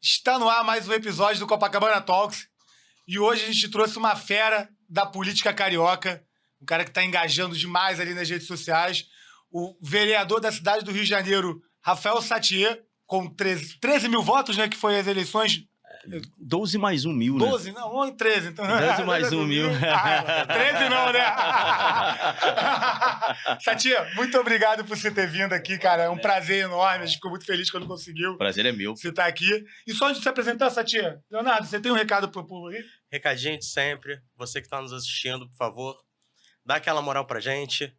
Está no ar mais um episódio do Copacabana Talks. E hoje a gente trouxe uma fera da política carioca, um cara que está engajando demais ali nas redes sociais, o vereador da cidade do Rio de Janeiro, Rafael Sattier, com 13 mil votos, né, que foi as eleições... 12 mais 1 mil, né? 12, não, 13. Então... 12 mais 1 mil. 13 não, né? Sattier, muito obrigado por você ter vindo aqui, cara. É um prazer enorme. A gente ficou muito feliz quando conseguiu. Prazer é meu. Você tá aqui. E só antes de se apresentar, Sattier, Leonardo, você tem um recado pro povo aí? Recadinho de sempre. Você que tá nos assistindo, por favor, dá aquela moral pra gente.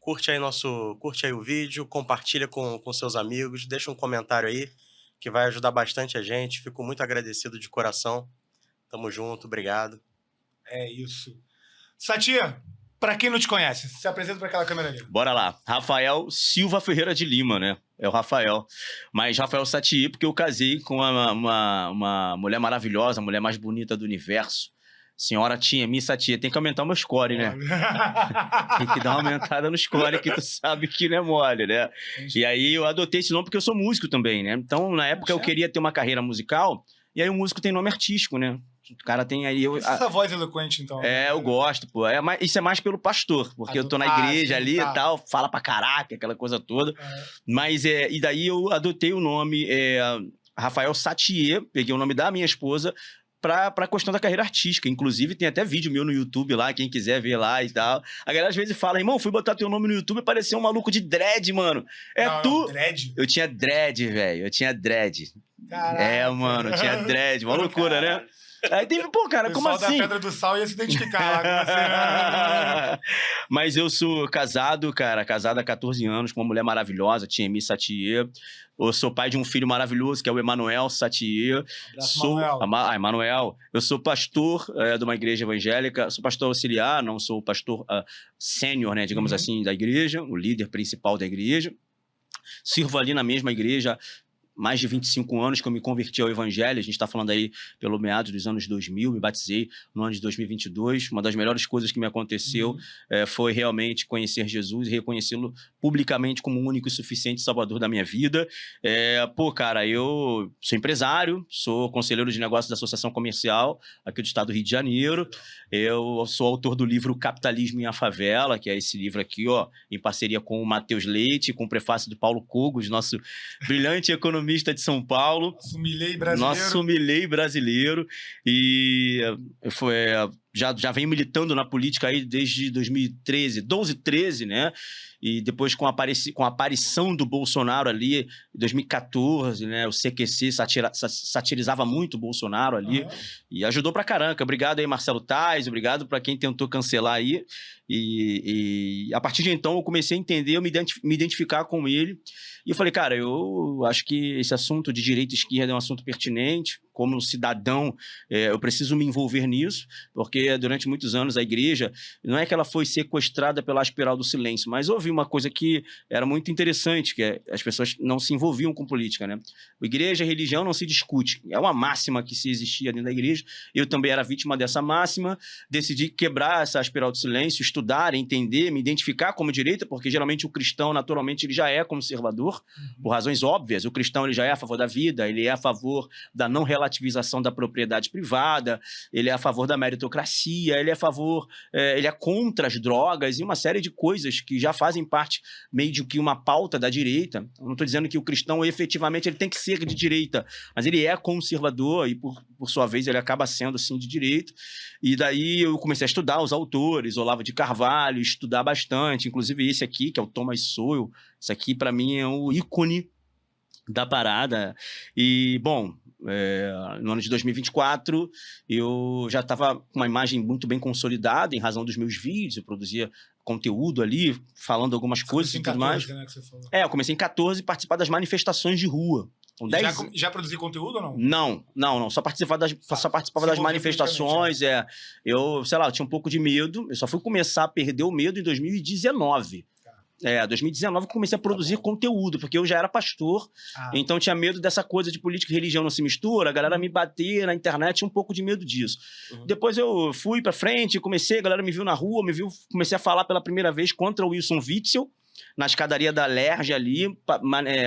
Curte aí o vídeo, compartilha com seus amigos, deixa um comentário aí, que vai ajudar bastante a gente. Fico muito agradecido de coração. Tamo junto, obrigado. É isso. Sattier, pra quem não te conhece, se apresenta pra aquela câmera ali. Bora lá. Rafael Silva Ferreira de Lima, né? É o Rafael. Mas Rafael Sattier, porque eu casei com uma mulher maravilhosa, a mulher mais bonita do universo. Senhora Miss Sattier, tem que aumentar o meu score, né? Tem que dar uma aumentada no score, que tu sabe que não é mole, né? E aí eu adotei esse nome porque eu sou músico também, né? Então, na época, eu queria ter uma carreira musical, e aí o músico tem nome artístico, né? O cara tem aí... Essa voz eloquente, então. É, eu gosto, pô. Isso é mais pelo pastor, porque eu tô na igreja ali e tal, fala pra caraca, aquela coisa toda. Mas, e daí eu adotei o nome Rafael Sattier, peguei o nome da minha esposa, pra questão da carreira artística. Inclusive, tem até vídeo meu no YouTube lá, quem quiser ver lá e tal. A galera às vezes fala, irmão, fui botar teu nome no YouTube e apareceu um maluco de dread, mano. Não, dread? Eu tinha dread, velho. Eu tinha dread. Caraca. Mano, eu tinha dread. Uma loucura, né? Aí teve, pô, cara, como assim? O pessoal da Pedra do Sal ia se identificar lá com você. Mas eu sou casado, cara, casado há 14 anos com uma mulher maravilhosa, Miss Sattier. Eu sou pai de um filho maravilhoso, que é o Emanuel Sattier. Emanuel. Eu sou pastor de uma igreja evangélica, sou pastor auxiliar, não sou pastor sênior, né, digamos assim, da igreja, o líder principal da igreja. Sirvo ali na mesma igreja mais de 25 anos que eu me converti ao evangelho. A gente está falando aí pelo meados dos anos 2000, me batizei no ano de 2022. Uma das melhores coisas que me aconteceu foi realmente conhecer Jesus e reconhecê-lo publicamente como o único e suficiente salvador da minha vida. Pô, cara, eu sou empresário, sou conselheiro de negócios da Associação Comercial aqui do estado do Rio de Janeiro. Eu sou autor do livro Capitalismo em a Favela, que é esse livro aqui, ó, em parceria com o Matheus Leite, com o prefácio do Paulo Cogos, nosso brilhante economista de São Paulo. Nosso Milei brasileiro. E já venho militando na política aí desde 2013, 13, né? E depois com a aparição do Bolsonaro ali, em 2014, né? O CQC satirizava muito o Bolsonaro ali e ajudou pra caramba. Obrigado aí, Marcelo Tais, obrigado pra quem tentou cancelar aí. E a partir de então eu comecei a entender, me identificar com ele. E eu falei, cara, eu acho que esse assunto de direita e esquerda é um assunto pertinente. Como cidadão, eu preciso me envolver nisso, porque durante muitos anos a igreja, não é que ela foi sequestrada pela espiral do silêncio, mas houve uma coisa que era muito interessante, que as pessoas não se envolviam com política, né? Igreja e religião não se discute. É uma máxima que se existia dentro da igreja. Eu também era vítima dessa máxima, decidi quebrar essa espiral do silêncio, estudar, entender, me identificar como direita, porque geralmente o cristão, naturalmente, ele já é conservador, por razões óbvias. O cristão ele já é a favor da vida, ele é a favor da não relativização da propriedade privada, ele é a favor da meritocracia, ele é a favor, ele é contra as drogas e uma série de coisas que já fazem parte meio de que uma pauta da direita. Eu não estou dizendo que o cristão efetivamente ele tem que ser de direita, mas ele é conservador e por sua vez ele acaba sendo assim de direita. E daí eu comecei a estudar os autores, Olavo de Carvalho, estudar bastante, inclusive esse aqui que é o Thomas Sowell. Isso aqui para mim é o ícone da parada. E bom, no ano de 2024, eu já estava com uma imagem muito bem consolidada em razão dos meus vídeos, eu produzia conteúdo ali, falando algumas coisas e tudo mais. Né, que você falou. Eu comecei em 14 a participar das manifestações de rua. Já produzi conteúdo ou não? Não. Só participava das manifestações. Eu, sei lá, eu tinha um pouco de medo. Eu só fui começar a perder o medo em 2019. 2019 eu comecei a produzir conteúdo, porque eu já era pastor, então tinha medo dessa coisa de política e religião não se mistura, a galera me bater na internet, tinha um pouco de medo disso. Depois eu fui pra frente, a galera me viu na rua, comecei a falar pela primeira vez contra o Wilson Witzel, na escadaria da Lerge ali,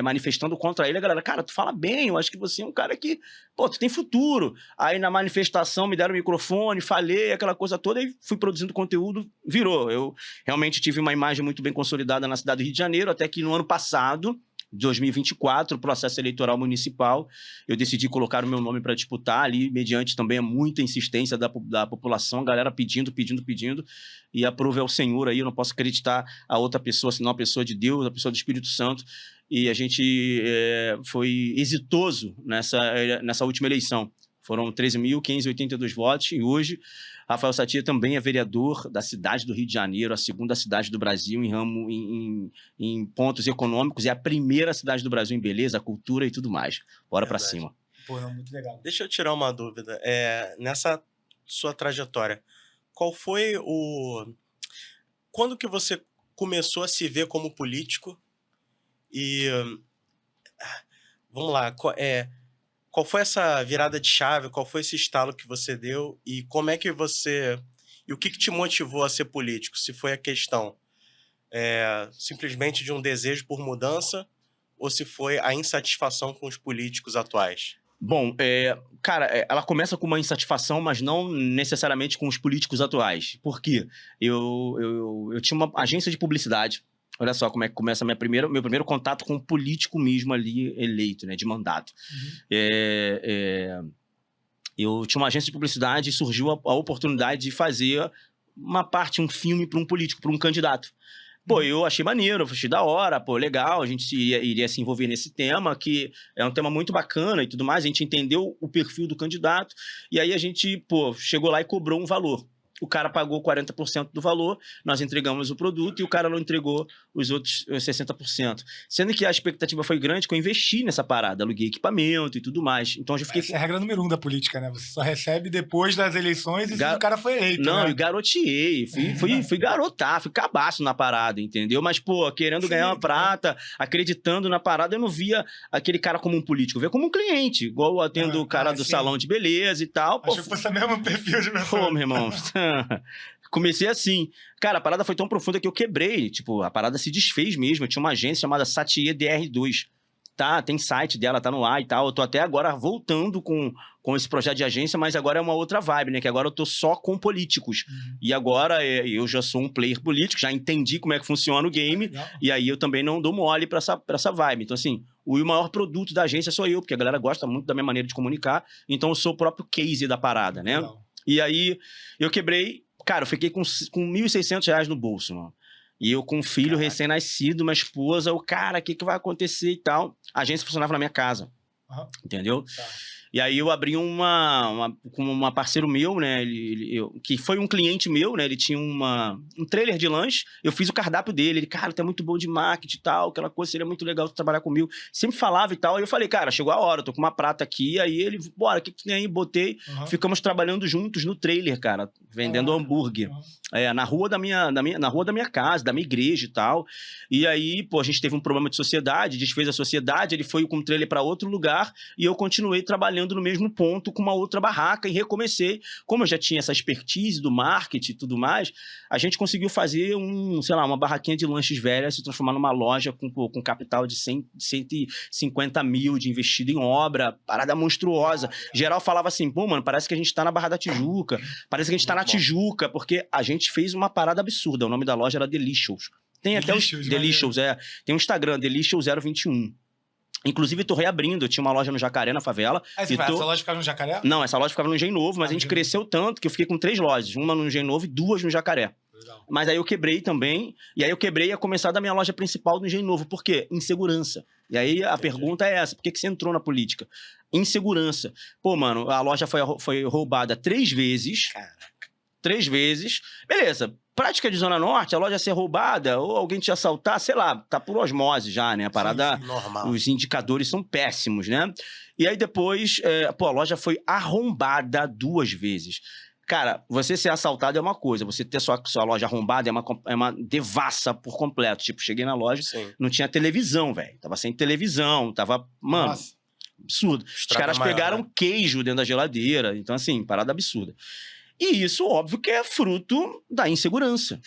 manifestando contra ele. A galera, cara, tu fala bem, eu acho que você é um cara que, pô, tu tem futuro. Aí na manifestação me deram o microfone, falei, aquela coisa toda, e fui produzindo conteúdo, virou. Eu realmente tive uma imagem muito bem consolidada na cidade do Rio de Janeiro, até que no ano passado, 2024, processo eleitoral municipal, eu decidi colocar o meu nome para disputar ali, mediante também muita insistência da população, a galera pedindo, e aprove ao Senhor aí, eu não posso acreditar a outra pessoa, senão a pessoa de Deus, a pessoa do Espírito Santo, e a gente foi exitoso nessa última eleição. Foram 13.582 votos, e hoje Rafael Satia também é vereador da cidade do Rio de Janeiro, a segunda cidade do Brasil em pontos econômicos, e a primeira cidade do Brasil em beleza, cultura e tudo mais. Bora pra cima. Pô, não, muito legal. Deixa eu tirar uma dúvida. Nessa sua trajetória, qual foi quando que você começou a se ver como político? E vamos lá, qual foi essa virada de chave? Qual foi esse estalo que você deu? E como é que e o que te motivou a ser político? Se foi a questão simplesmente de um desejo por mudança ou se foi a insatisfação com os políticos atuais? Bom, cara, ela começa com uma insatisfação, mas não necessariamente com os políticos atuais. Por quê? Eu tinha uma agência de publicidade. Olha só como é que começa meu primeiro contato com um político mesmo ali eleito, né, de mandato. Eu tinha uma agência de publicidade e surgiu a oportunidade de fazer um filme para um político, para um candidato. Pô, eu achei maneiro, achei da hora, pô, legal, a gente iria se envolver nesse tema, que é um tema muito bacana e tudo mais, a gente entendeu o perfil do candidato, e aí a gente, pô, chegou lá e cobrou um valor. O cara pagou 40% do valor, nós entregamos o produto e o cara não entregou os outros 60%. Sendo que a expectativa foi grande, que eu investi nessa parada, aluguei equipamento e tudo mais. Então eu já fiquei... Essa é a regra número 1 da política, né? Você só recebe depois das eleições e se o cara foi eleito, Não, né? eu garoteei, fui garotar, fui cabaço na parada, entendeu? Mas, pô, querendo ganhar uma prata, acreditando na parada, eu não via aquele cara como um político, eu via como um cliente, igual eu atendo o cara do salão de beleza e tal. Achei que fosse o mesmo perfil de pessoa. Pô, meu irmão... Comecei assim. Cara, a parada foi tão profunda que eu quebrei. Tipo, a parada se desfez mesmo. Eu tinha uma agência chamada Satie DR2. Tá, tem site dela, tá no ar e tal. Eu tô até agora voltando com esse projeto de agência, mas agora é uma outra vibe, né? Que agora eu tô só com políticos. E agora eu já sou um player político, já entendi como é que funciona o game. E aí eu também não dou mole pra essa vibe. Então, assim, o maior produto da agência sou eu, porque a galera gosta muito da minha maneira de comunicar. Então eu sou o próprio case da parada, né? E aí eu quebrei. Cara, eu fiquei com R$1.600 no bolso, mano. E eu com um filho recém-nascido, uma esposa, cara, o que vai acontecer e tal. A agência funcionava na minha casa, entendeu? E aí eu abri com uma parceiro meu, né, que foi um cliente meu, né, ele tinha um trailer de lanche, eu fiz o cardápio dele, ele, cara, tá muito bom de marketing e tal, aquela coisa, seria muito legal trabalhar comigo. Sempre falava e tal, aí eu falei, cara, chegou a hora, tô com uma prata aqui, aí ele, bora, o que tem aí? Botei, ficamos trabalhando juntos no trailer, cara, vendendo hambúrguer. Na rua da minha casa, da minha igreja e tal. E aí, pô, a gente teve um problema de sociedade, desfez a sociedade, ele foi com o trailer para outro lugar e eu continuei trabalhando no mesmo ponto com uma outra barraca e recomecei. Como eu já tinha essa expertise do marketing e tudo mais, a gente conseguiu fazer uma barraquinha de lanches velha se transformar numa loja com capital de 150 mil de investido em obra, parada monstruosa. Geral falava assim, pô, mano, parece que a gente tá na Barra da Tijuca, parece que a gente tá na Tijuca, porque a gente fez uma parada absurda. O nome da loja era Delicious. Tem até o Delicious, tem um Instagram, Delicious021. Inclusive, eu tô reabrindo. Eu tinha uma loja no Jacaré, na favela. Essa loja ficava no Jacaré? Não, essa loja ficava no Engenho Novo, mas a gente cresceu tanto que eu fiquei com 3 lojas. Uma no Engenho Novo e 2 no Jacaré. Legal. Mas aí eu quebrei também. E aí eu quebrei e ia começar da minha loja principal do Engenho Novo. Por quê? Insegurança. E aí a pergunta é essa. Por que você entrou na política? Insegurança. Pô, mano, a loja foi roubada 3 vezes. Caraca. 3 vezes. Beleza. Prática de Zona Norte, a loja ser roubada ou alguém te assaltar, sei lá, tá por osmose já, né? A parada, normal. Os indicadores são péssimos, né? E aí depois, a loja foi arrombada 2 vezes. Cara, você ser assaltado é uma coisa, você ter sua loja arrombada é uma devassa por completo. Tipo, cheguei na loja, não tinha televisão, velho. Tava sem televisão, tava... Mano, absurdo. Os caras pegaram queijo dentro da geladeira. Então, assim, parada absurda. E isso, óbvio, que é fruto da insegurança.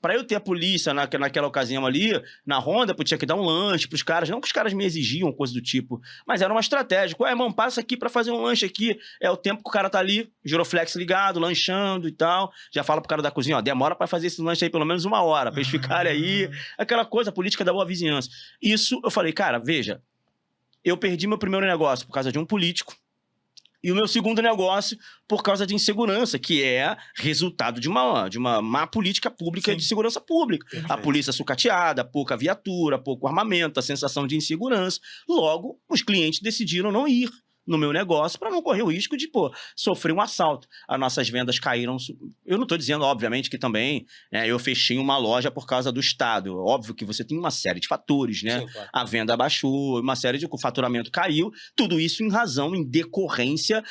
Pra eu ter a polícia naquela ocasião ali, na ronda, eu tinha que dar um lanche pros caras. Não que os caras me exigiam, coisa do tipo. Mas era uma estratégia. Ué, irmão, passa aqui pra fazer um lanche aqui. É o tempo que o cara tá ali, giroflex ligado, lanchando e tal. Já fala pro cara da cozinha, ó, demora pra fazer esse lanche aí pelo menos 1 hora, pra eles ficarem aí. Aquela coisa, a política da boa vizinhança. Isso, eu falei, cara, veja, eu perdi meu primeiro negócio por causa de um político. E o meu segundo negócio por causa de insegurança, que é resultado de uma má política pública. Sim. De segurança pública. Perfeito. A polícia sucateada, pouca viatura, pouco armamento, a sensação de insegurança. Logo, os clientes decidiram não ir no meu negócio para não correr o risco de, pô, sofrer um assalto. As nossas vendas caíram. Eu não estou dizendo, obviamente, que também eu fechei uma loja por causa do Estado. Óbvio que você tem uma série de fatores, né? Sim, claro. A venda baixou, uma série de... O faturamento caiu. Tudo isso em razão, em decorrência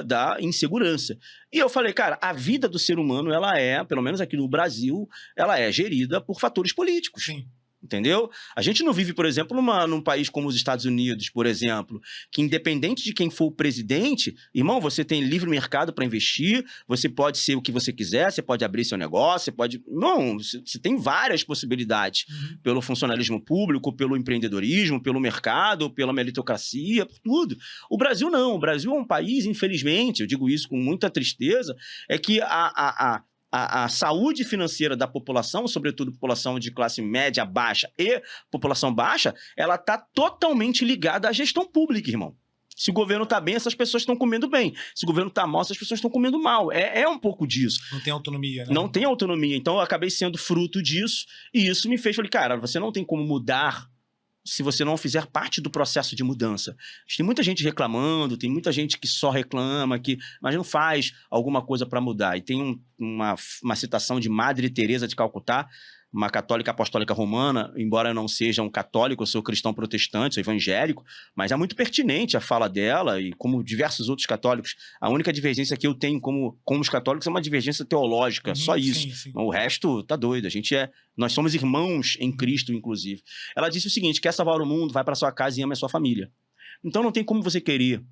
da insegurança. E eu falei, cara, a vida do ser humano, ela é, pelo menos aqui no Brasil, ela é gerida por fatores políticos. Sim. Entendeu? A gente não vive, por exemplo, num país como os Estados Unidos, por exemplo, que independente de quem for o presidente, irmão, você tem livre mercado para investir, você pode ser o que você quiser, você pode abrir seu negócio, você pode... Não, você tem várias possibilidades. Pelo funcionalismo público, pelo empreendedorismo, pelo mercado, pela meritocracia, por tudo. O Brasil não. O Brasil é um país, infelizmente, eu digo isso com muita tristeza, é que a saúde financeira da população, sobretudo população de classe média, baixa e população baixa, ela está totalmente ligada à gestão pública, irmão. Se o governo está bem, essas pessoas estão comendo bem. Se o governo está mal, essas pessoas estão comendo mal. É um pouco disso. Não tem autonomia, né? Não tem autonomia. Então, eu acabei sendo fruto disso. E isso me fez... Falei, cara, você não tem como mudar se você não fizer parte do processo de mudança. Tem muita gente reclamando, tem muita gente que só reclama, mas não faz alguma coisa para mudar. E tem uma citação de Madre Teresa de Calcutá, uma católica apostólica romana, embora eu não seja um católico, eu sou cristão protestante, sou evangélico, mas é muito pertinente a fala dela, e como diversos outros católicos, a única divergência que eu tenho como os católicos é uma divergência teológica, só isso. Sim, sim. O resto tá doido, nós somos irmãos em Cristo, inclusive. Ela disse o seguinte, quer salvar o mundo, vai para sua casa e ama a sua família. Então não tem como você querer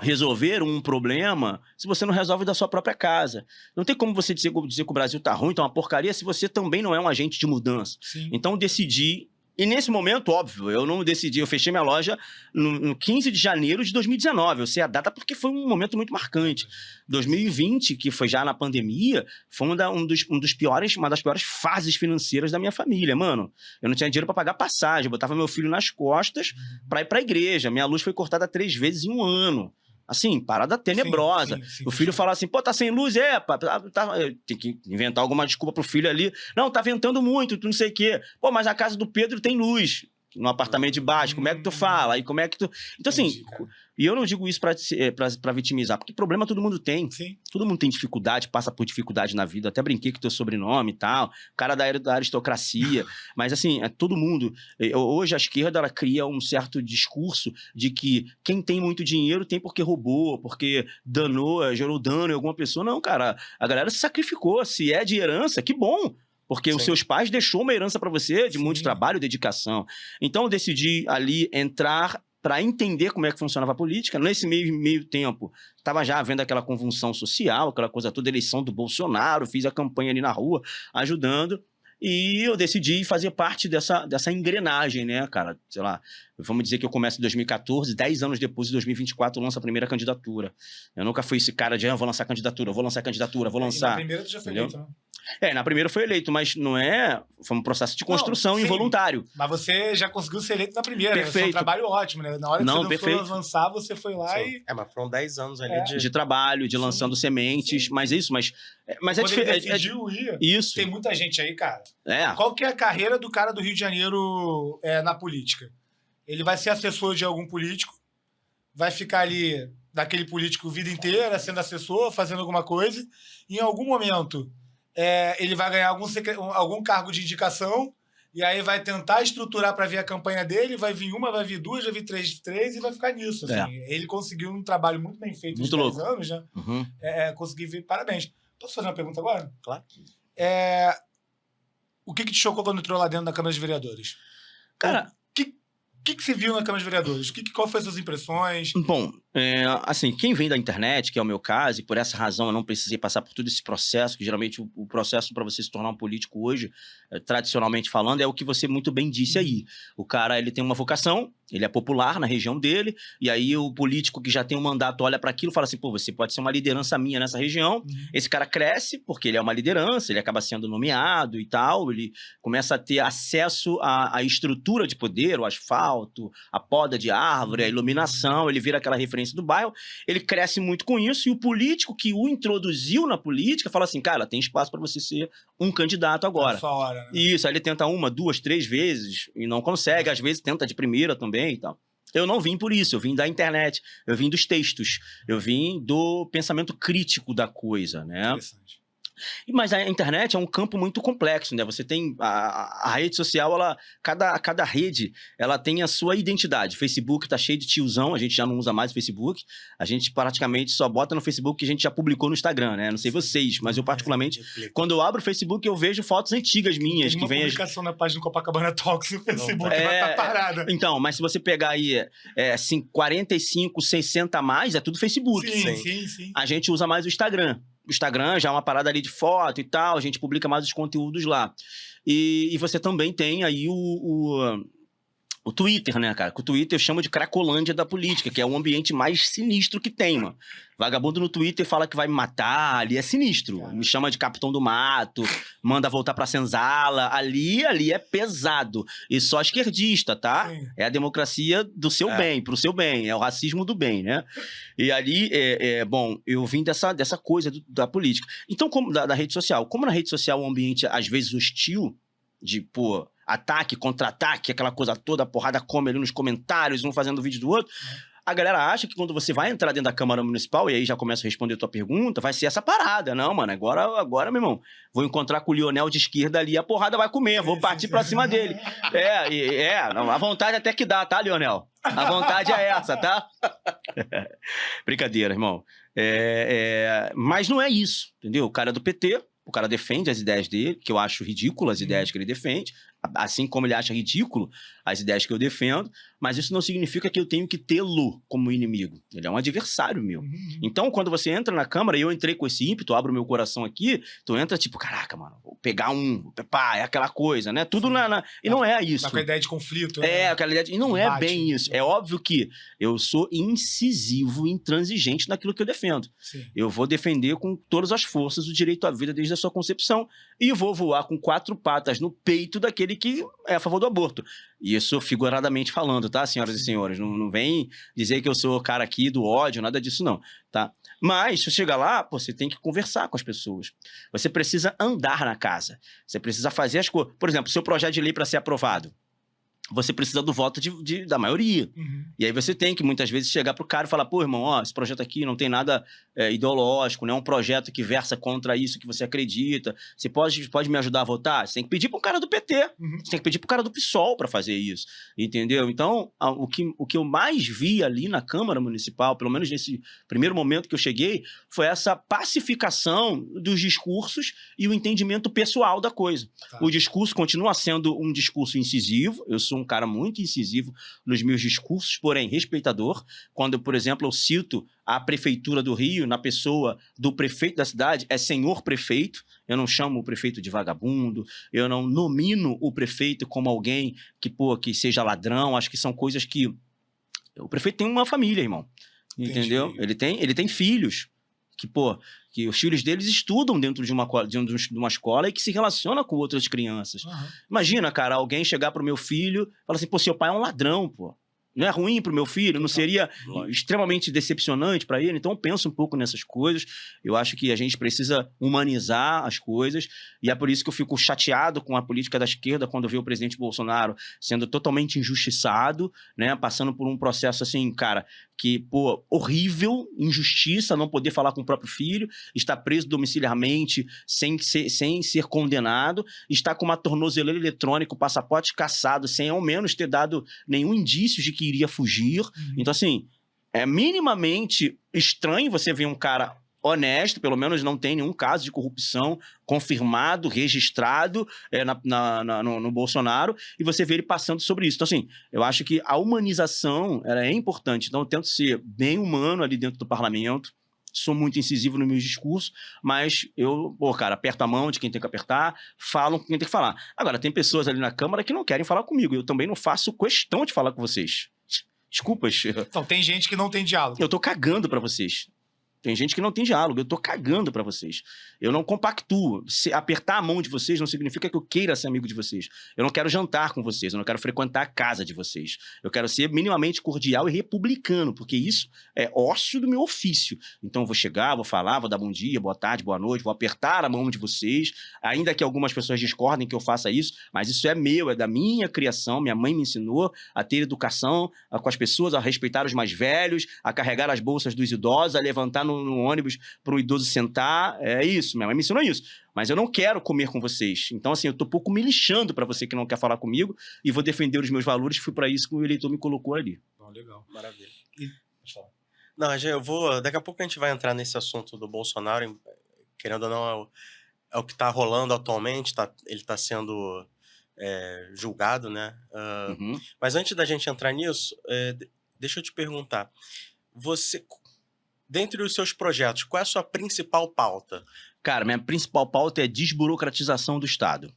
resolver um problema se você não resolve da sua própria casa. Não tem como você dizer que o Brasil tá ruim, tá uma porcaria, se você também não é um agente de mudança. Sim. Então, decidi... E nesse momento, óbvio, eu não decidi, eu fechei minha loja no 15 de janeiro de 2019. Eu sei a data porque foi um momento muito marcante. 2020, que foi já na pandemia, foi uma das piores fases financeiras da minha família, mano. Eu não tinha dinheiro para pagar passagem, eu botava meu filho nas costas para ir para a igreja. Minha luz foi cortada 3 vezes em 1 ano. Assim, parada tenebrosa. Sim, o filho fala assim, pô, tá sem luz? Tem que inventar alguma desculpa pro filho ali. Não, tá ventando muito, tu não sei o quê. Pô, mas a casa do Pedro tem luz. No apartamento de baixo, como é que tu fala? Aí como é que tu... Então, assim, e eu não digo isso pra vitimizar, porque problema todo mundo tem. Sim. Todo mundo tem dificuldade, passa por dificuldade na vida. Até brinquei com teu sobrenome e tal. O cara da aristocracia. Mas, assim, todo mundo... Hoje a esquerda, ela cria um certo discurso de que quem tem muito dinheiro tem porque roubou, porque gerou dano em alguma pessoa. Não, cara. A galera se sacrificou. Se é de herança, que bom. Porque os seus pais deixou uma herança para você de muito trabalho e dedicação. Então, eu decidi ali entrar para entender como é que funcionava a política. Nesse meio tempo, estava já havendo aquela convulsão social, aquela coisa toda, eleição do Bolsonaro, fiz a campanha ali na rua, ajudando. E eu decidi fazer parte dessa engrenagem, né, cara? Sei lá, vamos dizer que eu começo em 2014, 10 anos depois, em 2024, eu lanço a primeira candidatura. Eu nunca fui esse cara de, vou lançar candidatura, vou lançar candidatura, vou lançar. Na primeira tu já foi eleito, né? Na primeira foi eleito, mas não é... Foi um processo de construção involuntário. Mas você já conseguiu ser eleito na primeira. Perfeito. Foi um trabalho ótimo, né? Na hora que você foi avançar, você foi lá e... mas foram 10 anos ali de trabalho, de lançando sementes, mas é isso, mas é diferente. Quando ele decidiu ir, isso. Tem muita gente aí, cara. Qual que é a carreira do cara do Rio de Janeiro na política? Ele vai ser assessor de algum político, vai ficar ali daquele político a vida inteira, sendo assessor, fazendo alguma coisa, e em algum momento... ele vai ganhar algum cargo de indicação e aí vai tentar estruturar para ver a campanha dele, vai vir uma, vai vir 2, vai vir 3 e vai ficar nisso. Assim. Ele conseguiu um trabalho muito bem feito muito de 10 louco. anos, né? Consegui ver, parabéns. Posso fazer uma pergunta agora? Claro. O que te chocou quando entrou lá dentro da Câmara de Vereadores? Cara, O que você viu na Câmara de Vereadores? Qual foram as suas impressões? Bom, assim, quem vem da internet, que é o meu caso, e por essa razão eu não precisei passar por todo esse processo, que geralmente o processo para você se tornar um político hoje, tradicionalmente falando, é o que você muito bem disse aí. O cara, ele tem uma vocação, ele é popular na região dele, e aí o político que já tem um mandato olha para aquilo e fala assim, pô, você pode ser uma liderança minha nessa região. Esse cara cresce, porque ele é uma liderança, ele acaba sendo nomeado e tal, ele começa a ter acesso à estrutura de poder, o asfalto, a poda de árvore, a iluminação, ele vira aquela referência do bairro, ele cresce muito com isso, e o político que o introduziu na política fala assim, cara, tem espaço para você ser um candidato agora. Nessa hora, né? Isso, aí ele tenta 1, 2, 3 vezes e não consegue, às vezes tenta de primeira também e tal. Eu não vim por isso, eu vim da internet, eu vim dos textos, eu vim do pensamento crítico da coisa, né? Interessante. Mas a internet é um campo muito complexo, né? Você tem a rede social, cada rede, ela tem a sua identidade. Facebook tá cheio de tiozão, a gente já não usa mais o Facebook. A gente praticamente só bota no Facebook que a gente já publicou no Instagram, né? Não sei vocês, mas eu particularmente, quando eu abro o Facebook, eu vejo fotos antigas minhas. Tem que uma vem publicação na página do Copacabana Talks no Facebook, vai tá parada. Então, mas se você pegar aí assim, 45, 60 a mais, é tudo Facebook. Sim. A gente usa mais o Instagram. O Instagram já é uma parada ali de foto e tal, a gente publica mais os conteúdos lá. E você também tem aí o Twitter, né, cara? O Twitter eu chamo de cracolândia da política, que é o ambiente mais sinistro que tem, mano. Vagabundo no Twitter fala que vai me matar, ali é sinistro. Me chama de capitão do mato, manda voltar pra senzala. Ali é pesado. E só esquerdista, tá? Sim. É a democracia do seu bem, pro seu bem. É o racismo do bem, né? E ali, bom, eu vim dessa coisa da política. Então, como da rede social. Como na rede social é um ambiente, às vezes, hostil, de, pô, ataque, contra-ataque, aquela coisa toda, a porrada come ali nos comentários, um fazendo vídeo do outro. A galera acha que quando você vai entrar dentro da Câmara Municipal, e aí já começa a responder a tua pergunta, vai ser essa parada. Não, mano, agora, meu irmão, vou encontrar com o Lionel de esquerda ali, a porrada vai comer, vou partir pra cima dele. A vontade até que dá, tá, Lionel? A vontade é essa, tá? Brincadeira, irmão. Mas não é isso, entendeu? O cara é do PT, o cara defende as ideias dele, que eu acho ridículo as ideias que ele defende, assim como ele acha ridículo as ideias que eu defendo, mas isso não significa que eu tenho que tê-lo como inimigo. Ele é um adversário meu. Então, quando você entra na Câmara, e eu entrei com esse ímpeto, abro meu coração aqui, tu entra tipo, caraca, mano, vou pegar pá, é aquela coisa, né? Tudo e não é isso. Tá com a ideia de conflito, né? Aquela ideia de... E não é bem isso. É óbvio que eu sou incisivo e intransigente naquilo que eu defendo. Sim. Eu vou defender com todas as forças o direito à vida desde a sua concepção e vou voar com 4 patas no peito daquele que é a favor do aborto. Isso figuradamente falando, tá, senhoras e senhores? Não vem dizer que eu sou o cara aqui do ódio, nada disso não, tá? Mas, se chegar lá, você tem que conversar com as pessoas. Você precisa andar na casa. Você precisa fazer as coisas. Por exemplo, seu projeto de lei para ser aprovado, você precisa do voto da maioria. E aí você tem que, muitas vezes, chegar pro cara e falar, pô, irmão, ó, esse projeto aqui não tem nada ideológico, não é um projeto que versa contra isso que você acredita. Você pode me ajudar a votar? Você tem que pedir pro cara do PT. Você tem que pedir pro cara do PSOL para fazer isso. Entendeu? Então, o que eu mais vi ali na Câmara Municipal, pelo menos nesse primeiro momento que eu cheguei, foi essa pacificação dos discursos e o entendimento pessoal da coisa. Tá. O discurso continua sendo um discurso incisivo. Eu sou um cara muito incisivo nos meus discursos, porém respeitador. Quando, por exemplo, eu cito a Prefeitura do Rio, na pessoa do prefeito da cidade, é senhor prefeito. Eu não chamo o prefeito de vagabundo, eu não nomino o prefeito como alguém que seja ladrão. Acho que são coisas que... O prefeito tem uma família, irmão. Entendeu? Ele tem filhos. Que os filhos deles estudam dentro de uma escola e que se relaciona com outras crianças. Imagina, cara, alguém chegar pro meu filho e falar assim, pô, seu pai é um ladrão, pô. Não é ruim pro meu filho? Não seria extremamente decepcionante para ele? Então eu penso um pouco nessas coisas. Eu acho que a gente precisa humanizar as coisas e é por isso que eu fico chateado com a política da esquerda quando eu vejo o presidente Bolsonaro sendo totalmente injustiçado, né? Passando por um processo assim, cara, que, pô, horrível, injustiça, não poder falar com o próprio filho, estar preso domiciliarmente sem ser condenado, estar com uma tornozeleira eletrônica, o passaporte cassado, sem ao menos ter dado nenhum indício de que iria fugir. Então, assim, é minimamente estranho você ver um cara honesto, pelo menos não tem nenhum caso de corrupção confirmado, registrado no Bolsonaro, e você vê ele passando sobre isso. Então, assim, eu acho que a humanização ela é importante. Então, eu tento ser bem humano ali dentro do parlamento, sou muito incisivo no meu discurso, mas eu, cara, aperto a mão de quem tem que apertar, falo com quem tem que falar. Agora, tem pessoas ali na Câmara que não querem falar comigo, eu também não faço questão de falar com vocês. Desculpas. Então, tem gente que não tem diálogo. Eu tô cagando pra vocês. Tem gente que não tem diálogo, eu tô cagando pra vocês. Eu não compactuo. Se apertar a mão de vocês não significa que eu queira ser amigo de vocês. Eu não quero jantar com vocês, eu não quero frequentar a casa de vocês. Eu quero ser minimamente cordial e republicano, porque isso é ócio do meu ofício. Então eu vou chegar, vou falar, vou dar bom dia, boa tarde, boa noite, vou apertar a mão de vocês, ainda que algumas pessoas discordem que eu faça isso, mas isso é meu, é da minha criação. Minha mãe me ensinou a ter educação com as pessoas, a respeitar os mais velhos, a carregar as bolsas dos idosos, a levantar no ônibus para o idoso sentar. É isso, minha mãe me ensinou isso. Mas eu não quero comer com vocês. Então, assim, eu tô pouco me lixando para você que não quer falar comigo e vou defender os meus valores. Fui para isso que o eleitor me colocou ali. Bom, legal. Maravilha. Não, eu vou... Daqui a pouco a gente vai entrar nesse assunto do Bolsonaro. Querendo ou não, é o que tá rolando atualmente. Ele tá sendo julgado, né? Mas antes da gente entrar nisso, deixa eu te perguntar. Você... Dentre os seus projetos, qual é a sua principal pauta? Cara, minha principal pauta é a desburocratização do Estado.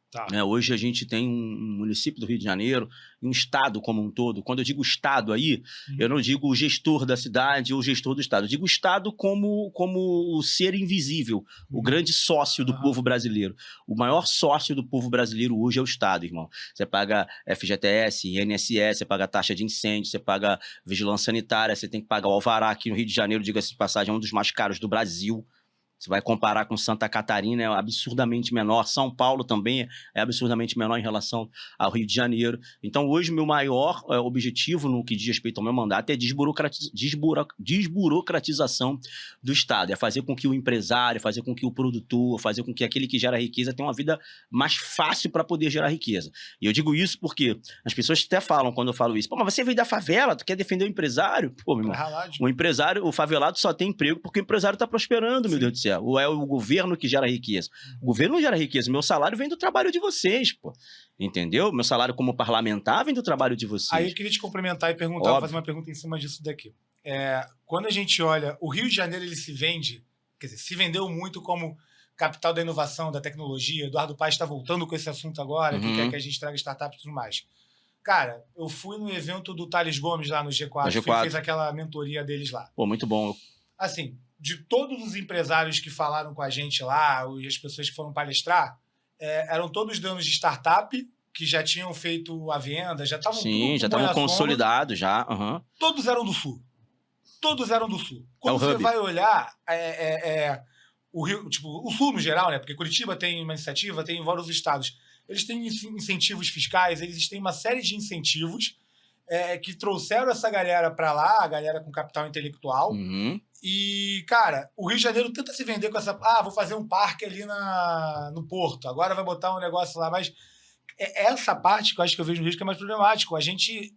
Tá. Hoje a gente tem um município do Rio de Janeiro, um estado como um todo. Quando eu digo estado aí, eu não digo o gestor da cidade ou o gestor do estado. Eu digo o estado como o ser invisível, o grande sócio do povo brasileiro. O maior sócio do povo brasileiro hoje é o estado, irmão. Você paga FGTS, INSS, você paga taxa de incêndio, você paga vigilância sanitária, você tem que pagar o alvará. Aqui no Rio de Janeiro, diga-se de passagem, é um dos mais caros do Brasil. Você vai comparar com Santa Catarina, é absurdamente menor. São Paulo também é absurdamente menor em relação ao Rio de Janeiro. Então, hoje, meu maior objetivo no que diz respeito ao meu mandato é desburocratização do Estado. É fazer com que o empresário, fazer com que o produtor, fazer com que aquele que gera riqueza tenha uma vida mais fácil para poder gerar riqueza. E eu digo isso porque as pessoas até falam, quando eu falo isso, pô, mas você veio da favela, tu quer defender o empresário? Pô, meu irmão, o empresário, o favelado só tem emprego porque o empresário está prosperando, meu Deus do céu. Ou é o governo que gera riqueza? O governo não gera riqueza. Meu salário vem do trabalho de vocês, pô. Entendeu? Meu salário como parlamentar vem do trabalho de vocês. Aí eu queria te complementar e perguntar, fazer uma pergunta em cima disso daqui. Quando a gente olha, o Rio de Janeiro ele se vende, quer dizer, se vendeu muito como capital da inovação, da tecnologia. Eduardo Paes está voltando com esse assunto agora, que quer que a gente traga startups e tudo mais. Cara, eu fui no evento do Thales Gomes lá no G4, fez aquela mentoria deles lá. Pô, muito bom. Assim, de todos os empresários que falaram com a gente lá, e as pessoas que foram palestrar, eram todos donos de startup, que já tinham feito a venda, já estavam já estavam consolidados já. Todos eram do Sul. Todos eram do Sul. Quando você vai olhar, o Rio, tipo, o Sul no geral, né? Porque Curitiba tem uma iniciativa, tem vários estados. Eles têm incentivos fiscais, eles têm uma série de incentivos que trouxeram essa galera para lá, a galera com capital intelectual. E, cara, o Rio de Janeiro tenta se vender com essa... vou fazer um parque ali no Porto, agora vai botar um negócio lá, mas essa parte que eu acho que eu vejo no Rio que é mais problemático. A gente,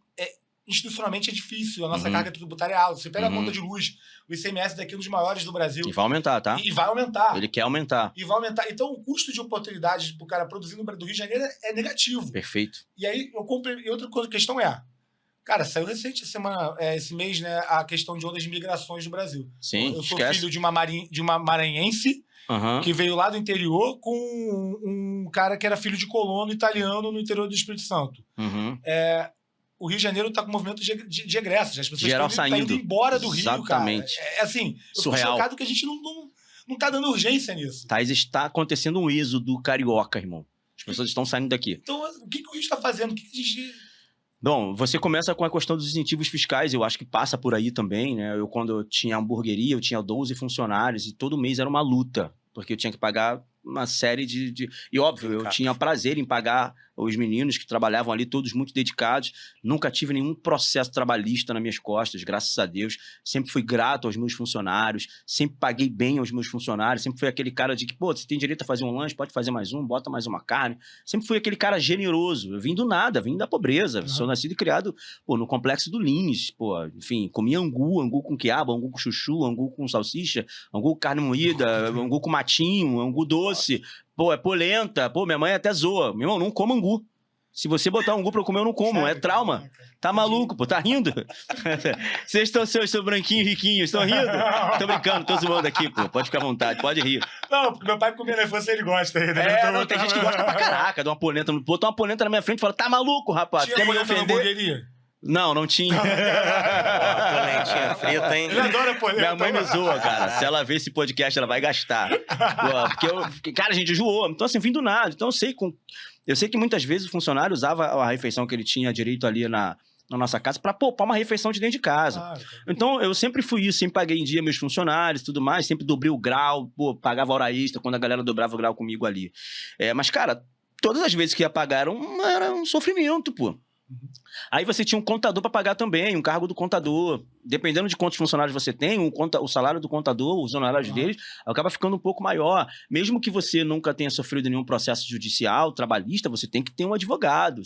institucionalmente, é difícil, a nossa carga tributária é alta. Você pega a conta de luz, o ICMS daqui é um dos maiores do Brasil. E vai aumentar, tá? E vai aumentar. Ele quer aumentar. E vai aumentar. Então, o custo de oportunidade pro cara produzir no Rio de Janeiro é negativo. Perfeito. E aí, e outra questão cara, saiu recente esse mês, né, a questão de ondas de migrações no Brasil. Sim, eu sou filho de uma maranhense que veio lá do interior com um cara que era filho de colono italiano no interior do Espírito Santo. O Rio de Janeiro está com um movimento de egressos. As pessoas estão indo embora do Rio, cara. Assim, eu fico chocado que a gente não tá dando urgência nisso. Está acontecendo um êxodo carioca, irmão. As pessoas estão saindo daqui. Então, o que o Rio está fazendo? O que a gente... Bom, você começa com a questão dos incentivos fiscais, eu acho que passa por aí também, né? Quando eu tinha hamburgueria, eu tinha 12 funcionários e todo mês era uma luta, porque eu tinha que pagar uma série de... E óbvio, eu tinha prazer em pagar os meninos que trabalhavam ali, todos muito dedicados. Nunca tive nenhum processo trabalhista nas minhas costas, graças a Deus. Sempre fui grato aos meus funcionários, sempre paguei bem aos meus funcionários, sempre fui aquele cara de que, pô, você tem direito a fazer um lanche, pode fazer mais um, bota mais uma carne. Sempre fui aquele cara generoso. Eu vim do nada, vim da pobreza. Sou nascido e criado, pô, no complexo do Lins, pô. Enfim, comia angu com quiabo, angu com chuchu, angu com salsicha, angu com carne moída, angu com matinho, angu doce. Pô, é polenta. Pô, minha mãe até zoa. Meu irmão, não coma angu. Se você botar angu pra eu comer, eu não como. É trauma. Tá maluco, pô. Tá rindo? Vocês estão, seus branquinhos, riquinhos, estão rindo? Tô brincando, tô zoando aqui, pô. Pode ficar à vontade, pode rir. Não, porque meu pai comia na infância, ele gosta ainda. Não, tem gente que gosta pra caraca de uma polenta. Botou uma polenta na minha frente e fala, tá maluco, rapaz? Tinha polenta na hamburgueria? Não tinha. Polentinha frita, hein? Ele adora polenta. Minha mãe me zoa, cara. Se ela ver esse podcast, ela vai gastar. Porque, cara, a gente enjoou. Então, assim, vim do nada. Então, eu sei que muitas vezes o funcionário usava a refeição que ele tinha direito ali na nossa casa para poupar uma refeição de dentro de casa. Claro. Então, eu sempre fui isso, sempre paguei em dia meus funcionários e tudo mais, sempre dobrei o grau, pô, pagava hora extra quando a galera dobrava o grau comigo ali. Mas, cara, todas as vezes que ia pagar era um sofrimento, pô. Aí você tinha um contador para pagar também, um cargo do contador. Dependendo de quantos funcionários você tem, o salário do contador, os honorários deles, acaba ficando um pouco maior. Mesmo que você nunca tenha sofrido nenhum processo judicial, trabalhista, você tem que ter um advogado.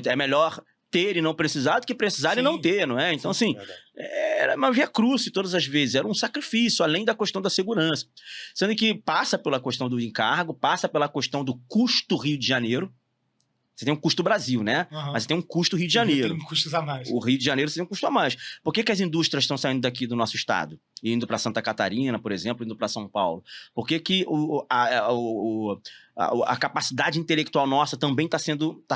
É melhor ter e não precisar do que precisar e não ter, não é? Então, assim, era uma via crucis todas as vezes, era um sacrifício, além da questão da segurança. Sendo que passa pela questão do encargo, passa pela questão do custo Rio de Janeiro. Você tem um custo Brasil, né? Mas você tem um custo Rio de Janeiro. Tem custos a mais. O Rio de Janeiro você tem um custo a mais. Por que as indústrias estão saindo daqui do nosso estado? Indo para Santa Catarina, por exemplo, indo para São Paulo? Por que a capacidade intelectual nossa também está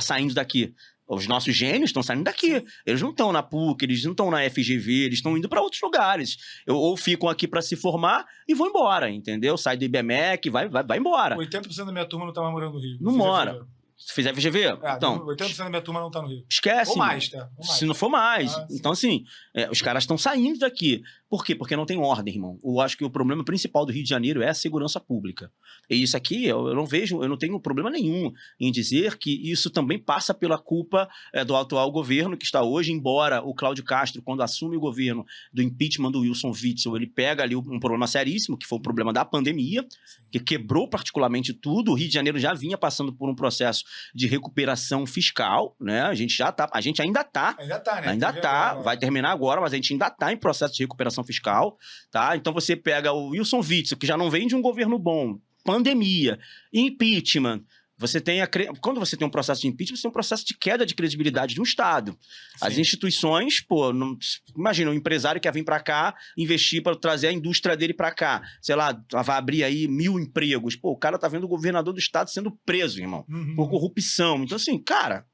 saindo daqui? Os nossos gênios estão saindo daqui. Eles não estão na PUC, eles não estão na FGV, eles estão indo para outros lugares. Ou ficam aqui para se formar e vão embora, entendeu? Sai do IBMEC, vai embora. 80% da minha turma não está mais morando no Rio. Não mora. Se fizer FGV, então... 80% da minha turma não tá no Rio. Esquece. Ou mais, tá? Se não for mais. Então, assim, os caras estão saindo daqui. Por quê? Porque não tem ordem, irmão. Eu acho que o problema principal do Rio de Janeiro é a segurança pública. E isso aqui, eu não tenho problema nenhum em dizer que isso também passa pela culpa do atual governo que está hoje, embora o Cláudio Castro, quando assume o governo do impeachment do Wilson Witzel, ele pega ali um problema seríssimo, que foi o problema da pandemia, que quebrou particularmente tudo. O Rio de Janeiro já vinha passando por um processo de recuperação fiscal, né? A gente ainda tá, né? Ainda tá, vai terminar agora, mas a gente ainda tá em processo de recuperação fiscal, tá? Então você pega o Wilson Witzel, que já não vem de um governo bom, pandemia, impeachment. Quando você tem um processo de impeachment, você tem um processo de queda de credibilidade de um Estado. Sim. As instituições, imagina, um empresário que quer vir para cá, investir para trazer a indústria dele para cá. Sei lá, vai abrir aí 1000 empregos. Pô, o cara tá vendo o governador do Estado sendo preso, irmão, por corrupção. Então, assim, cara...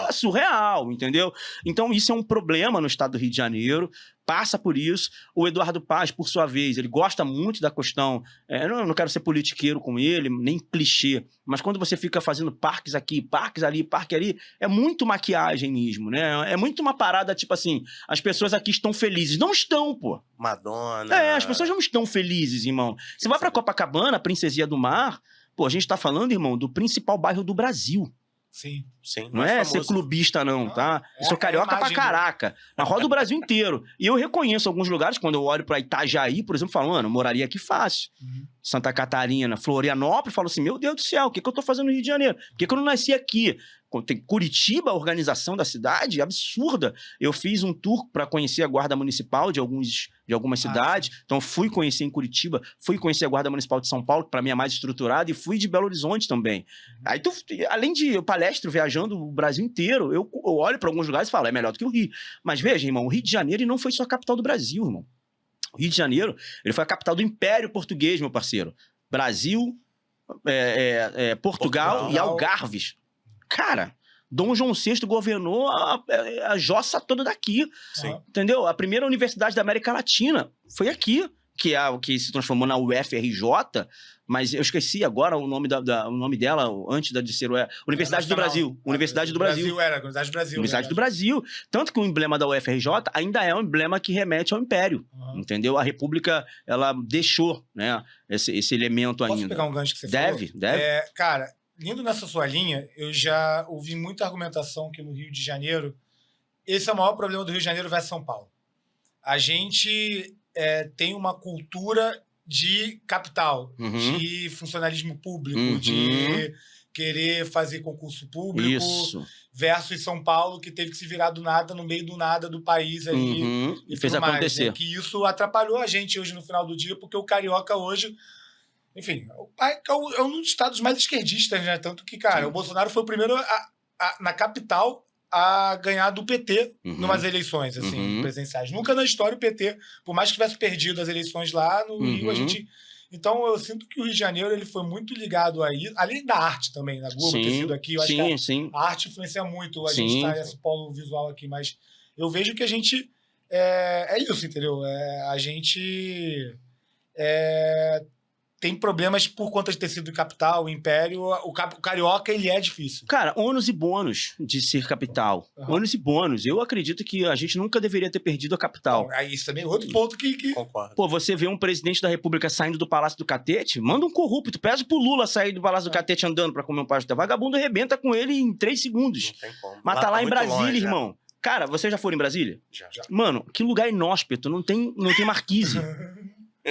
É surreal, entendeu? Então, isso é um problema no estado do Rio de Janeiro, passa por isso. O Eduardo Paz, por sua vez, ele gosta muito da questão... eu não quero ser politiqueiro com ele, nem clichê, mas quando você fica fazendo parques aqui, parques ali, parque ali, é muito maquiagem mesmo, né? É muito uma parada, tipo assim, as pessoas aqui estão felizes. Não estão, pô. Madonna... as pessoas não estão felizes, irmão. Você vai pra Copacabana, Princesia do Mar, pô, a gente tá falando, irmão, do principal bairro do Brasil. Sim. Não é ser clubista, não, tá? Eu sou carioca pra caraca. Mas roda o Brasil inteiro. E eu reconheço alguns lugares, quando eu olho pra Itajaí, por exemplo, falo, mano, eu moraria aqui fácil. Santa Catarina, Florianópolis, falo assim, meu Deus do céu, o que eu tô fazendo no Rio de Janeiro? Por que eu não nasci aqui? Tem Curitiba, a organização da cidade, absurda. Eu fiz um tour para conhecer a Guarda Municipal de algumas cidades. Então, fui conhecer em Curitiba, fui conhecer a Guarda Municipal de São Paulo, que para mim é mais estruturada, e fui de Belo Horizonte também. Aí, além de eu palestro viajando o Brasil inteiro, eu olho para alguns lugares e falo, é melhor do que o Rio. Mas veja, irmão, o Rio de Janeiro não foi só a capital do Brasil, irmão. O Rio de Janeiro, ele foi a capital do Império Português, meu parceiro. Brasil, Portugal e Algarves. Cara, Dom João VI governou a jossa toda daqui, entendeu? A primeira universidade da América Latina foi aqui. que se transformou na UFRJ, mas eu esqueci agora o nome, o nome dela, antes de ser Universidade do Brasil. Universidade do Brasil. Universidade do Brasil. Universidade do Brasil. Tanto que o emblema da UFRJ ainda é um emblema que remete ao Império. Entendeu? A República, ela deixou, né, esse elemento ainda. Posso pegar um gancho que você falou? Deve. Cara, indo nessa sua linha, eu já ouvi muita argumentação que no Rio de Janeiro, esse é o maior problema do Rio de Janeiro versus São Paulo. A gente tem uma cultura de capital, de funcionalismo público, de querer fazer concurso público, versus São Paulo, que teve que se virar do nada, no meio do nada do país ali. E fez acontecer. Né? Que isso atrapalhou a gente hoje no final do dia, porque o carioca hoje... Enfim, é um dos estados mais esquerdistas, né? Tanto que, cara, o Bolsonaro foi o primeiro na capital a ganhar do PT numas eleições, assim, presidenciais. Nunca na história o PT, por mais que tivesse perdido as eleições lá no Rio, a gente... Então, eu sinto que o Rio de Janeiro ele foi muito ligado aí, além da arte também, na Globo ter sido aqui. Eu acho que a arte influencia muito. A gente tá nesse polo visual aqui, mas eu vejo que a gente... É isso, entendeu? A gente... tem problemas por conta de ter sido capital, o Império. O carioca, ele é difícil. Cara, ônus e bônus de ser capital. Ônus e bônus. Eu acredito que a gente nunca deveria ter perdido a capital. Bom, isso também é outro ponto que... Concordo. Pô, você vê um presidente da República saindo do Palácio do Catete, manda um corrupto, pede pro Lula sair do Palácio do Catete andando pra comer um pastel. Vagabundo arrebenta com ele em 3 segundos. Não tem como. Mas tá lá em Brasília, irmão. Cara, vocês já foram em Brasília? Já. Mano, que lugar inóspito. Não tem marquise.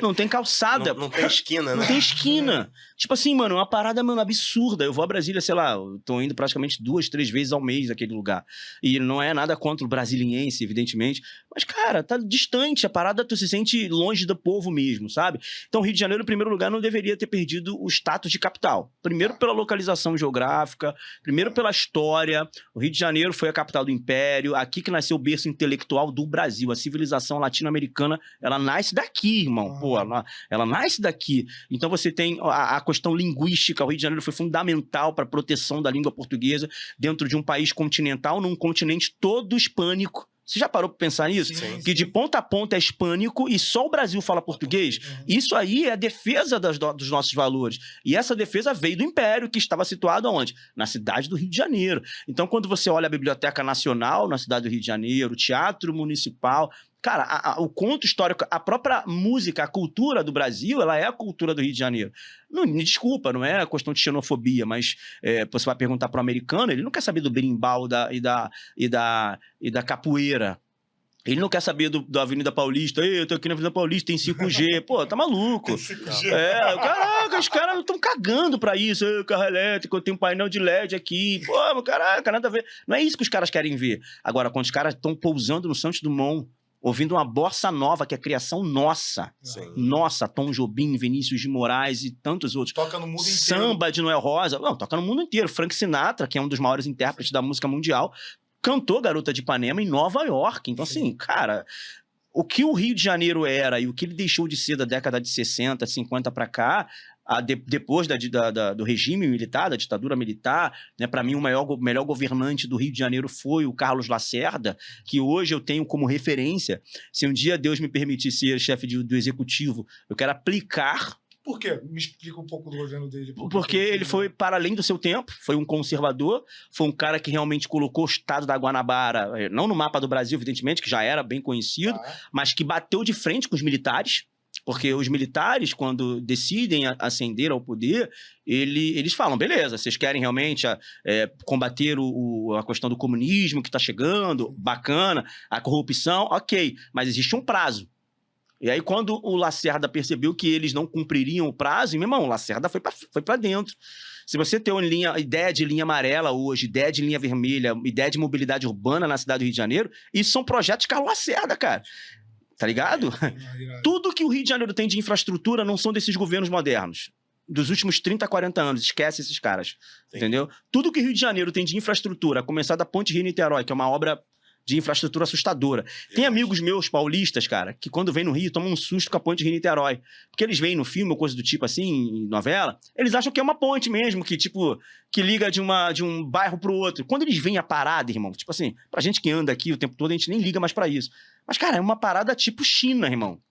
Não tem calçada. Não tem esquina, né? Não tem esquina. Tipo assim, mano, uma parada, mano, absurda. Eu vou a Brasília, sei lá, eu tô indo praticamente 2, 3 vezes ao mês naquele lugar. E não é nada contra o brasiliense, evidentemente. Mas, cara, tá distante. A parada, tu se sente longe do povo mesmo, sabe? Então, o Rio de Janeiro, em primeiro lugar, não deveria ter perdido o status de capital. Primeiro pela localização geográfica, primeiro pela história. O Rio de Janeiro foi a capital do Império. Aqui que nasceu o berço intelectual do Brasil. A civilização latino-americana, ela nasce daqui, irmão. Pô, ela nasce daqui. Então você tem a questão linguística. O Rio de Janeiro foi fundamental para a proteção da língua portuguesa dentro de um país continental, num continente todo hispânico. Você já parou para pensar nisso? Sim. Que de ponta a ponta é hispânico e só o Brasil fala português? Isso aí é a defesa dos nossos valores. E essa defesa veio do Império, que estava situado onde? Na cidade do Rio de Janeiro. Então, quando você olha a Biblioteca Nacional na cidade do Rio de Janeiro, o Teatro Municipal... Cara, o conto histórico, a própria música, a cultura do Brasil, ela é a cultura do Rio de Janeiro. Não, me desculpa, não é questão de xenofobia, mas você vai perguntar para o americano, ele não quer saber do berimbau e da capoeira. Ele não quer saber da Avenida Paulista. Eu tô aqui na Avenida Paulista, tem 5G. Pô, tá maluco. 5G. Caraca, os caras estão cagando pra isso. Carro elétrico, eu tenho um painel de LED aqui. Pô, caraca, nada a ver. Não é isso que os caras querem ver. Agora, quando os caras estão pousando no Santos Dumont, ouvindo uma bossa nova, que é criação nossa. Sim. Nossa, Tom Jobim, Vinícius de Moraes e tantos outros. Toca no mundo inteiro. Samba de Noel Rosa. Não, toca no mundo inteiro. Frank Sinatra, que é um dos maiores intérpretes da música mundial, cantou Garota de Ipanema em Nova York. Então, assim, cara... O que o Rio de Janeiro era e o que ele deixou de ser da década de 60, 50 para cá, depois do regime militar, da ditadura militar, né, para mim o melhor governante do Rio de Janeiro foi o Carlos Lacerda, que hoje eu tenho como referência. Se um dia Deus me permitir ser chefe do executivo, eu quero aplicar... Por quê? Me explica um pouco do governo dele. Porque ele foi para além do seu tempo, foi um conservador, foi um cara que realmente colocou o estado da Guanabara, não no mapa do Brasil, evidentemente, que já era bem conhecido, mas que bateu de frente com os militares, porque os militares, quando decidem ascender ao poder, eles falam, beleza, vocês querem realmente combater a questão do comunismo que está chegando, bacana, a corrupção, ok, mas existe um prazo. E aí, quando o Lacerda percebeu que eles não cumpririam o prazo, meu irmão, o Lacerda foi pra dentro. Se você tem uma ideia de linha amarela hoje, ideia de linha vermelha, ideia de mobilidade urbana na cidade do Rio de Janeiro, isso são projetos de Carlos Lacerda, cara. Tá ligado? Tudo que o Rio de Janeiro tem de infraestrutura não são desses governos modernos. Dos últimos 30, 40 anos. Esquece esses caras. Sim. Entendeu? Tudo que o Rio de Janeiro tem de infraestrutura, a começar da Ponte Rio-Niterói, que é uma obra de infraestrutura assustadora. Tem amigos meus paulistas, cara, que quando vêm no Rio tomam um susto com a ponte Rio-Niterói. Porque eles veem no filme ou coisa do tipo assim, em novela, eles acham que é uma ponte mesmo, que tipo, que liga de um bairro pro outro. Quando eles veem a parada, irmão, tipo assim, pra gente que anda aqui o tempo todo, a gente nem liga mais pra isso. Mas, cara, é uma parada tipo China, irmão.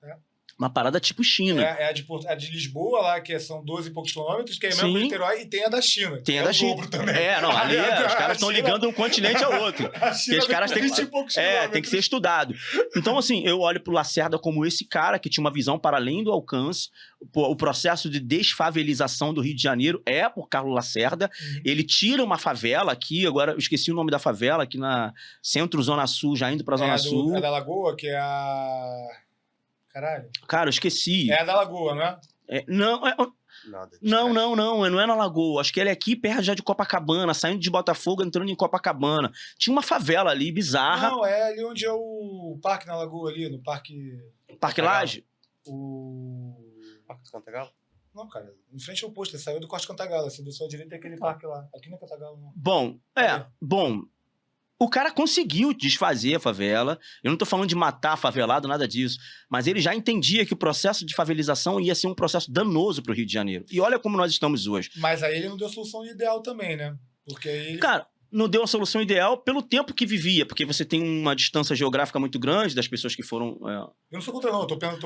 Uma parada tipo China. É a de Lisboa lá, que são 12 e poucos quilômetros, que é mesmo que Niterói, e tem a da China. Tem a da China. Também. Não, ali os caras estão ligando um continente ao outro. A China os caras têm tem que ser estudado. Então, assim, eu olho pro Lacerda como esse cara que tinha uma visão para além do alcance. O processo de desfavelização do Rio de Janeiro é por Carlos Lacerda. Ele tira uma favela aqui, agora eu esqueci o nome da favela, aqui na Centro-Zona Sul, já indo pra Zona Sul. É da Lagoa, que é a... Caralho. Cara, eu esqueci. É a da Lagoa, não é? Não é na Lagoa. Acho que ele é aqui perto já de Copacabana, saindo de Botafogo, entrando em Copacabana. Tinha uma favela ali, bizarra. Não, é ali onde é o parque na Lagoa ali, no parque... Parque Lage? Parque do Cantagalo? Não, cara, em frente ao posto, ele saiu do Corte Cantagalo, assim, do seu direito é aquele parque lá. Aqui não é Cantagalo, não. Bom, o cara conseguiu desfazer a favela. Eu não tô falando de matar favelado, nada disso. Mas ele já entendia que o processo de favelização ia ser um processo danoso pro Rio de Janeiro. E olha como nós estamos hoje. Mas aí ele não deu a solução ideal também, né? Porque aí ele... Cara, não deu a solução ideal pelo tempo que vivia, porque você tem uma distância geográfica muito grande das pessoas que foram... Eu não sou contra, não. Eu tô pensando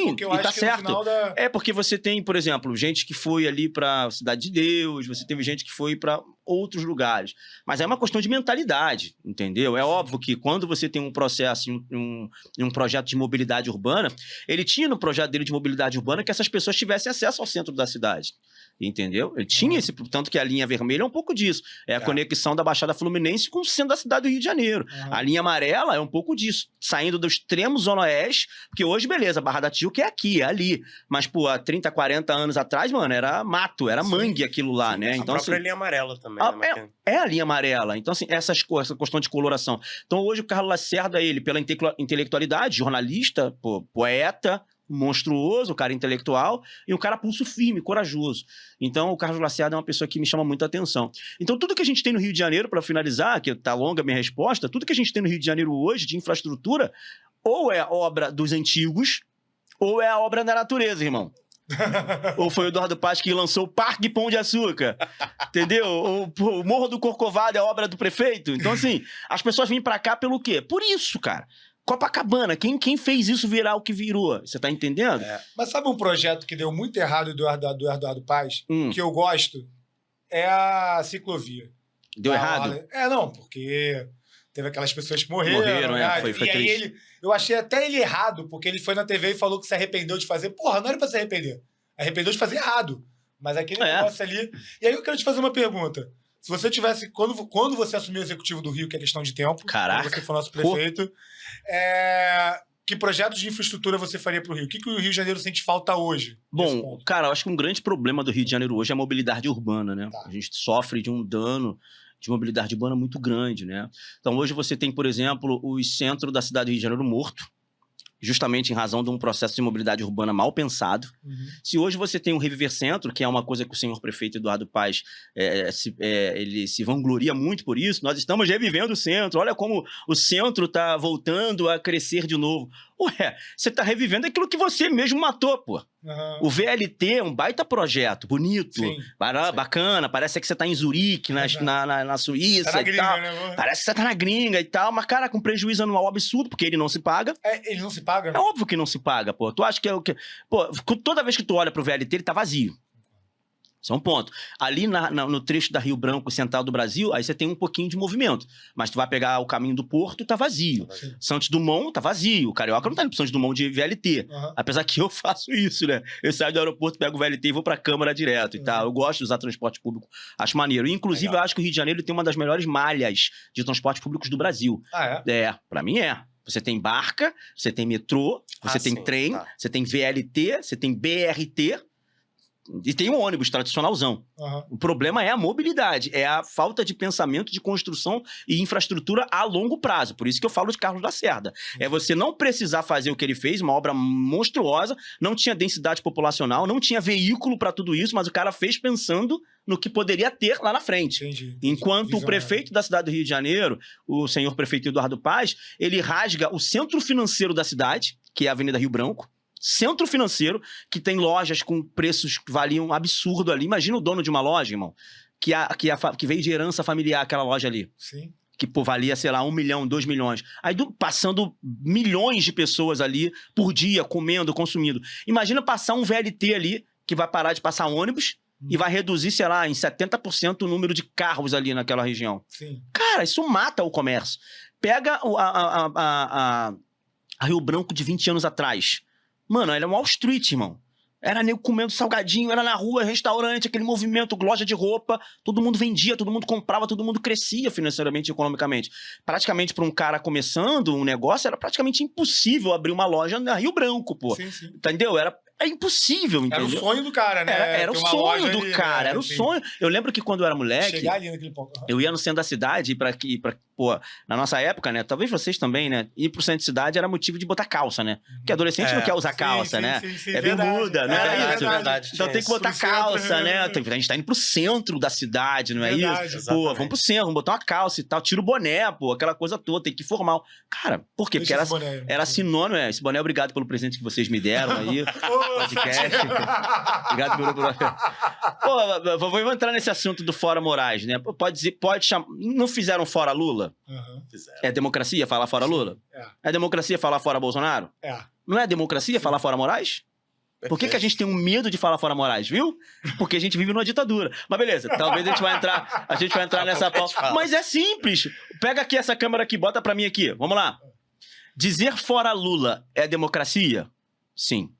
porque eu acho tá que certo. No final da... É porque você tem, por exemplo, gente que foi ali pra Cidade de Deus, você teve gente que foi pra outros lugares. Mas é uma questão de mentalidade, entendeu? É óbvio que quando você tem um processo, um projeto de mobilidade urbana, ele tinha no projeto dele de mobilidade urbana que essas pessoas tivessem acesso ao centro da cidade. Entendeu? Ele tinha esse... Tanto que a linha vermelha é um pouco disso. É a conexão da Baixada Fluminense com o centro da cidade do Rio de Janeiro. A linha amarela é um pouco disso. Saindo do extremo zona oeste, porque hoje, beleza, Barra da Tijuca é aqui, é ali. Mas, pô, há 30, 40 anos atrás, mano, era mato, era mangue aquilo lá, né? Então, a própria linha amarela também, né? É a linha amarela. Então, assim, essa questão de coloração. Então, hoje o Carlos Lacerda, ele, pela intelectualidade, jornalista, poeta, monstruoso, o cara intelectual, e um cara pulso firme, corajoso. Então, o Carlos Lacerda é uma pessoa que me chama muita atenção. Então, tudo que a gente tem no Rio de Janeiro, para finalizar, que tá longa a minha resposta, tudo que a gente tem no Rio de Janeiro hoje, de infraestrutura, ou é obra dos antigos, ou é a obra da natureza, irmão. Ou foi o Eduardo Paz que lançou o Parque Pão de Açúcar, entendeu? O Morro do Corcovado é obra do prefeito. Então, assim, as pessoas vêm pra cá pelo quê? Por isso, cara. Copacabana, quem fez isso virar o que virou? Você tá entendendo? Mas sabe um projeto que deu muito errado do Eduardo Paz, que eu gosto? É a ciclovia. Deu errado? Não, porque teve aquelas pessoas que morreram, né? Foi e aí eu achei até ele errado, porque ele foi na TV e falou que se arrependeu de fazer. Porra, não era pra se arrepender. Arrependeu de fazer errado. Mas aquele negócio ali... E aí eu quero te fazer uma pergunta. Se você tivesse... Quando você assumiu o executivo do Rio, que é questão de tempo... Caraca. Quando você for nosso prefeito... que projetos de infraestrutura você faria pro Rio? O que o Rio de Janeiro sente falta hoje? Bom, cara, eu acho que um grande problema do Rio de Janeiro hoje é a mobilidade urbana, né? A gente sofre de um dano de mobilidade urbana muito grande, né? Então, hoje você tem, por exemplo, o centro da cidade do Rio de Janeiro morto, justamente em razão de um processo de mobilidade urbana mal pensado. Se hoje você tem o Reviver Centro, que é uma coisa que o senhor prefeito Eduardo Paz ele se vangloria muito por isso, nós estamos revivendo o centro, olha como o centro está voltando a crescer de novo. Ué, você está revivendo aquilo que você mesmo matou, pô. O VLT é um baita projeto, bonito, bacana, parece que você está em Zurique, na Suíça tá na e gringa, tal. né, Parece que você está na gringa e tal, mas, cara, com prejuízo anual absurdo, porque ele não se paga. Ele não se paga? É óbvio que não se paga, pô. Tu acha que é o que... Pô, toda vez que tu olha pro VLT, ele tá vazio. Isso é um ponto. Ali no trecho da Rio Branco, Central do Brasil, aí você tem um pouquinho de movimento. Mas tu vai pegar o caminho do Porto, tá vazio. Santos Dumont, tá vazio. O Carioca não tá indo pro Santos Dumont de VLT. Apesar que eu faço isso, né? Eu saio do aeroporto, pego o VLT e vou pra Câmara direto e tal. Eu gosto de usar transporte público. Acho maneiro. Inclusive, eu acho que o Rio de Janeiro tem uma das melhores malhas de transporte públicos do Brasil. Pra mim é. Você tem barca, você tem metrô, você tem trem, você tem VLT, você tem BRT e tem um ônibus tradicionalzão. O problema é a mobilidade, é a falta de pensamento de construção e infraestrutura a longo prazo. Por isso que eu falo de Carlos Lacerda. É você não precisar fazer o que ele fez, uma obra monstruosa, não tinha densidade populacional, não tinha veículo para tudo isso, mas o cara fez pensando no que poderia ter lá na frente. Entendi. Enquanto o prefeito da cidade do Rio de Janeiro, o senhor prefeito Eduardo Paz, ele rasga o centro financeiro da cidade, que é a Avenida Rio Branco, centro financeiro, que tem lojas com preços que valiam um absurdo ali. Imagina o dono de uma loja, irmão, que veio de herança familiar aquela loja ali. que pô, valia, sei lá, 1 milhão, 2 milhões. Aí passando milhões de pessoas ali por dia, comendo, consumindo. Imagina passar um VLT ali, que vai parar de passar ônibus e vai reduzir, sei lá, em 70% o número de carros ali naquela região. Sim. Cara, isso mata o comércio. Pega a Rio Branco de 20 anos atrás. Mano, era Wall Street, irmão. Era nego comendo salgadinho, era na rua, restaurante, aquele movimento, loja de roupa. Todo mundo vendia, todo mundo comprava, todo mundo crescia financeiramente e economicamente. Praticamente, para um cara começando um negócio, era praticamente impossível abrir uma loja na Rio Branco, pô. Sim, sim. Entendeu? Era impossível, entendeu? Era o sonho do cara, né? Era o sonho do cara, né? era o sonho. Eu lembro que quando eu era moleque, Chegar ali naquele ponto. eu ia no centro da cidade pô, na nossa época, né? Talvez vocês também, né? Ir pro centro de cidade era motivo de botar calça, né? Porque adolescente não quer usar calça, né? Sim, é bermuda, não é isso? Verdade, então tem que botar calça, né? A gente tá indo pro centro da cidade, não é isso? Pô, vamos pro centro, vamos botar uma calça e tal, tira o boné, pô, aquela coisa toda, tem que ir formal. Cara, por quê? Porque era sinônimo, esse boné, obrigado pelo presente que vocês me deram aí, podcast. Obrigado pelo... Pô, vou entrar nesse assunto do fora Moraes, né? Pode chamar... Não fizeram fora Lula? É democracia falar fora Lula? É democracia falar fora Bolsonaro? Não é democracia falar fora Moraes? Por que a gente tem um medo de falar fora Moraes, viu? Porque a gente vive numa ditadura. Mas beleza, talvez a gente vai entrar nessa pauta. Mas é simples. Pega aqui essa câmera aqui, bota pra mim aqui. Vamos lá. Dizer fora Lula é democracia? Sim.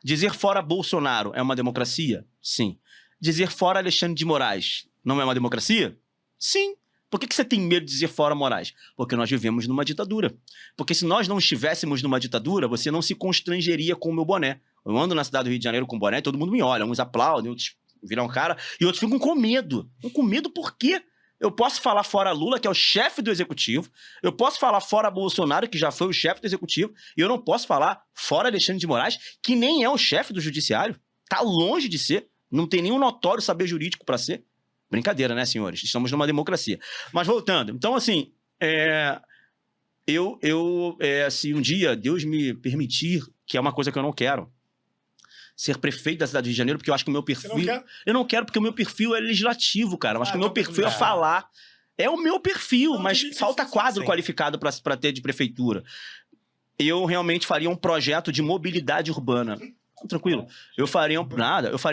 Dizer fora Bolsonaro é uma democracia? Sim. Dizer fora Alexandre de Moraes não é uma democracia? Sim. Por que você tem medo de dizer fora Moraes? Porque nós vivemos numa ditadura. Porque se nós não estivéssemos numa ditadura, você não se constrangeria com o meu boné. Eu ando na cidade do Rio de Janeiro com boné e todo mundo me olha. Uns aplaudem, outros viram cara e outros ficam com medo. Com medo por quê? Eu posso falar fora Lula, que é o chefe do executivo. Eu posso falar fora Bolsonaro, que já foi o chefe do executivo. E eu não posso falar fora Alexandre de Moraes, que nem é o chefe do judiciário. Tá longe de ser. Não tem nenhum notório saber jurídico para ser. Brincadeira, né, senhores? Estamos numa democracia. Mas voltando. Então, assim, se um dia Deus me permitir, que é uma coisa que eu não quero, ser prefeito da cidade do Rio de Janeiro, porque eu acho que o meu perfil... Você não quer? Eu não quero, porque o meu perfil é legislativo, cara. Eu acho que o meu perfil é falar. É o meu perfil, mas falta quadro qualificado para ter de prefeitura. Eu realmente faria um projeto de mobilidade urbana. Tranquilo. Eu faria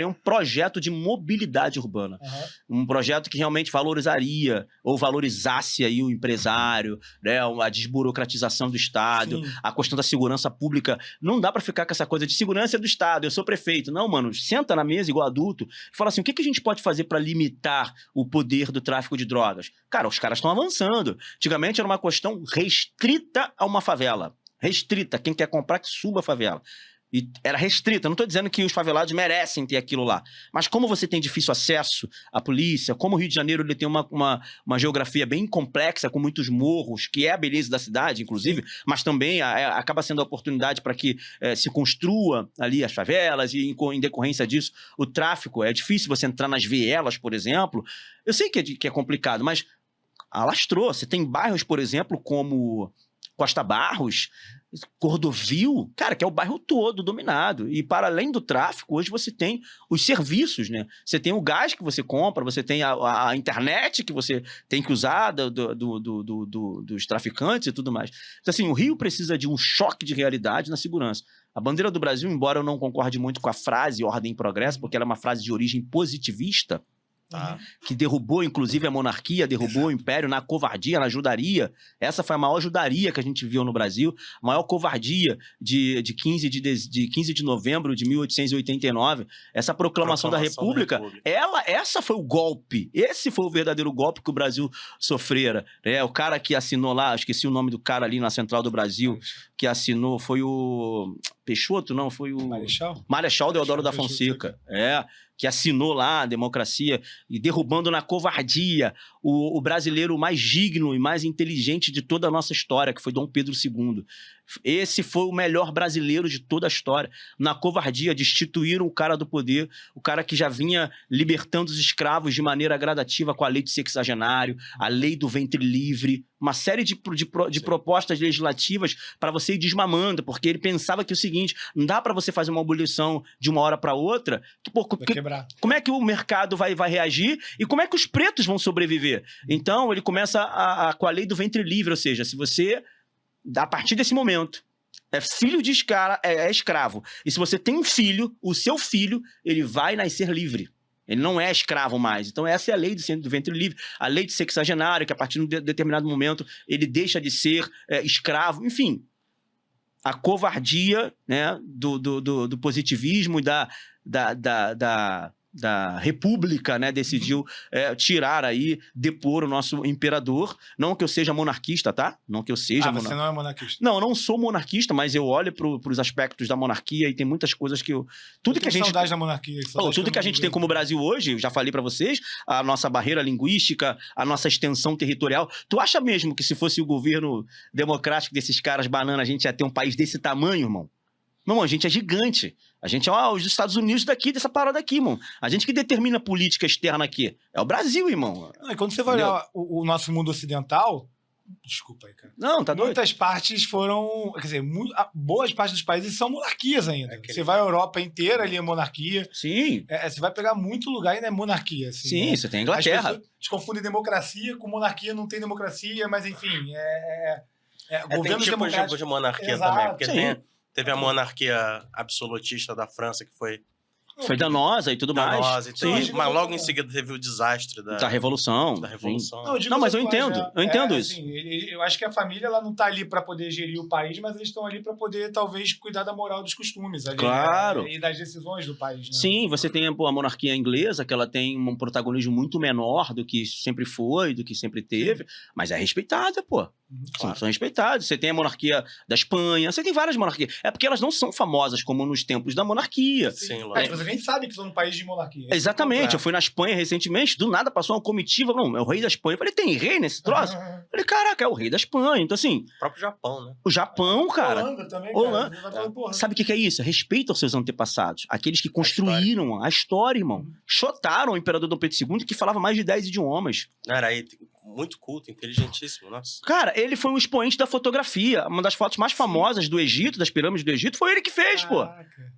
um projeto de mobilidade urbana. Um projeto que realmente valorizaria ou valorizasse aí o empresário, né, a desburocratização do Estado, a questão da segurança pública. Não dá pra ficar com essa coisa de segurança do Estado, eu sou prefeito. Não, mano, senta na mesa igual adulto e fala assim, o que a gente pode fazer pra limitar o poder do tráfico de drogas? Cara, os caras estão avançando. Antigamente era uma questão restrita a uma favela. Restrita. Quem quer comprar, que suba a favela. E era restrita. Não estou dizendo que os favelados merecem ter aquilo lá. Mas como você tem difícil acesso à polícia, como o Rio de Janeiro ele tem uma geografia bem complexa, com muitos morros, que é a beleza da cidade, inclusive, mas também acaba sendo a oportunidade para que se construa ali as favelas e, em decorrência disso, o tráfico. É difícil você entrar nas vielas, por exemplo. Eu sei que é complicado, mas alastrou. Você tem bairros, por exemplo, como Costa Barros, Cordovil, cara, que é o bairro todo dominado. E para além do tráfico, hoje você tem os serviços, né? Você tem o gás que você compra, você tem a internet que você tem que usar dos traficantes e tudo mais. Então, assim, o Rio precisa de um choque de realidade na segurança. A bandeira do Brasil, embora eu não concorde muito com a frase ordem e progresso, porque ela é uma frase de origem positivista, que derrubou, inclusive, a monarquia, derrubou o império na covardia, na ajudaria. Essa foi a maior ajudaria que a gente viu no Brasil, a maior covardia de 15 de novembro de 1889. Essa proclamação da República, essa foi o golpe. Esse foi o verdadeiro golpe que o Brasil sofrera. O cara que assinou lá, esqueci o nome do cara ali na Central do Brasil, que assinou, foi o Peixoto, não, foi o... Marechal Deodoro da Fonseca. Que assinou lá a democracia e derrubando na covardia o brasileiro mais digno e mais inteligente de toda a nossa história, que foi Dom Pedro II. Esse foi o melhor brasileiro de toda a história. Na covardia, destituíram o cara do poder, o cara que já vinha libertando os escravos de maneira gradativa com a lei do sexagenário, a lei do ventre livre, uma série de propostas legislativas para você ir desmamando, porque ele pensava que é o seguinte, não dá para você fazer uma abolição de uma hora para outra, como é que o mercado vai reagir e como é que os pretos vão sobreviver? Então, ele começa com a lei do ventre livre, ou seja, se você... A partir desse momento, é filho de escravo. E se você tem um filho, o seu filho, ele vai nascer livre. Ele não é escravo mais. Então essa é a lei do ventre livre. A lei de sexagenário, que a partir de um determinado momento ele deixa de ser escravo. Enfim, a covardia, né, do positivismo e da república, né, decidiu tirar aí, depor o nosso imperador. Não que eu seja monarquista, tá? Não que eu seja você não é monarquista? Não, eu não sou monarquista, mas eu olho pros aspectos da monarquia e tem muitas coisas que eu... Tudo que a gente... saudade da monarquia. Tudo que a gente tem como Brasil hoje, eu já falei pra vocês, a nossa barreira linguística, a nossa extensão territorial. Tu acha mesmo que se fosse o governo democrático desses caras banana, a gente ia ter um país desse tamanho, irmão? Não, a gente é gigante. A gente é os Estados Unidos daqui, dessa parada aqui, irmão. A gente que determina a política externa aqui. É o Brasil, irmão. Não, e quando você vai olhar o nosso mundo ocidental... Desculpa aí, cara. Não, tá doido. Muitas partes foram... Quer dizer, boas partes dos países são monarquias ainda. Você vai à Europa inteira, ali é monarquia. Sim. Você vai pegar muito lugar e ainda é monarquia. Assim, sim, né? você tem a Inglaterra. As pessoas confundem democracia com monarquia, não tem democracia, mas enfim, tem tipos de monarquia. Exato. Também, porque teve a monarquia absolutista da França, que foi danosa e tudo mais. Mas logo em seguida teve o desastre da Revolução. Não, mas eu entendo isso. Assim, eu acho que a família ela não está ali para poder gerir o país, mas eles estão ali para poder, talvez, cuidar da moral dos costumes ali, claro. E das decisões do país. Né? Sim, você tem a monarquia inglesa, que ela tem um protagonismo muito menor do que sempre foi, do que sempre teve, mas é respeitada, pô. Claro. São respeitados. Você tem a monarquia da Espanha, você tem várias monarquias. É porque elas não são famosas como nos tempos da monarquia. Sim, você nem sabe que são um país de monarquia. Exatamente. Eu fui na Espanha recentemente, do nada passou uma comitiva, não, é o rei da Espanha. Eu falei, tem rei nesse troço? Eu falei, caraca, é o rei da Espanha. Então, assim... O próprio Japão, né? O Japão, cara. Holanda também, cara. Sabe o que é isso? Respeita os seus antepassados. Aqueles que construíram a história, irmão. Chotaram o imperador Dom Pedro II, que falava mais de 10 idiomas. Era aí... Muito culto, inteligentíssimo, nossa. Cara, ele foi um expoente da fotografia. Uma das fotos mais famosas do Egito, das pirâmides do Egito, foi ele que fez, pô.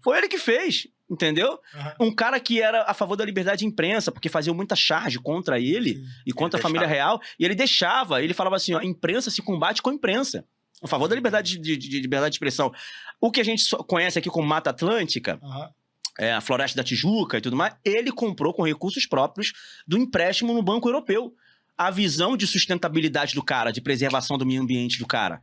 Foi ele que fez, entendeu? Um cara que era a favor da liberdade de imprensa, porque faziam muita charge contra ele e contra a família real. E ele deixava, ele falava assim, ó, imprensa se combate com a imprensa. A favor da liberdade de liberdade de expressão. O que a gente conhece aqui como Mata Atlântica... a Floresta da Tijuca e tudo mais, ele comprou com recursos próprios do empréstimo no Banco Europeu. A visão de sustentabilidade do cara, de preservação do meio ambiente do cara.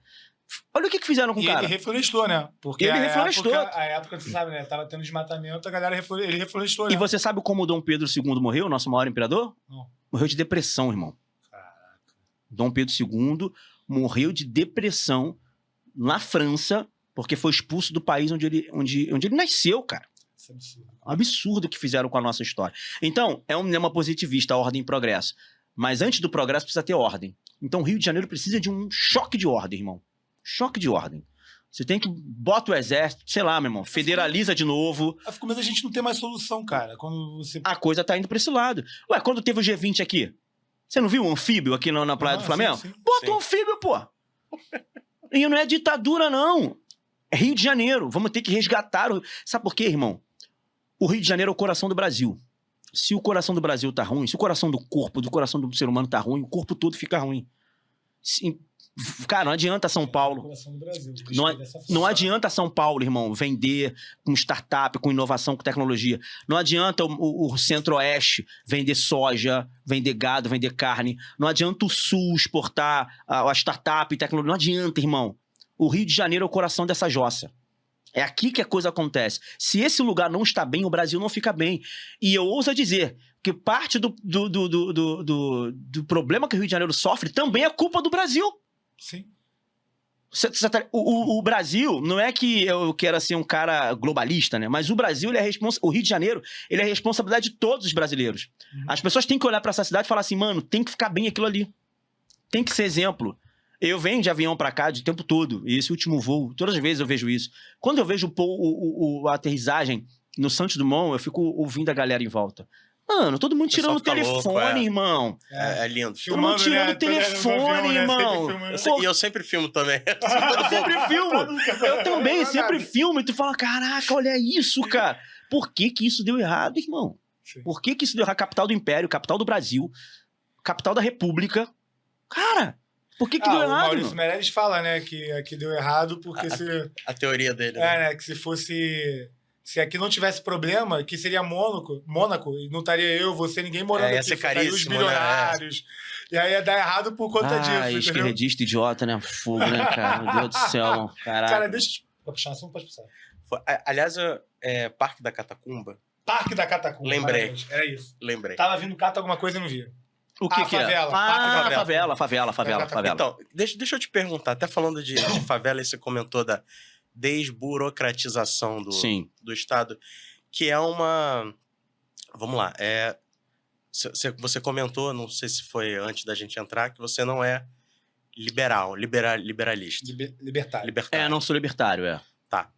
Olha o que fizeram com o cara. Ele reflorestou, né? Porque ele reflorestou. A época, você sabe, né? Tava tendo desmatamento, a galera ele reflorestou, né? E você sabe como o Dom Pedro II morreu, nosso maior imperador? Não. Morreu de depressão, irmão. Caraca. Dom Pedro II morreu de depressão na França, porque foi expulso do país onde ele nasceu, cara. Isso é absurdo. Um absurdo o que fizeram com a nossa história. Então, é um tema positivista, a ordem e progresso. Mas antes do progresso precisa ter ordem. Então o Rio de Janeiro precisa de um choque de ordem, irmão. Choque de ordem. Você tem que... Bota o exército, sei lá, meu irmão. Federaliza de novo. Eu fico com medo da gente não ter mais solução, cara. Quando você... A coisa tá indo pra esse lado. Ué, quando teve o G20 aqui, você não viu um anfíbio aqui na Praia do Flamengo? Sim. Bota um anfíbio, pô. E não é ditadura, não. É Rio de Janeiro. Vamos ter que resgatar o... Sabe por quê, irmão? O Rio de Janeiro é o coração do Brasil. Se o coração do Brasil tá ruim, se o coração do coração do ser humano tá ruim, o corpo todo fica ruim. Cara, não adianta São Paulo. Não adianta São Paulo, irmão, vender com startup, com inovação, com tecnologia. Não adianta o Centro-Oeste vender soja, vender gado, vender carne. Não adianta o Sul exportar a startup e tecnologia. Não adianta, irmão. O Rio de Janeiro é o coração dessa jossa. É aqui que a coisa acontece. Se esse lugar não está bem, o Brasil não fica bem. E eu ouso dizer que parte do problema que o Rio de Janeiro sofre também é culpa do Brasil. Sim. O Brasil, não é que eu quero ser um cara globalista, né? Mas o Brasil, o Rio de Janeiro, ele é a responsabilidade de todos os brasileiros. As pessoas têm que olhar para essa cidade e falar assim, mano, tem que ficar bem aquilo ali. Tem que ser exemplo. Eu venho de avião pra cá de tempo todo, e esse último voo, todas as vezes eu vejo isso. Quando eu vejo a aterrissagem no Santos Dumont, eu fico ouvindo a galera em volta. Mano, todo mundo tirando o telefone, irmão. É lindo. Todo mundo tirando o telefone, irmão. E eu sempre filmo também. Eu sempre filmo. Eu também sempre filmo. E tu fala, caraca, olha isso, cara. Por que que isso deu errado, irmão? Por que que isso deu errado? Capital do Império, capital do Brasil, capital da República. Cara, por que que deu errado, o Maurício Meirelles fala, né, que aqui deu errado porque a teoria dele, né, que se fosse... Se aqui não tivesse problema, que seria Mônaco, e não estaria eu, você, ninguém morando aqui. Estaria os bilionários. E aí ia dar errado por conta disso, entendeu? Esquerdista idiota, né? Fogo, né, cara? Meu Deus do céu, caraca. Cara, deixa eu... Vou puxar, não pode passar. Aliás, Parque da Catacumba. Parque da Catacumba. Lembrei. Era isso. Lembrei. Tava vindo cata alguma coisa e não via. O que que favela. É? Favela. Então, deixa eu te perguntar, até falando de favela, e você comentou da desburocratização do Estado, que é uma... Vamos lá, você comentou, não sei se foi antes da gente entrar, que você não é liberalista. Libertário. Não sou libertário, Tá.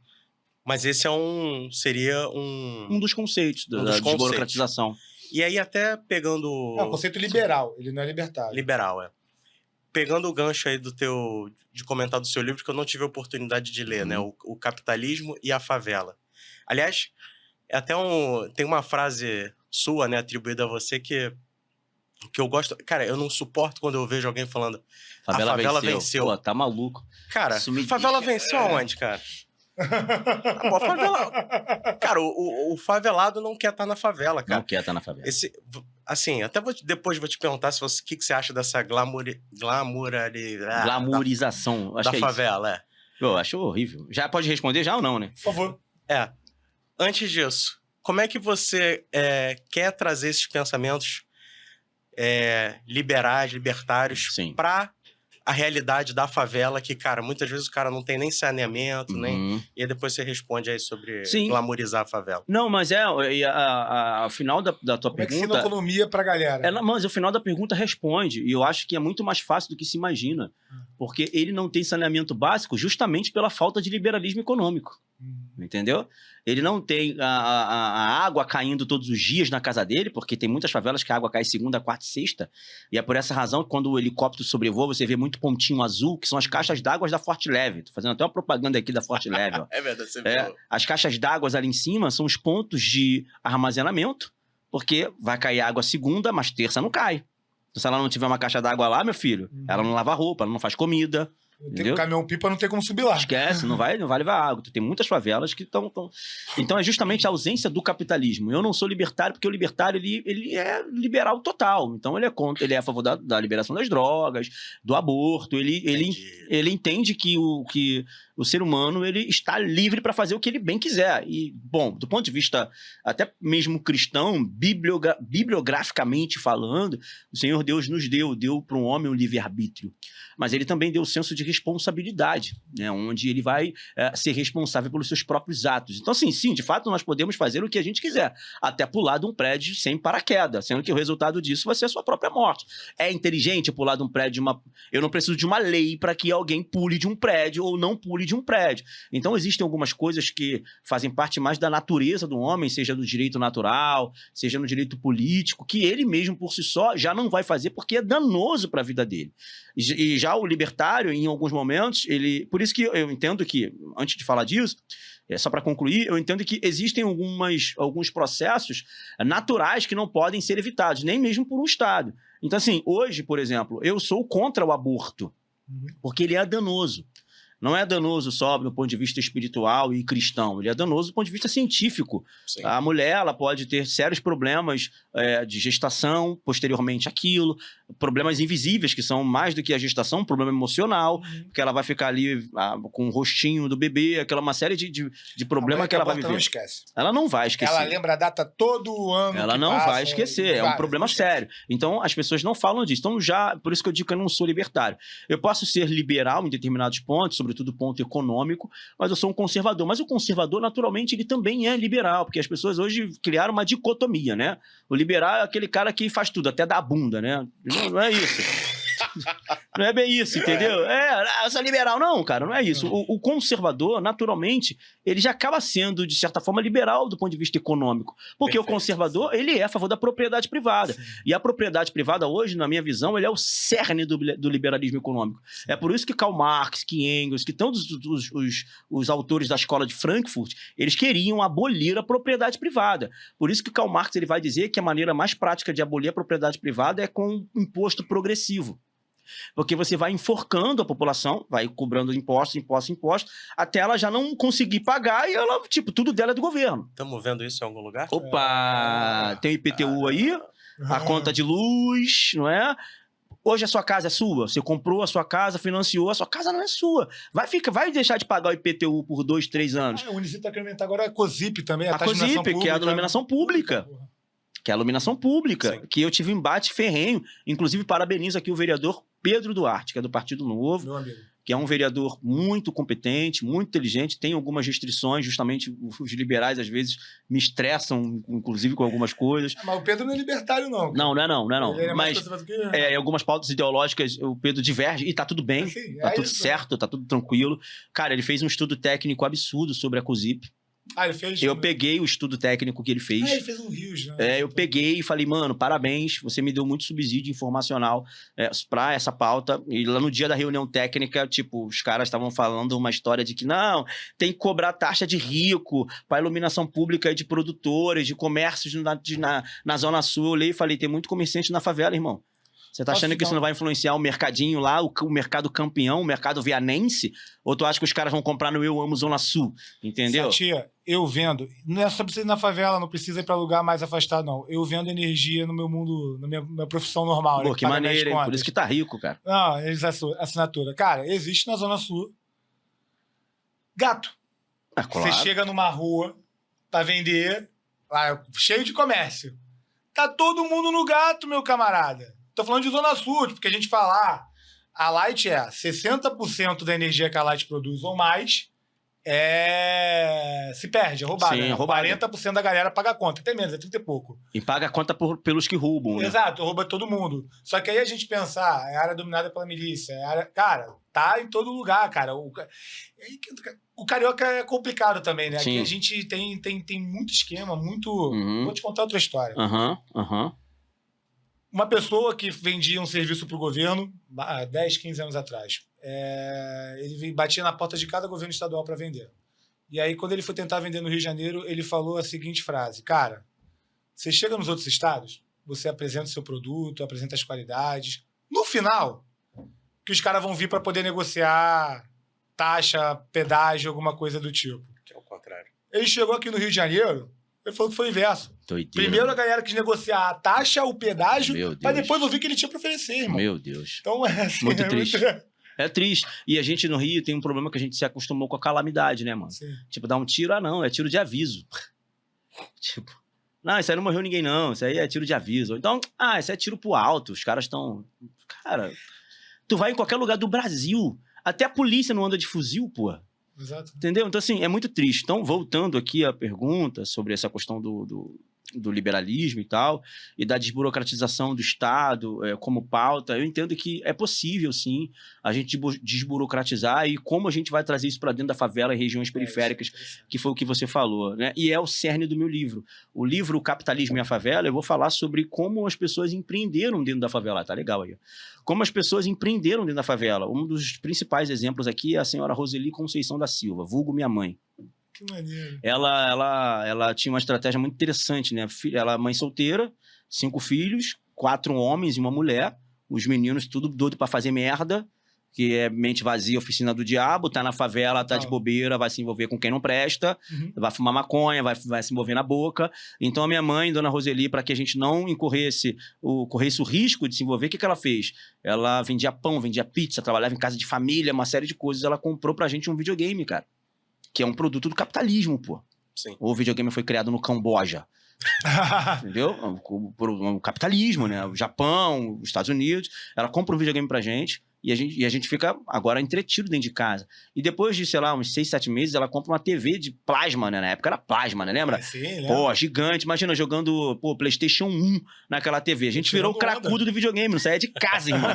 Mas esse seria um dos conceitos da desburocratização. E aí até pegando... É um conceito liberal, ele não é libertário. Liberal, Pegando o gancho aí de comentar do seu livro, que eu não tive a oportunidade de ler, né? O Capitalismo e a Favela. Aliás, tem uma frase sua, né, atribuída a você que eu gosto... Cara, eu não suporto quando eu vejo alguém falando a favela venceu. Pô, tá maluco. Cara, favela venceu aonde, cara? Cara, o favelado não quer estar na favela, cara. Não quer estar na favela. Assim, até depois vou te perguntar o que você acha dessa glamourização da favela. Eu acho horrível. Já pode responder já ou não, né? Por favor. Antes disso, como é que você quer trazer esses pensamentos libertários para a realidade da favela, que, cara, muitas vezes o cara não tem nem saneamento, e aí depois você responde aí sobre glamourizar a favela. Não, mas ao final da tua pergunta... Como é que economia pra galera? Mas o final da pergunta responde, e eu acho que é muito mais fácil do que se imagina, porque ele não tem saneamento básico justamente pela falta de liberalismo econômico. Entendeu? Ele não tem a água caindo todos os dias na casa dele, porque tem muitas favelas que a água cai segunda, quarta e sexta, e é por essa razão que quando o helicóptero sobrevoa, você vê muito pontinho azul, que são as caixas d'água da Forte Leve. Tô fazendo até uma propaganda aqui da Forte Leve. Ó. É verdade, você viu. As caixas d'água ali em cima são os pontos de armazenamento, porque vai cair água segunda, mas terça não cai. Se ela não tiver uma caixa d'água lá, meu filho, ela não lava roupa, ela não faz comida. Tem um caminhão-pipa, não tem como subir lá. Esquece, não vai levar água. Tem muitas favelas que estão... Então é justamente a ausência do capitalismo. Eu não sou libertário porque o libertário ele é liberal total. Então ele é a favor da liberação das drogas, do aborto. Ele entende que o ser humano ele está livre para fazer o que ele bem quiser. E, bom, do ponto de vista até mesmo cristão, bibliograficamente falando, o Senhor Deus nos deu para um homem um livre-arbítrio. Mas ele também deu o senso de responsabilidade, né, onde ele vai ser responsável pelos seus próprios atos. Então, assim, sim, de fato, nós podemos fazer o que a gente quiser, até pular de um prédio sem paraquedas, sendo que o resultado disso vai ser a sua própria morte. É inteligente pular de um prédio Eu não preciso de uma lei para que alguém pule de um prédio ou não pule de um prédio. Então, existem algumas coisas que fazem parte mais da natureza do homem, seja do direito natural, seja no direito político, que ele mesmo, por si só, já não vai fazer porque é danoso para a vida dele. E já o libertário, em alguns momentos, por isso que eu entendo que, antes de falar disso, só para concluir, eu entendo que existem alguns processos naturais que não podem ser evitados, nem mesmo por um Estado. Então, assim, hoje, por exemplo, eu sou contra o aborto, porque ele é danoso. Não é danoso só do ponto de vista espiritual e cristão, ele é danoso do ponto de vista científico. Sim. A mulher ela pode ter sérios problemas de gestação, posteriormente aquilo, problemas invisíveis, que são mais do que a gestação, um problema emocional, porque ela vai ficar ali com o rostinho do bebê, uma série de problemas que ela vai viver. Não esquece. Ela não vai esquecer. Ela lembra a data todo ano. Ela não vai esquecer, é um problema sério. Então, as pessoas não falam disso. Então, por isso que eu digo que eu não sou libertário. Eu posso ser liberal em determinados pontos, sobretudo ponto econômico, mas eu sou um conservador. Mas o conservador, naturalmente, ele também é liberal, porque as pessoas hoje criaram uma dicotomia, né? O liberal é aquele cara que faz tudo, até dá a bunda, né? Não é isso. Não é bem isso, entendeu? Essa liberal, não, cara, não é isso. O conservador, naturalmente, ele já acaba sendo, de certa forma, liberal do ponto de vista econômico. Porque o conservador, ele é a favor da propriedade privada. Sim. E a propriedade privada, hoje, na minha visão, ele é o cerne do liberalismo econômico. Sim. É por isso que Karl Marx, que Engels, que todos os autores da escola de Frankfurt, eles queriam abolir a propriedade privada. Por isso que Karl Marx ele vai dizer que a maneira mais prática de abolir a propriedade privada é com um imposto progressivo. Porque você vai enforcando a população, vai cobrando impostos, até ela já não conseguir pagar e ela, tipo, tudo dela é do governo. Estamos vendo isso em algum lugar? Opa! Tem IPTU aí, a conta de luz, não é? Hoje a sua casa é sua, você comprou a sua casa, financiou, a sua casa não é sua. Vai deixar de pagar o IPTU por 2, 3 anos. O município está querendo agora a COSIP também, a COSIP, que é a iluminação pública. Que é a iluminação pública, sim, que eu tive um embate ferrenho. Inclusive, parabenizo aqui o vereador Pedro Duarte, que é do Partido Novo, meu amigo, que é um vereador muito competente, muito inteligente, tem algumas restrições, justamente os liberais, às vezes, me estressam, inclusive, com algumas coisas. Mas o Pedro não é libertário, não. Não é não. Mas em algumas pautas ideológicas, o Pedro diverge, e tá tudo bem, tá tudo certo, tá tudo tranquilo. Cara, ele fez um estudo técnico absurdo sobre a COSIP. Ele fez? Eu peguei o estudo técnico que ele fez. Ele fez um Rios, né? Eu peguei e falei, mano, parabéns, você me deu muito subsídio informacional pra essa pauta. E lá no dia da reunião técnica, tipo, os caras estavam falando uma história de que não, tem que cobrar taxa de rico pra iluminação pública de produtores, de comércios na Zona Sul. Eu olhei e falei, tem muito comerciante na favela, irmão. Você tá achando que isso não vai influenciar o mercadinho lá, o mercado campeão, o mercado vianense? Ou tu acha que os caras vão comprar no Eu Amo Zona Sul? Entendeu? Tia, eu vendo. Não é só pra você ir na favela, não precisa ir pra lugar mais afastado, não. Eu vendo energia no meu mundo, na minha profissão normal. Pô, que maneiro, hein? Por isso que tá rico, cara. Não, assinatura. Cara, existe na Zona Sul gato. Claro. Você chega numa rua pra vender, lá, cheio de comércio. Tá todo mundo no gato, meu camarada. Tô falando de Zona Sul, porque a gente fala, a Light 60% da energia que a Light produz ou mais se perde, é roubada. Sim, né? roubada. 40% da galera paga a conta, até menos, é 30 e pouco. E paga a conta pelos que roubam, né? Exato, rouba todo mundo. Só que aí a gente pensar, é área dominada pela milícia, cara, tá em todo lugar, cara. O carioca é complicado também, né? Sim. Aqui a gente tem muito esquema, muito... Vou te contar outra história. Uma pessoa que vendia um serviço para o governo há 10, 15 anos atrás. Ele batia na porta de cada governo estadual para vender. E aí, quando ele foi tentar vender no Rio de Janeiro, ele falou a seguinte frase: cara, você chega nos outros estados, você apresenta o seu produto, apresenta as qualidades. No final, que os caras vão vir para poder negociar taxa, pedágio, alguma coisa do tipo. Que é o contrário. Ele chegou aqui no Rio de Janeiro, ele falou que foi o inverso. Doideira. Primeiro a galera quis negociar a taxa, o pedágio, para depois ouvir que ele tinha para oferecer, irmão. Meu Deus. Então assim, muito triste. É triste. E a gente no Rio tem um problema que a gente se acostumou com a calamidade, né, mano? Sim. Tipo, dar um tiro, não, é tiro de aviso. Tipo, não, isso aí não morreu ninguém, não. Isso aí é tiro de aviso. Então, isso é tiro pro alto. Os caras estão... Cara, tu vai em qualquer lugar do Brasil. Até a polícia não anda de fuzil, pô. Exato. Entendeu? Então, assim, é muito triste. Então, voltando aqui à pergunta sobre essa questão do liberalismo e tal, e da desburocratização do Estado como pauta, eu entendo que é possível, sim, a gente desburocratizar e como a gente vai trazer isso para dentro da favela e regiões periféricas, que foi o que você falou, né? E é o cerne do meu livro. O livro O Capitalismo e a Favela, eu vou falar sobre como as pessoas empreenderam dentro da favela. Tá legal aí. Como as pessoas empreenderam dentro da favela. Um dos principais exemplos aqui é a senhora Roseli Conceição da Silva, vulgo minha mãe. Que maneiro. Ela tinha uma estratégia muito interessante, né? Ela é mãe solteira, 5 filhos, 4 homens e uma mulher. Os meninos tudo doido pra fazer merda, que é mente vazia, oficina do diabo, tá na favela, tá de bobeira, vai se envolver com quem não presta, vai fumar maconha, vai se envolver na boca. Então a minha mãe, dona Roseli, para que a gente não corresse o risco de se envolver, o que ela fez? Ela vendia pão, vendia pizza, trabalhava em casa de família, uma série de coisas. Ela comprou pra gente um videogame, cara. Que é um produto do capitalismo, pô. Sim. O videogame foi criado no Camboja. Entendeu? O capitalismo, né? O Japão, os Estados Unidos. Ela compra um videogame pra gente, E a gente fica agora entretido dentro de casa. E depois de, sei lá, uns 6, 7 meses, ela compra uma TV de plasma, né? Na época era plasma, né? Lembra? Sim, lembra. Pô, gigante. Imagina jogando, PlayStation 1 naquela TV. A gente virou o cracudo do videogame, não saía de casa, irmão.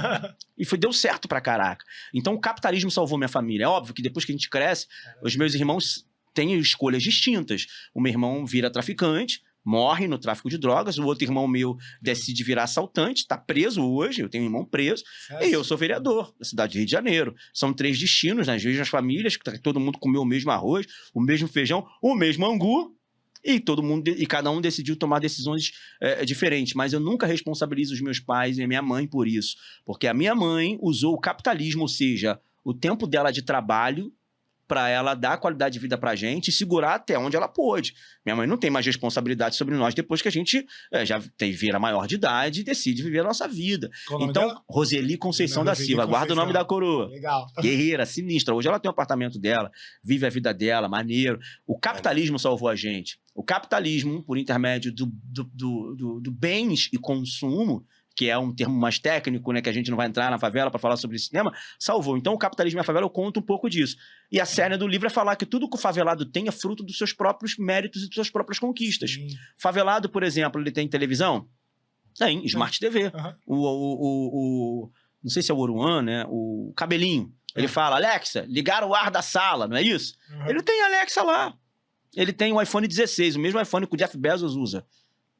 E deu certo pra caraca. Então o capitalismo salvou minha família. É óbvio que depois que a gente cresce, os meus irmãos têm escolhas distintas. O meu irmão vira traficante, morre no tráfico de drogas. O outro irmão meu decide virar assaltante, tá preso hoje. Eu tenho um irmão preso. E eu sou vereador da cidade do Rio de Janeiro. São 3 destinos nas mesmas famílias, que todo mundo comeu o mesmo arroz, o mesmo feijão, o mesmo angu. E cada um decidiu tomar decisões diferentes. Mas eu nunca responsabilizo os meus pais e a minha mãe por isso. Porque a minha mãe usou o capitalismo, ou seja, o tempo dela de trabalho, para ela dar qualidade de vida pra gente e segurar até onde ela pôde. Minha mãe não tem mais responsabilidade sobre nós depois que a gente vira maior de idade e decide viver a nossa vida. Então, Roseli Conceição da Silva, guarda o nome da coroa. Legal. Guerreira, sinistra. Hoje ela tem um apartamento dela, vive a vida dela, maneiro. O capitalismo salvou a gente. O capitalismo, por intermédio do bens e consumo, que é um termo mais técnico, né, que a gente não vai entrar na favela para falar sobre esse tema, salvou. Então, o capitalismo e a favela, eu conto um pouco disso. E a cerne do livro é falar que tudo que o favelado tem é fruto dos seus próprios méritos e das suas próprias conquistas. Sim. Favelado, por exemplo, ele tem televisão? Tem, Smart TV. Uhum. Não sei se é o Oruan, né? O Cabelinho. Ele fala, Alexa, ligar o ar da sala, não é isso? Uhum. Ele tem Alexa lá. Ele tem o iPhone 16, o mesmo iPhone que o Jeff Bezos usa.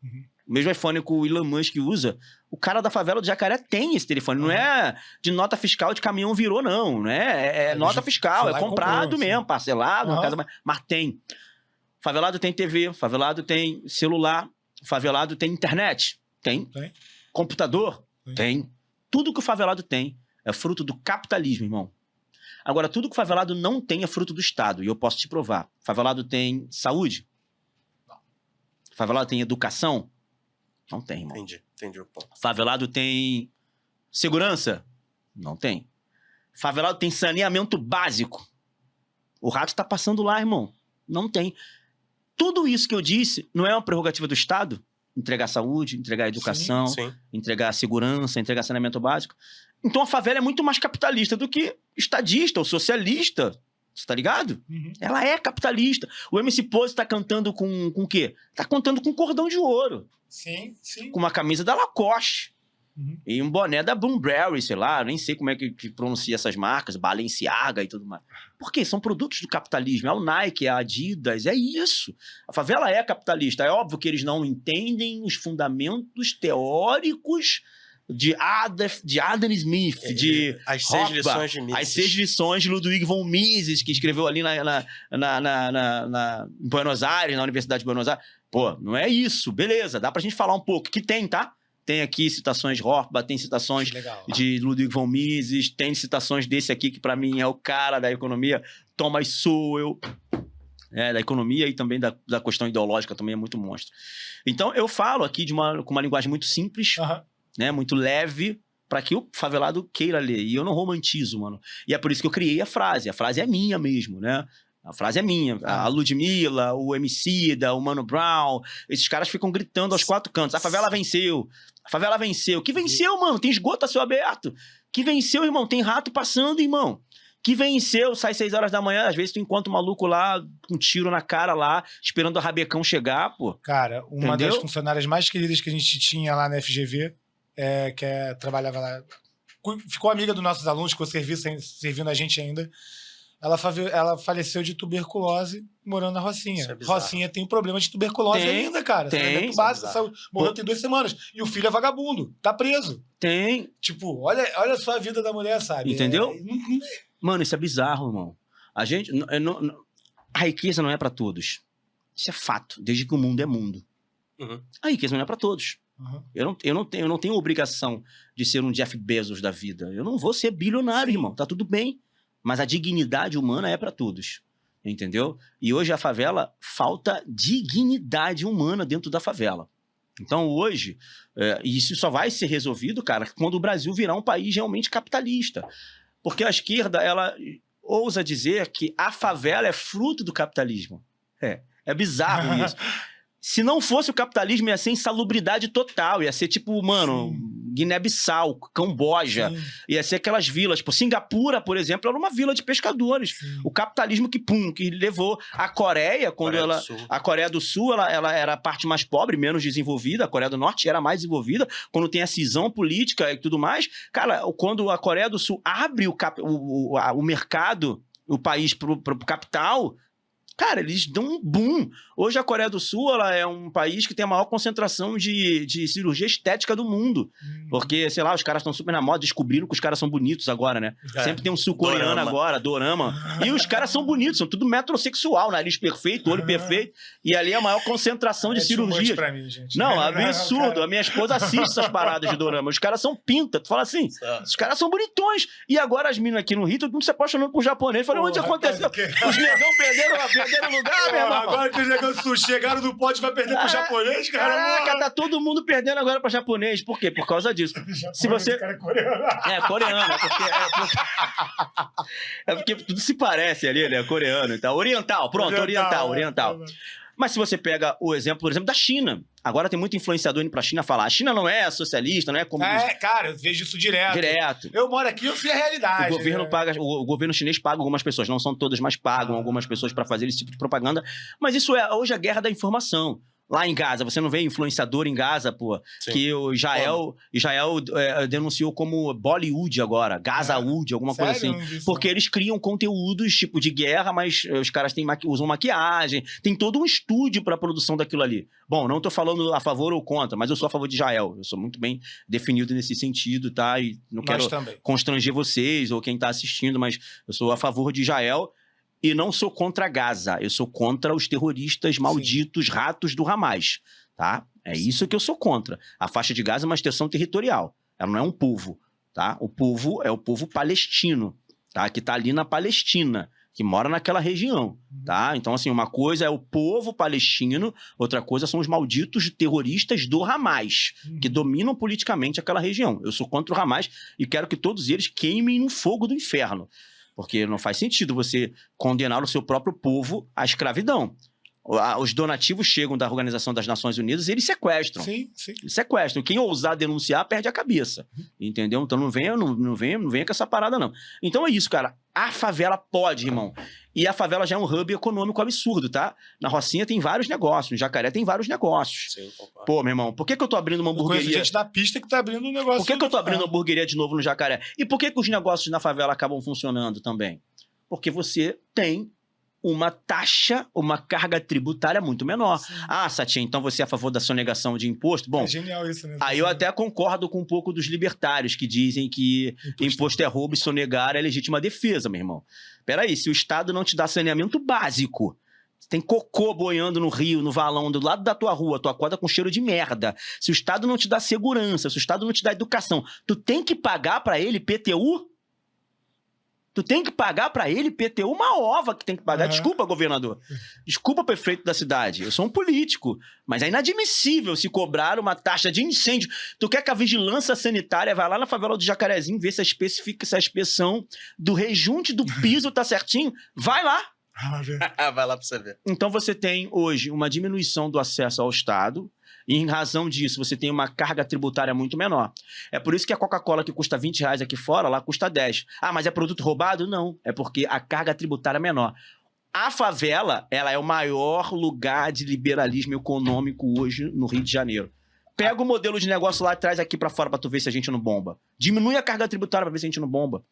Uhum. O mesmo iPhone que o Elon Musk usa. O cara da favela do Jacaré tem esse telefone. Não é de nota fiscal de caminhão virou, não. Não é nota fiscal. É comprado mesmo, parcelado. Uma casa, mas tem. Favelado tem TV. Favelado tem celular. Favelado tem internet. Tem. Computador. Tem. Tudo que o favelado tem é fruto do capitalismo, irmão. Agora, tudo que o favelado não tem é fruto do Estado. E eu posso te provar. Favelado tem saúde? Não. Favelado tem educação? Não tem, irmão. Entendi o ponto. Favelado tem segurança? Não tem. Favelado tem saneamento básico? O rato tá passando lá, irmão. Não tem. Tudo isso que eu disse não é uma prerrogativa do Estado? Entregar saúde, entregar educação, sim. Entregar segurança, entregar saneamento básico. Então a favela é muito mais capitalista do que estadista ou socialista. Você tá ligado? Uhum. Ela é capitalista. O MC Pose tá cantando com o quê? Tá cantando com cordão de ouro. Sim. Com uma camisa da Lacoste. Uhum. E um boné da Bloomberry, sei lá, nem sei como é que pronuncia essas marcas, Balenciaga e tudo mais. Por quê? São produtos do capitalismo. É o Nike, é a Adidas, é isso. A favela é capitalista. É óbvio que eles não entendem os fundamentos teóricos de Adam Smith, de as 6 lições de Mises. As 6 lições de Ludwig von Mises, que escreveu ali em Buenos Aires, na Universidade de Buenos Aires. Pô, não é isso. Beleza, dá pra gente falar um pouco. Que tem, tá? Tem aqui citações de Rothbard, tem citações de Ludwig von Mises, tem citações desse aqui, que pra mim é o cara da economia, Thomas Sowell, da economia e também da questão ideológica, também é muito monstro. Então, eu falo aqui com uma linguagem muito simples, né, muito leve, para que o favelado queira ler. E eu não romantizo, mano. E é por isso que eu criei a frase. A frase é minha mesmo, né? A frase é minha. A Ludmilla, o Emicida, o Mano Brown, esses caras ficam gritando aos 4 cantos. A favela venceu. A favela venceu. Que venceu, mano? Tem esgoto a céu aberto. Que venceu, irmão? Tem rato passando, irmão. Que venceu, sai 6 horas da manhã, às vezes tu encontra um maluco lá, com um tiro na cara lá, esperando o rabecão chegar, pô. Cara, uma das funcionárias mais queridas que a gente tinha lá na FGV, trabalhava lá, ficou amiga dos nossos alunos, ficou servindo a gente ainda. Ela faleceu de tuberculose morando na Rocinha. Rocinha tem um problema de tuberculose ainda, cara. Tem. Morreu tem 2 semanas. E o filho é vagabundo, tá preso. Tem. Tipo, olha só a vida da mulher, sabe? Entendeu? Mano, isso é bizarro, irmão. A riqueza não é pra todos. Isso é fato, desde que o mundo é mundo. Uhum. A riqueza não é pra todos. Uhum. Eu não tenho obrigação de ser um Jeff Bezos da vida. Eu não vou ser bilionário, irmão. Tá tudo bem. Mas a dignidade humana é para todos. Entendeu? E hoje a favela falta dignidade humana dentro da favela. Então hoje, isso só vai ser resolvido, cara, quando o Brasil virar um país realmente capitalista. Porque a esquerda, ela ousa dizer que a favela é fruto do capitalismo. É bizarro isso. Se não fosse o capitalismo, ia ser insalubridade total. Ia ser tipo, mano, Guiné-Bissau, Camboja. Sim. Ia ser aquelas vilas. Tipo, Singapura, por exemplo, era uma vila de pescadores. Sim. O capitalismo que levou a Coreia, quando a Coreia do Sul, ela era a parte mais pobre, menos desenvolvida. A Coreia do Norte era mais desenvolvida. Quando tem a cisão política e tudo mais. Cara, quando a Coreia do Sul abre o mercado, o país pro capital... Cara, eles dão um boom. Hoje a Coreia do Sul ela é um país que tem a maior concentração de cirurgia estética do mundo. Porque, sei lá, os caras estão super na moda, descobriram que os caras são bonitos agora, né? Sempre tem um sul-coreano agora, dorama. E os caras são bonitos, são tudo metrosexual, nariz perfeito, olho perfeito. E ali é a maior concentração de cirurgia. Pra mim, gente. Não, absurdo. A minha esposa assiste essas paradas de dorama. Os caras são pinta. Tu fala assim, os caras são bonitões. E agora as minas aqui no Rio, todo mundo se apaixonando por japonês. Falei, onde aconteceu? Os negão perderam no lugar, meu irmão. Agora que os negão chegaram no pódio, vai perder pro japonês, cara. Caraca, tá todo mundo perdendo agora pra japonês. Por quê? Por causa disso. Se você... cara é coreano. É, coreano. É porque tudo se parece ali, né? Coreano e tal. Oriental, pronto, oriental. Mas se você pega o exemplo, por exemplo, da China. Agora tem muito influenciador indo pra China falar. A China não é socialista, não é comunista. Cara, eu vejo isso direto. Eu moro aqui, eu sei a realidade. O governo chinês paga algumas pessoas, não são todas, mas pagam algumas pessoas pra fazer esse tipo de propaganda. Mas isso é hoje a guerra da informação. Lá em Gaza, você não vê influenciador em Gaza, pô, sim, que o Israel denunciou como Bollywood agora, Gazawood, alguma coisa assim. Porque eles criam conteúdos tipo de guerra, mas os caras usam maquiagem, tem todo um estúdio pra produção daquilo ali. Bom, não tô falando a favor ou contra, mas eu sou a favor de Israel. Eu sou muito bem definido nesse sentido, tá? E não quero constranger vocês ou quem tá assistindo, mas eu sou a favor de Israel. E não sou contra Gaza, eu sou contra os terroristas malditos, ratos do Hamas, tá? É isso que eu sou contra. A faixa de Gaza é uma extensão territorial, ela não é um povo, tá? O povo é o povo palestino, tá? Que tá ali na Palestina, que mora naquela região, tá? Então, assim, uma coisa é o povo palestino, outra coisa são os malditos terroristas do Hamas, que dominam politicamente aquela região. Eu sou contra o Hamas e quero que todos eles queimem no fogo do inferno. Porque não faz sentido você condenar o seu próprio povo à escravidão. Os donativos chegam da Organização das Nações Unidas e eles sequestram. Sim. Eles sequestram. Quem ousar denunciar perde a cabeça. Entendeu? Então não venha com essa parada, não. Então é isso, cara. A favela pode, irmão. E a favela já é um hub econômico absurdo, tá? Na Rocinha tem vários negócios, no Jacaré tem vários negócios. Sim, pô, meu irmão, por que eu tô abrindo uma hamburgueria? Eu conheço gente da pista que tá abrindo um negócio. Por que eu tô abrindo uma hamburgueria de novo no Jacaré? E por que os negócios na favela acabam funcionando também? Porque você tem uma taxa, uma carga tributária muito menor. Sim. Ah, Satinha, então você é a favor da sonegação de imposto? Bom, é genial isso, né? Aí eu até concordo com um pouco dos libertários que dizem que imposto é roubo e sonegar é legítima defesa, meu irmão. Peraí, se o Estado não te dá saneamento básico, tem cocô boiando no rio, no valão, do lado da tua rua, tua quadra com cheiro de merda, se o Estado não te dá segurança, se o Estado não te dá educação, tu tem que pagar pra ele PTU? Tu tem que pagar pra ele PTU, uma ova que tem que pagar. Desculpa, governador. Desculpa, prefeito da cidade. Eu sou um político. Mas é inadmissível se cobrar uma taxa de incêndio. Tu quer que a vigilância sanitária vá lá na favela do Jacarezinho ver se a inspeção do rejunte do piso tá certinho? Vai lá. Vai lá pra você ver. Então você tem hoje uma diminuição do acesso ao Estado. E em razão disso, você tem uma carga tributária muito menor. É por isso que a Coca-Cola, que custa R$20 aqui fora, lá custa 10. Ah, mas é produto roubado? Não. É porque a carga tributária é menor. A favela, ela é o maior lugar de liberalismo econômico hoje no Rio de Janeiro. Pega o modelo de negócio lá e traz aqui pra fora pra tu ver se a gente não bomba. Diminui a carga tributária pra ver se a gente não bomba.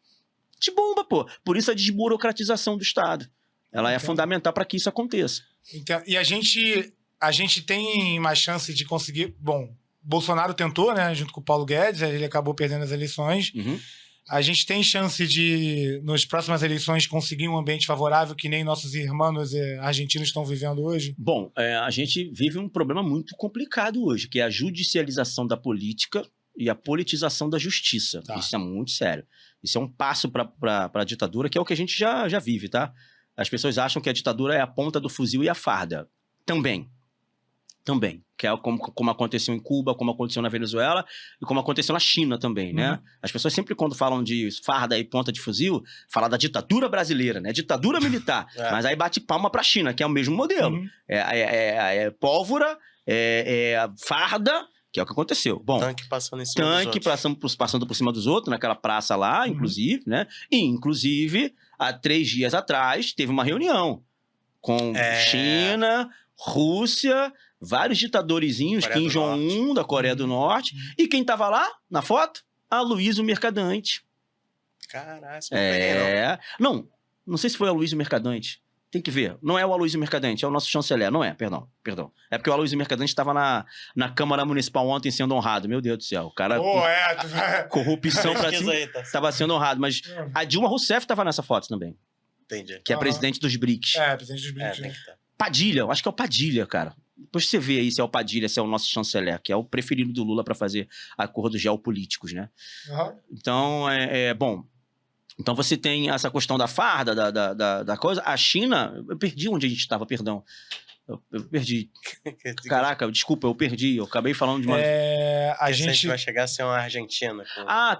Te bomba, pô. Por isso a desburocratização do Estado. Ela é fundamental para que isso aconteça. E a gente tem uma chance de conseguir... Bom, Bolsonaro tentou, né? Junto com o Paulo Guedes, ele acabou perdendo as eleições. A gente tem chance de, nas próximas eleições, conseguir um ambiente favorável que nem nossos irmãos argentinos estão vivendo hoje? Bom, a gente vive um problema muito complicado hoje, que é a judicialização da política e a politização da justiça. Tá. Isso é muito sério. Isso é um passo para a ditadura, que é o que a gente já vive, tá? As pessoas acham que a ditadura é a ponta do fuzil e a farda. Também. Também, que é como aconteceu em Cuba, como aconteceu na Venezuela e como aconteceu na China também, né? As pessoas sempre, quando falam de farda e ponta de fuzil, falam da ditadura brasileira, né? Ditadura militar. Mas aí bate palma pra China, que é o mesmo modelo. É pólvora, farda, que é o que aconteceu. Bom, tanque passando em cima dos outros. Passando por cima dos outros, naquela praça lá, inclusive, né? E, inclusive, há 3 dias atrás, teve uma reunião com China, Rússia, vários ditadorzinhos, Kim Jong-un, da Coreia do Norte. E quem tava lá, na foto? Aloysio Mercadante. Caralho, não sei se foi o Aloysio Mercadante. Tem que ver. Não é o Aloysio Mercadante, é o nosso chanceler. Não é, perdão. É porque o Aloysio Mercadante estava na Câmara Municipal ontem sendo honrado. Meu Deus do céu. O cara... corrupção pra cima. Estava sendo honrado. Mas a Dilma Rousseff estava nessa foto também. Entendi. Que é presidente dos BRICS. Presidente dos BRICS. Tem que estar. Padilha, eu acho que é o Padilha, cara. Depois você vê aí se é o Padilha, se é o nosso chanceler, que é o preferido do Lula para fazer acordos geopolíticos, né? Então, bom. Então você tem essa questão da farda, da coisa. A China, eu perdi onde a gente estava, perdão. Eu perdi. Caraca, desculpa, eu perdi. Eu acabei falando de uma... A gente vai chegar a ser uma Argentina.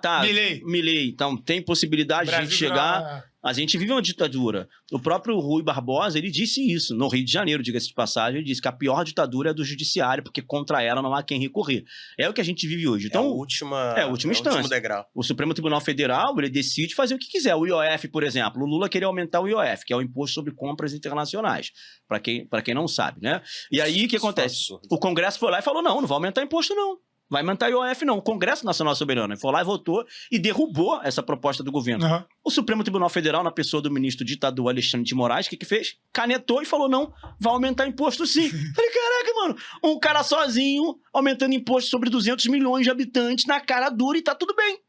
Tá. Milei. Então tem possibilidade de a gente chegar... A gente vive uma ditadura. O próprio Rui Barbosa, ele disse isso, no Rio de Janeiro, diga-se de passagem, ele disse que a pior ditadura é do judiciário, porque contra ela não há quem recorrer. É o que a gente vive hoje. Então, a última instância. O último degrau. O Supremo Tribunal Federal, ele decide fazer o que quiser. O IOF, por exemplo, o Lula queria aumentar o IOF, que é o Imposto sobre Compras Internacionais, para quem não sabe, né? E aí, o que acontece? O Congresso foi lá e falou, não vai aumentar imposto, não. Vai aumentar IOF, não. O Congresso Nacional Soberano foi lá e votou e derrubou essa proposta do governo. O Supremo Tribunal Federal, na pessoa do ministro ditador Alexandre de Moraes, o que fez? Canetou e falou, não, vai aumentar imposto sim. Falei, caraca, mano, um cara sozinho aumentando imposto sobre 200 milhões de habitantes na cara dura e tá tudo bem.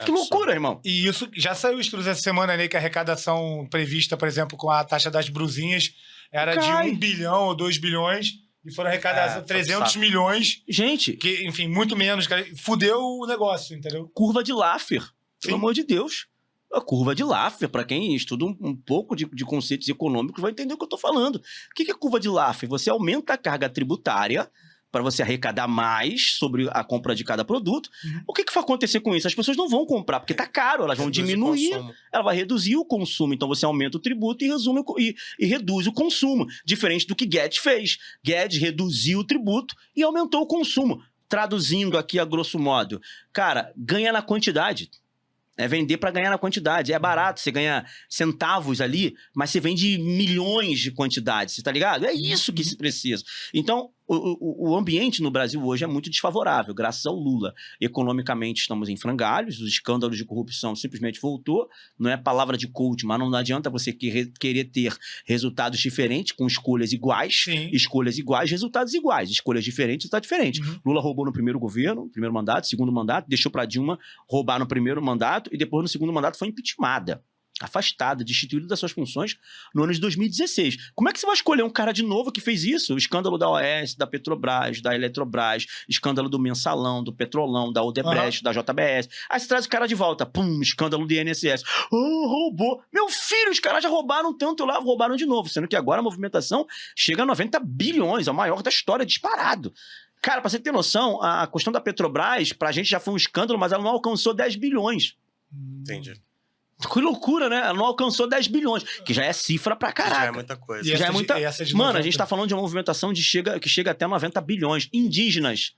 Que loucura, irmão. E isso, já saiu estudos essa semana, né, que a arrecadação prevista, por exemplo, com a taxa das brusinhas era de 1 bilhão ou 2 bilhões... E foram arrecadados 300 milhões. Gente. Que, enfim, muito menos. Cara. Fudeu o negócio, entendeu? Curva de Laffer. Pelo amor de Deus. A curva de Laffer, para quem estuda um pouco de conceitos econômicos, vai entender o que eu tô falando. O que é curva de Laffer? Você aumenta a carga tributária para você arrecadar mais sobre a compra de cada produto. O que vai acontecer com isso? As pessoas não vão comprar, porque tá caro, elas vão diminuir, ela vai reduzir o consumo. Então você aumenta o tributo e reduz o consumo, diferente do que Guedes fez. Guedes reduziu o tributo e aumentou o consumo. Traduzindo aqui a grosso modo, cara, ganha na quantidade. É vender para ganhar na quantidade. É barato, você ganha centavos ali, mas você vende milhões de quantidades, você tá ligado? É isso que se precisa. Então, o ambiente no Brasil hoje é muito desfavorável, graças ao Lula. Economicamente estamos em frangalhos, os escândalos de corrupção simplesmente voltou. Não é palavra de coach, mas não adianta você querer ter resultados diferentes com escolhas iguais, resultados iguais. Escolhas diferentes, resultado diferente. Lula roubou no primeiro governo, primeiro mandato, segundo mandato, deixou para Dilma roubar no primeiro mandato e depois no segundo mandato foi impeachmentada. Afastada, destituída das suas funções no ano de 2016. Como é que você vai escolher um cara de novo que fez isso? O escândalo da OAS, da Petrobras, da Eletrobras, escândalo do Mensalão, do Petrolão, da Odebrecht, da JBS. Aí você traz o cara de volta, pum, escândalo do INSS. Roubou. Meu filho, os caras já roubaram tanto lá, roubaram de novo. Sendo que agora a movimentação chega a 90 bilhões, a maior da história, disparado. Cara, pra você ter noção, a questão da Petrobras, pra gente já foi um escândalo, mas ela não alcançou 10 bilhões. Entendi. Que loucura, né? Ela não alcançou 10 bilhões, que já é cifra pra caraca. Já é muita coisa. Já é muita... Mano, a gente tá falando de uma movimentação que chega até 90 bilhões. Indígenas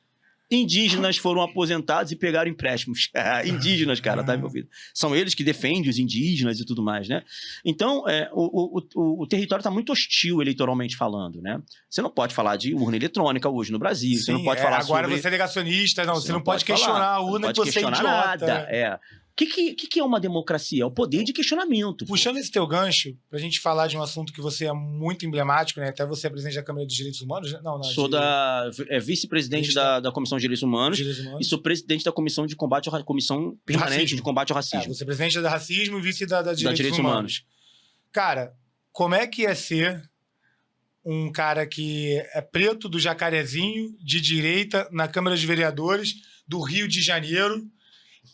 foram aposentados e pegaram empréstimos. Indígenas, cara, tá envolvido. São eles que defendem os indígenas e tudo mais, né? Então, o território tá muito hostil eleitoralmente falando, né? Você não pode falar de urna eletrônica hoje no Brasil. Sim, você não pode falar agora sobre... você é negacionista, você não pode questionar a urna que você é idiota. Nada, O que é uma democracia? É o poder de questionamento. Puxando esse teu gancho, pra gente falar de um assunto que você é muito emblemático, né? Até você é presidente da Câmara dos Direitos Humanos? Não, sou vice-presidente da Comissão de Direitos Humanos e sou presidente da Comissão de Combate ao Comissão Permanente de Combate ao Racismo. Você é presidente da Racismo e vice da Direitos Humanos. Cara, como é que é ser um cara que é preto do Jacarezinho, de direita, na Câmara de Vereadores do Rio de Janeiro?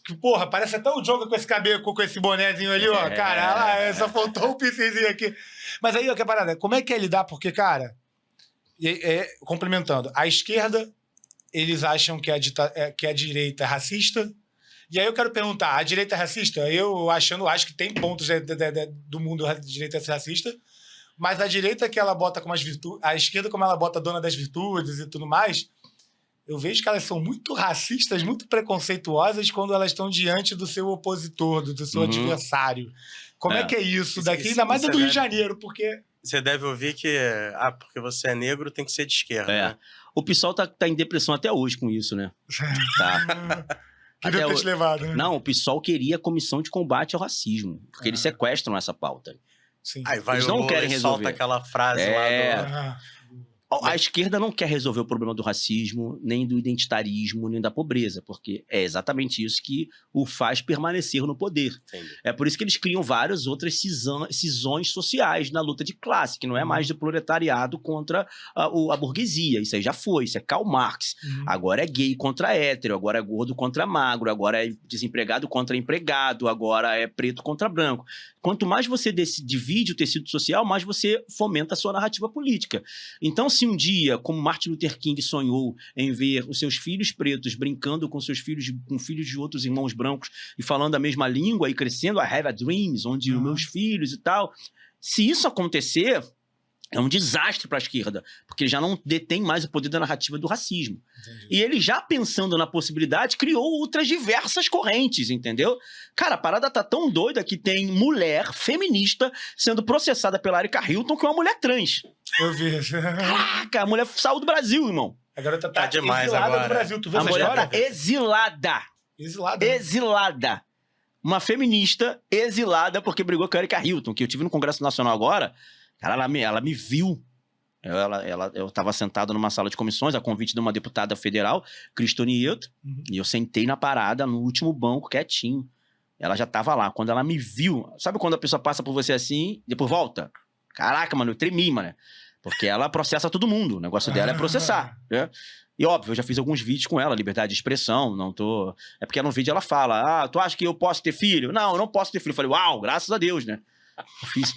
Que, porra, parece até o Jonga com esse cabelo, com esse bonézinho ali, ó. Cara, só faltou um pincelzinho aqui. Mas aí, ó, que parada, como é que é lidar? Porque, cara, complementando, a esquerda, eles acham que a direita é racista. E aí eu quero perguntar, a direita é racista? Acho que tem pontos do mundo da direita ser racista, mas a direita que ela bota como as virtudes, a esquerda como ela bota a dona das virtudes e tudo mais, eu vejo que elas são muito racistas, muito preconceituosas quando elas estão diante do seu opositor, do seu adversário. Como é que é isso daqui? Ainda mais do Rio de Janeiro, porque... Você deve ouvir que, porque você é negro, tem que ser de esquerda, né? O PSOL tá em depressão até hoje com isso, né? Tá. Queria ter te levado, né? Não, o PSOL queria a comissão de combate ao racismo, porque eles sequestram essa pauta. Sim. Aí vai eles o não Lula querem e resolver. solta aquela frase lá do... A esquerda não quer resolver o problema do racismo, nem do identitarismo, nem da pobreza, porque é exatamente isso que o faz permanecer no poder. Entendi. É por isso que eles criam várias outras cisões sociais na luta de classe, que não é mais do proletariado contra a burguesia. Isso aí já foi, isso é Karl Marx. Agora é gay contra hétero, agora é gordo contra magro, agora é desempregado contra empregado, agora é preto contra branco. Quanto mais você divide o tecido social, mais você fomenta a sua narrativa política. Então, se um dia, como Martin Luther King sonhou em ver os seus filhos pretos brincando com filhos de outros irmãos brancos e falando a mesma língua e crescendo, I have a dreams, onde os meus filhos e tal, se isso acontecer, é um desastre para a esquerda, porque ele já não detém mais o poder da narrativa do racismo. Entendi. E ele, já pensando na possibilidade, criou outras diversas correntes, entendeu? Cara, a parada tá tão doida que tem mulher feminista sendo processada pela Erika Hilton, que é uma mulher trans. Eu vi. Caraca, a mulher saiu do Brasil, irmão. A garota tá demais exilada agora. do Brasil. Tu viu A essa mulher história? tá exilada. Exilada. Né? Exilada. Uma feminista exilada porque brigou com a Erika Hilton, que eu tive no Congresso Nacional agora. Cara, ela me viu. Eu estava sentado numa sala de comissões, a convite de uma deputada federal, Cristonieto, e eu sentei na parada, no último banco, quietinho. Ela já estava lá. Quando ela me viu... Sabe quando a pessoa passa por você assim, depois volta? Caraca, mano, eu tremi, mano. Porque ela processa todo mundo. O negócio dela é processar. Né? E óbvio, eu já fiz alguns vídeos com ela, liberdade de expressão, não tô... É porque no vídeo ela fala, tu acha que eu posso ter filho? Não, eu não posso ter filho. Eu falei, uau, graças a Deus, né? Eu fiz...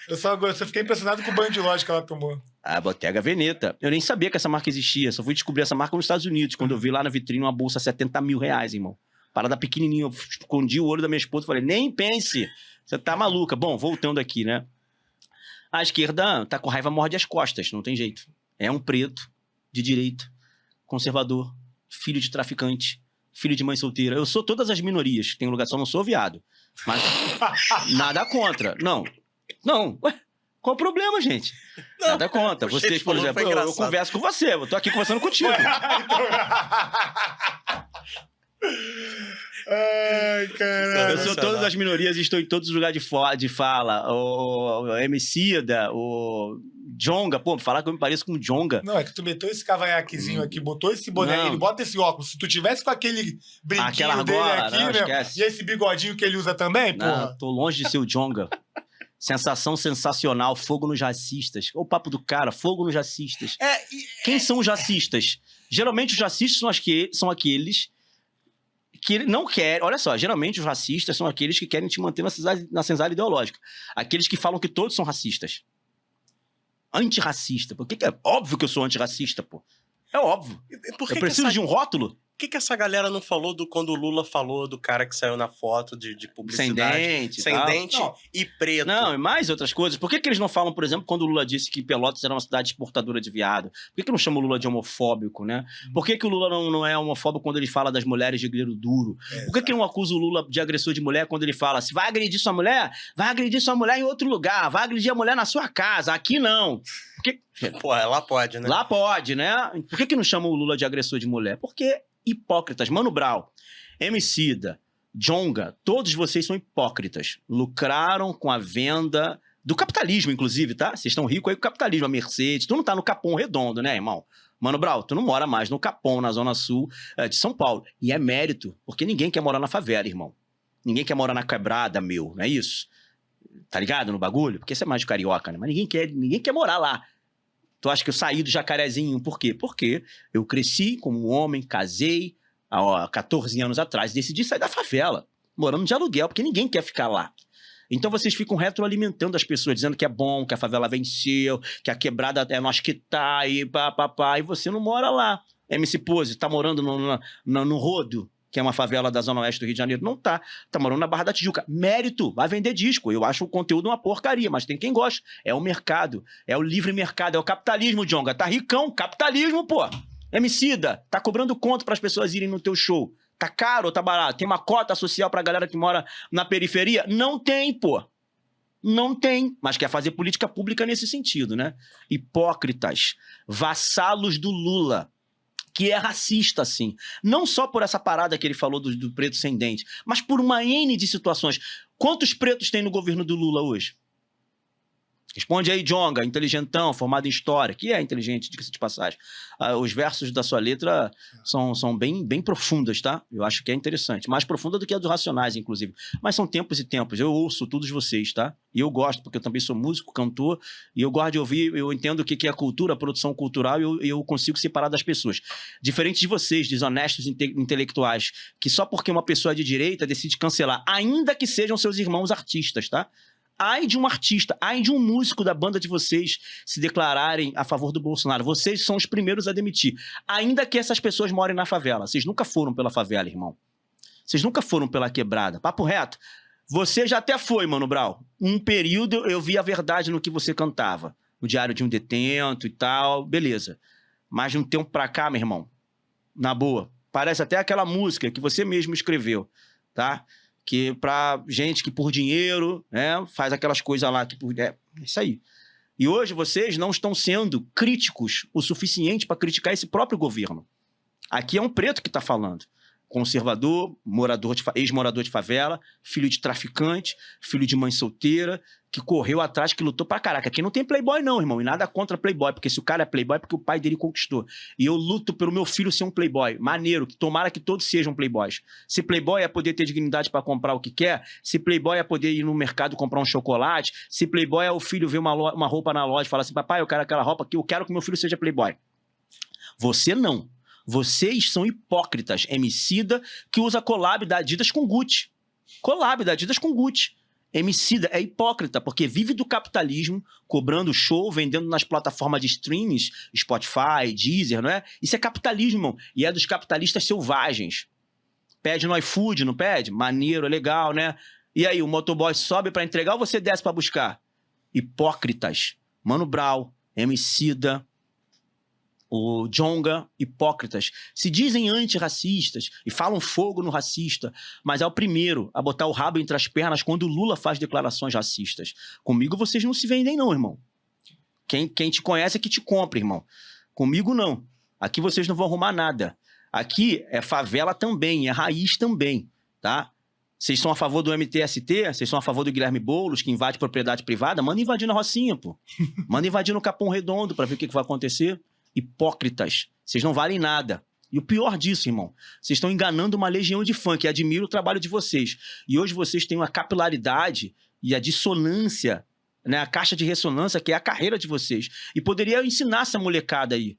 Eu fiquei impressionado com o banho de loja que ela tomou. A Bottega Veneta. Eu nem sabia que essa marca existia. Só fui descobrir essa marca nos Estados Unidos, quando eu vi lá na vitrine uma bolsa R$70 mil, irmão. Parada pequenininha. Eu escondi o olho da minha esposa e falei, nem pense. Você tá maluca. Bom, voltando aqui, né? A esquerda tá com raiva, morde as costas. Não tem jeito. É um preto, de direita, conservador, filho de traficante, filho de mãe solteira. Eu sou todas as minorias. Tem um lugar, só não sou viado. Mas nada contra. Não. Ué, qual o problema, gente? Não, nada contra. Vocês, por exemplo, eu converso com você. Eu tô aqui conversando contigo. Ai, caralho. Eu sou todas as minorias e estou em todos os lugares de fala. O Emicida, o Djonga. Pô, falar que eu me pareço com o Djonga. Não, é que tu meteu esse cavanhaquezinho aqui, botou esse boné, ele bota esse óculos. Se tu tivesse com aquele brinquinho dele aqui, não, né? E esse bigodinho que ele usa também, pô. Não, tô longe de ser o Djonga. Sensação sensacional, fogo nos racistas. O papo do cara, fogo nos racistas. Quem são os racistas? Geralmente os racistas são aqueles que não querem... Olha só, geralmente os racistas são aqueles que querem te manter na senzala ideológica. Aqueles que falam que todos são racistas. Antirracista. Por que é óbvio que eu sou antirracista, pô? É óbvio. Eu preciso de um rótulo? Por que essa galera não falou quando o Lula falou do cara que saiu na foto de publicidade? Sem dente e preto. Não, e mais outras coisas. Por que eles não falam, por exemplo, quando o Lula disse que Pelotas era uma cidade exportadora de viado? Por que não chama o Lula de homofóbico, né? Por que o Lula não é homofóbico quando ele fala das mulheres de grelo duro? Por que não acusa o Lula de agressor de mulher quando ele fala, se vai agredir sua mulher, vai agredir sua mulher em outro lugar, vai agredir a mulher na sua casa, aqui não. Pô, lá pode, né? Lá pode, né? Por que não chama o Lula de agressor de mulher? Porque hipócritas. Mano Brown, Emicida, Djonga, todos vocês são hipócritas. Lucraram com a venda do capitalismo, inclusive, tá? Vocês estão ricos aí com o capitalismo, a Mercedes. Tu não tá no Capão Redondo, né, irmão? Mano Brown, tu não mora mais no Capão, na Zona Sul de São Paulo. E é mérito, porque ninguém quer morar na favela, irmão. Ninguém quer morar na quebrada, meu, não é isso? Tá ligado no bagulho? Porque isso é mais de carioca, né? Mas ninguém quer morar lá. Tu acha que eu saí do Jacarezinho? Por quê? Porque eu cresci como um homem, casei há 14 anos atrás, decidi sair da favela, morando de aluguel, porque ninguém quer ficar lá. Então vocês ficam retroalimentando as pessoas, dizendo que é bom, que a favela venceu, que a quebrada é nós que tá, e pá, e você não mora lá. MC Pose, tá morando no Rodo, que é uma favela da Zona Oeste do Rio de Janeiro? Não tá. Tá morando na Barra da Tijuca. Mérito, vai vender disco. Eu acho o conteúdo uma porcaria, mas tem quem gosta. É o mercado, é o livre mercado, é o capitalismo, Djonga. Tá ricão, capitalismo, pô. Emicida, tá cobrando conta para as pessoas irem no teu show. Tá caro ou tá barato? Tem uma cota social pra galera que mora na periferia? Não tem, pô. Não tem. Mas quer fazer política pública nesse sentido, né? Hipócritas. Vassalos do Lula. Que é racista, assim. Não só por essa parada que ele falou do preto sem dente, mas por uma N de situações. Quantos pretos tem no governo do Lula hoje? Responde aí, Djonga, inteligentão, formado em história, que é inteligente, diga-se de passagem. Os versos da sua letra são bem profundas, tá? Eu acho que é interessante. Mais profunda do que a dos Racionais, inclusive. Mas são tempos e tempos. Eu ouço todos vocês, tá? E eu gosto, porque eu também sou músico, cantor, e eu gosto de ouvir, eu entendo o que é cultura, a produção cultural, e eu consigo separar das pessoas. Diferente de vocês, desonestos intelectuais, que só porque uma pessoa é de direita decide cancelar, ainda que sejam seus irmãos artistas, tá? Ai de um artista, ai de um músico da banda de vocês se declararem a favor do Bolsonaro. Vocês são os primeiros a demitir. Ainda que essas pessoas morem na favela. Vocês nunca foram pela favela, irmão. Vocês nunca foram pela quebrada. Papo reto. Você já até foi, Mano Brown. Um período eu vi a verdade no que você cantava. No Diário de um Detento e tal. Beleza. Mas de um tempo pra cá, meu irmão, na boa, parece até aquela música que você mesmo escreveu, tá? Que pra gente que por dinheiro, né, faz aquelas coisas lá que por... É isso aí. E hoje vocês não estão sendo críticos o suficiente para criticar esse próprio governo. Aqui é um preto que está falando. Conservador, ex-morador de favela, filho de traficante, filho de mãe solteira, que correu atrás, que lutou pra caraca. Aqui não tem playboy não, irmão, e nada contra playboy, porque se o cara é playboy é porque o pai dele conquistou. E eu luto pelo meu filho ser um playboy. Maneiro, que tomara que todos sejam playboys. Se playboy é poder ter dignidade pra comprar o que quer, se playboy é poder ir no mercado comprar um chocolate, se playboy é o filho ver uma roupa na loja e falar assim, papai, eu quero aquela roupa que eu quero que meu filho seja playboy. Você não. Vocês são hipócritas. Emicida que usa collab da Adidas com Gucci. Collab da Adidas com Gucci. Emicida é hipócrita, porque vive do capitalismo, cobrando show, vendendo nas plataformas de streams, Spotify, Deezer, não é? Isso é capitalismo, irmão. E é dos capitalistas selvagens. Pede no iFood, não pede? Maneiro, é legal, né? E aí, o motoboy sobe pra entregar ou você desce pra buscar? Hipócritas. Mano Brown, Emicida, o Djonga, hipócritas. Se dizem antirracistas e falam fogo no racista, mas é o primeiro a botar o rabo entre as pernas quando o Lula faz declarações racistas. Comigo vocês não se vendem não, irmão. Quem te conhece é que te compra, irmão. Comigo não. Aqui vocês não vão arrumar nada. Aqui é favela também, é raiz também, tá? Vocês são a favor do MTST? Vocês são a favor do Guilherme Boulos, que invade propriedade privada? Manda invadir na Rocinha, pô. Manda invadir no Capão Redondo pra ver o que vai acontecer. Hipócritas. Vocês não valem nada. E o pior disso, irmão, vocês estão enganando uma legião de fã que admira o trabalho de vocês. E hoje vocês têm uma capilaridade e a dissonância, né, a caixa de ressonância, que é a carreira de vocês. E poderia ensinar essa molecada aí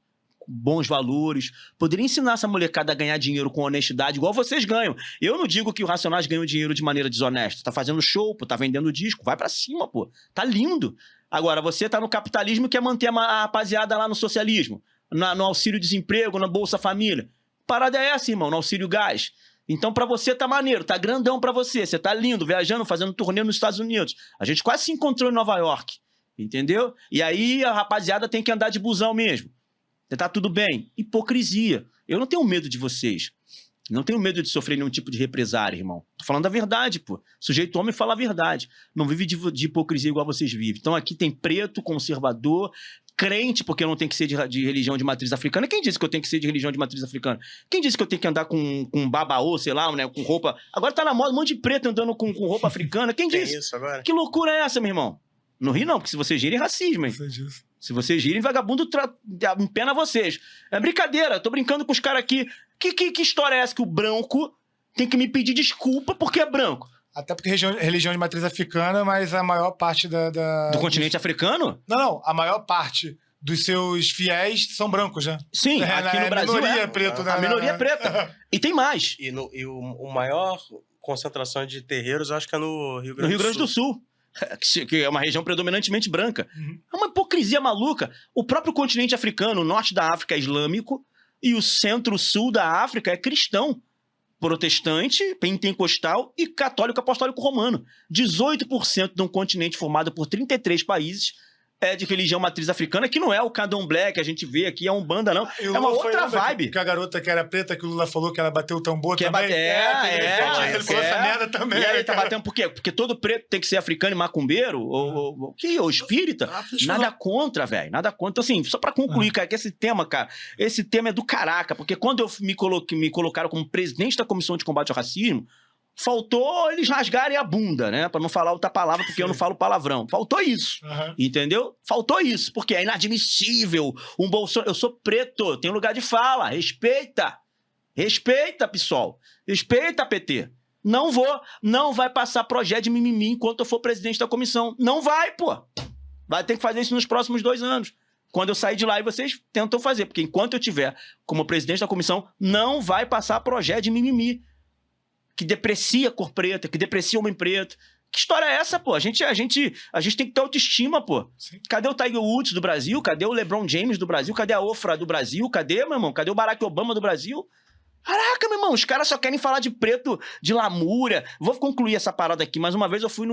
bons valores, poderia ensinar essa molecada a ganhar dinheiro com honestidade, igual vocês ganham. Eu não digo que o Racionais ganham dinheiro de maneira desonesta. Tá fazendo show, pô, tá vendendo disco, vai pra cima, pô. Tá lindo. Agora, você tá no capitalismo e quer manter a rapaziada lá no socialismo, no auxílio-desemprego, na Bolsa Família. Parada é essa, irmão, no auxílio gás. Então, pra você tá maneiro, tá grandão pra você. Você tá lindo, viajando, fazendo turnê nos Estados Unidos. A gente quase se encontrou em Nova York, entendeu? E aí a rapaziada tem que andar de busão mesmo. Tá tudo bem. Hipocrisia. Eu não tenho medo de vocês. Não tenho medo de sofrer nenhum tipo de represária, irmão. Tô falando a verdade, pô. Sujeito homem fala a verdade. Não vive de hipocrisia igual vocês vivem. Então aqui tem preto, conservador, crente, porque eu não tenho que ser de religião de matriz africana. Quem disse que eu tenho que ser de religião de matriz africana? Quem disse que eu tenho que andar com babaô, sei lá, né, com roupa... Agora tá na moda um monte de preto andando com roupa africana. Quem disse? Isso agora? Que loucura é essa, meu irmão? Não ri não, porque se vocês girem, é racismo, hein? Se vocês girem, vagabundo empena vocês. É brincadeira, tô brincando com os caras aqui. Que história é essa que o branco tem que me pedir desculpa porque é branco? Até porque religião de matriz africana, mas a maior parte do continente africano? Não. A maior parte dos seus fiéis são brancos, né? Sim, aqui no Brasil minoria é preto, né? A minoria é preta. E tem mais. E o maior concentração de terreiros, eu acho que é no Rio Grande do Sul. No Rio Grande do Sul. Que é uma região predominantemente branca. É uma hipocrisia maluca. O próprio continente africano, o norte da África é islâmico e o centro-sul da África é cristão, protestante, pentecostal e católico apostólico romano. 18% de um continente formado por 33 países é de religião matriz africana, que não é o candomblé que a gente vê aqui, é Umbanda, não. É uma outra vibe. Que a garota que era preta, que o Lula falou que ela bateu o tambor que também. Ele falou essa merda também. E aí ele tá batendo por quê? Porque todo preto tem que ser africano e macumbeiro? Ou espírita? Nada contra, velho. Nada contra. Então, assim, só pra concluir, cara, que esse tema é do caraca, porque quando eu me colocaram como presidente da Comissão de Combate ao Racismo, faltou eles rasgarem a bunda, né? Pra não falar outra palavra, porque eu não falo palavrão. Faltou isso, entendeu? Faltou isso, porque é inadmissível um Bolsonaro... Eu sou preto, tenho lugar de fala. Respeita. Respeita, pessoal. Respeita, PT. Não vai passar projeto de mimimi enquanto eu for presidente da comissão. Não vai, pô. Vai ter que fazer isso nos próximos 2 anos. Quando eu sair de lá e vocês tentam fazer. Porque enquanto eu tiver como presidente da comissão, não vai passar projeto de mimimi que deprecia a cor preta, que deprecia o homem preto. Que história é essa, pô? A gente tem que ter autoestima, pô. Sim. Cadê o Tiger Woods do Brasil? Cadê o LeBron James do Brasil? Cadê a Ofra do Brasil? Cadê, meu irmão? Cadê o Barack Obama do Brasil? Caraca, meu irmão, os caras só querem falar de preto, de lamúria. Vou concluir essa parada aqui. Mais uma vez eu fui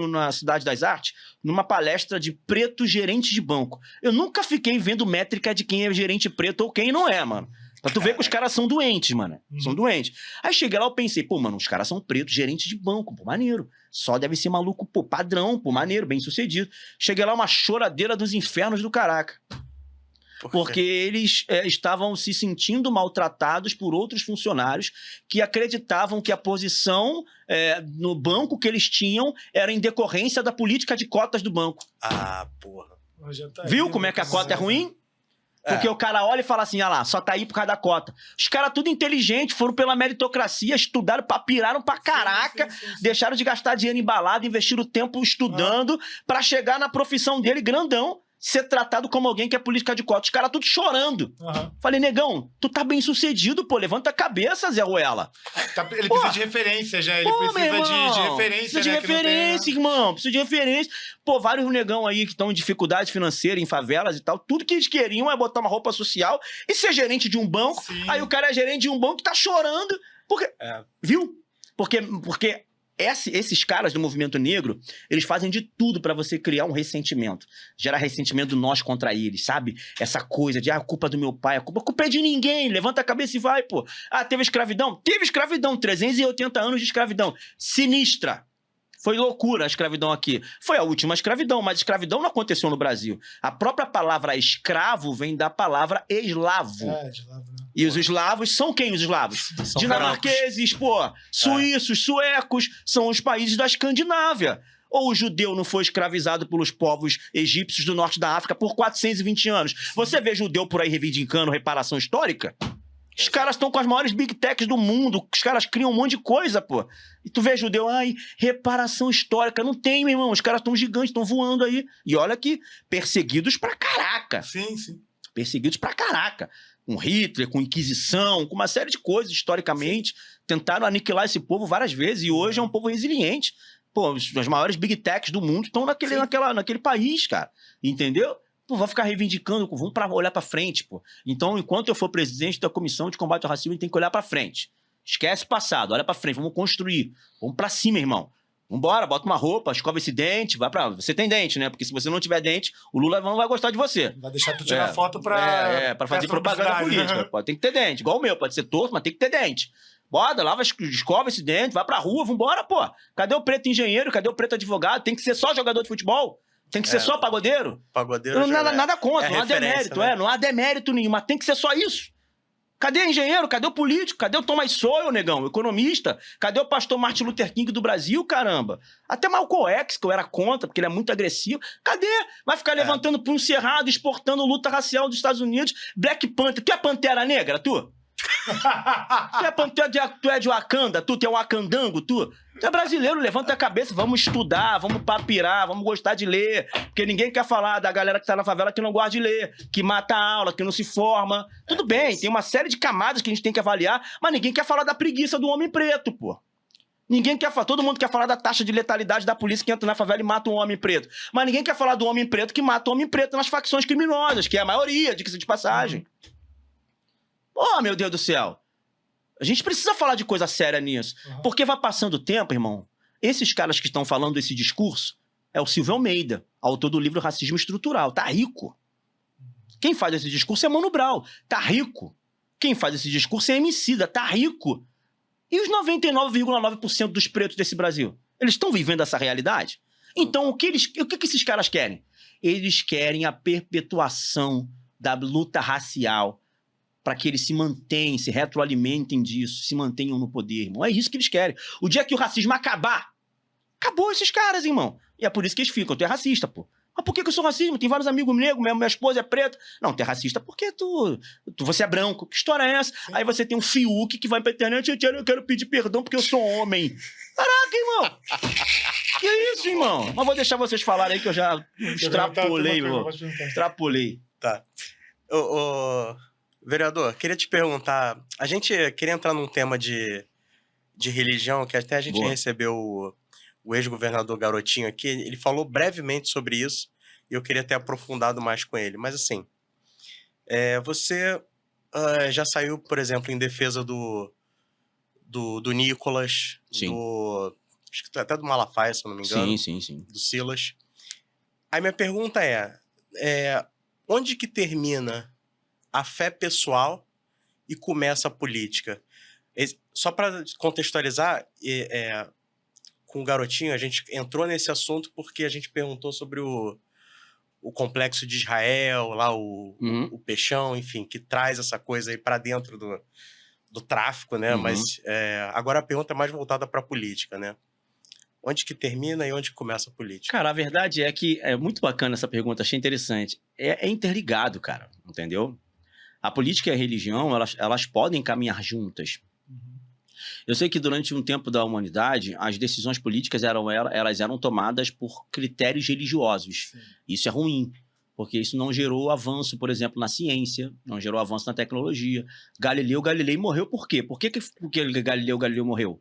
na Cidade das Artes, numa palestra de preto gerente de banco. Eu nunca fiquei vendo métrica de quem é gerente preto ou quem não é, mano. Pra tu ver que os caras são doentes, mano. São doentes. Aí cheguei lá, eu pensei, pô, mano, os caras são pretos, gerentes de banco, pô, maneiro. Só deve ser maluco, pô, padrão, pô, maneiro, bem sucedido. Cheguei lá, uma choradeira dos infernos do caraca. Porque eles estavam se sentindo maltratados por outros funcionários que acreditavam que a posição no banco que eles tinham era em decorrência da política de cotas do banco. Ah, porra. Viu como é que a cota é ruim? Porque o cara olha e fala assim, ah lá, só tá aí por causa da cota. Os caras tudo inteligentes, foram pela meritocracia, estudaram, piraram pra caraca, sim. Deixaram de gastar dinheiro em balada, investiram tempo estudando pra chegar na profissão dele grandão, ser tratado como alguém que é política de cota. Os caras tudo chorando. Falei, negão, tu tá bem sucedido, pô, levanta a cabeça, Zé Ruela. Ele precisa de referência já, ele precisa de referência, precisa de referência, irmão, precisa de referência. Pô, vários negão aí que estão em dificuldade financeira, em favelas e tal, tudo que eles queriam é botar uma roupa social e ser gerente de um banco. Sim. Aí o cara é gerente de um banco que tá chorando, porque... Viu? Porque esses caras do movimento negro, eles fazem de tudo pra você criar um ressentimento. Gerar ressentimento do nós contra eles, sabe? Essa coisa de, a culpa do meu pai, a culpa é de ninguém, levanta a cabeça e vai, pô. Ah, teve escravidão? Teve escravidão, 380 anos de escravidão. Sinistra. Foi loucura a escravidão aqui. Foi a última escravidão, mas escravidão não aconteceu no Brasil. A própria palavra escravo vem da palavra eslavo. Eslavo, né? E os eslavos são quem, os eslavos? São dinamarqueses, pô. Suíços, suecos, são os países da Escandinávia. Ou o judeu não foi escravizado pelos povos egípcios do norte da África por 420 anos? Você vê judeu por aí reivindicando reparação histórica? Os caras estão com as maiores big techs do mundo. Os caras criam um monte de coisa, pô. E tu vê judeu, reparação histórica. Não tem, meu irmão. Os caras estão gigantes, estão voando aí. E olha que perseguidos pra caraca. Sim, sim. Perseguidos pra caraca. Com Hitler, com Inquisição, com uma série de coisas, historicamente. Sim. Tentaram aniquilar esse povo várias vezes. E hoje é um povo resiliente. Pô, as maiores big techs do mundo estão naquele país, cara. Entendeu? Pô, vai ficar reivindicando, vamos olhar pra frente, pô. Então, enquanto eu for presidente da Comissão de Combate ao Racismo, a gente tem que olhar pra frente. Esquece o passado, olha pra frente, vamos construir. Vamos pra cima, irmão. Vambora, bota uma roupa, escova esse dente, vai pra... Você tem dente, né? Porque se você não tiver dente, o Lula não vai gostar de você. Vai deixar tu tirar foto pra... pra fazer propaganda política. Né? Pode, tem que ter dente, igual o meu, pode ser torto, mas tem que ter dente. Bora, lava, escova esse dente, vai pra rua, vambora, pô. Cadê o preto engenheiro? Cadê o preto advogado? Tem que ser só jogador de futebol? Tem que ser só pagodeiro? Pagodeiro nada contra, não há demérito, né? Não há demérito nenhum, mas tem que ser só isso. Cadê o engenheiro? Cadê o político? Cadê o Thomas Sowell, negão, o economista? Cadê o pastor Martin Luther King do Brasil, caramba? Até Malcolm X, que eu era contra, porque ele é muito agressivo. Cadê? Vai ficar levantando punho cerrado, exportando luta racial dos Estados Unidos. Black Panther. Tu é Pantera Negra, tu? Tu é de Wakanda, tu é wakandango, tu é brasileiro, levanta a cabeça, vamos estudar, vamos papirar, vamos gostar de ler, porque ninguém quer falar da galera que tá na favela que não gosta de ler, que mata a aula, que não se forma. Tudo bem, tem uma série de camadas que a gente tem que avaliar, mas ninguém quer falar da preguiça do homem preto, pô. Ninguém quer falar, todo mundo quer falar da taxa de letalidade da polícia que entra na favela e mata um homem preto. Mas ninguém quer falar do homem preto que mata o homem preto nas facções criminosas, que é a maioria, diga-se de passagem. Pô, meu Deus do céu. A gente precisa falar de coisa séria nisso. Porque vai passando o tempo, irmão. Esses caras que estão falando esse discurso é o Silvio Almeida, autor do livro Racismo Estrutural. Tá rico. Quem faz esse discurso é Mano Brown. Tá rico. Quem faz esse discurso é Emicida. Tá rico. E os 99,9% dos pretos desse Brasil? Eles estão vivendo essa realidade? Então, o que esses caras querem? Eles querem a perpetuação da luta racial para que eles se mantenham, se retroalimentem disso, se mantenham no poder, irmão. É isso que eles querem. O dia que o racismo acabar, acabou esses caras, irmão. E é por isso que eles ficam. Tu é racista, pô. Mas por que eu sou racista? Tem vários amigos negros, minha esposa é preta. Não, tu é racista porque você é branco. Que história é essa? Sim. Aí você tem um Fiuk que vai pra internet e eu quero pedir perdão porque eu sou homem. Caraca, irmão. Que isso, irmão? Mas vou deixar vocês falarem aí que eu já extrapolei, irmão. Extrapolei. Tá. Vereador, queria te perguntar. A gente queria entrar num tema de religião, que até a gente recebeu o ex-governador Garotinho aqui, ele falou brevemente sobre isso, e eu queria ter aprofundado mais com ele. Mas assim, você já saiu, por exemplo, em defesa do Nicolas, sim. Acho que até do Malafaia, se eu não me engano. Sim. Do Silas. Aí minha pergunta onde que termina a fé pessoal e começa a política? Só para contextualizar, com o Garotinho, a gente entrou nesse assunto porque a gente perguntou sobre o complexo de Israel, lá o Peixão, enfim, que traz essa coisa aí para dentro do tráfico, né? Mas agora a pergunta é mais voltada para a política, né? Onde que termina e onde que começa a política? Cara, a verdade é que é muito bacana essa pergunta, achei interessante. É interligado, cara, entendeu? A política e a religião, elas podem caminhar juntas. Eu sei que durante um tempo da humanidade, as decisões políticas elas eram tomadas por critérios religiosos. Sim. Isso é ruim, porque isso não gerou avanço, por exemplo, na ciência, não gerou avanço na tecnologia. Galilei morreu por quê? Por que Galileu morreu?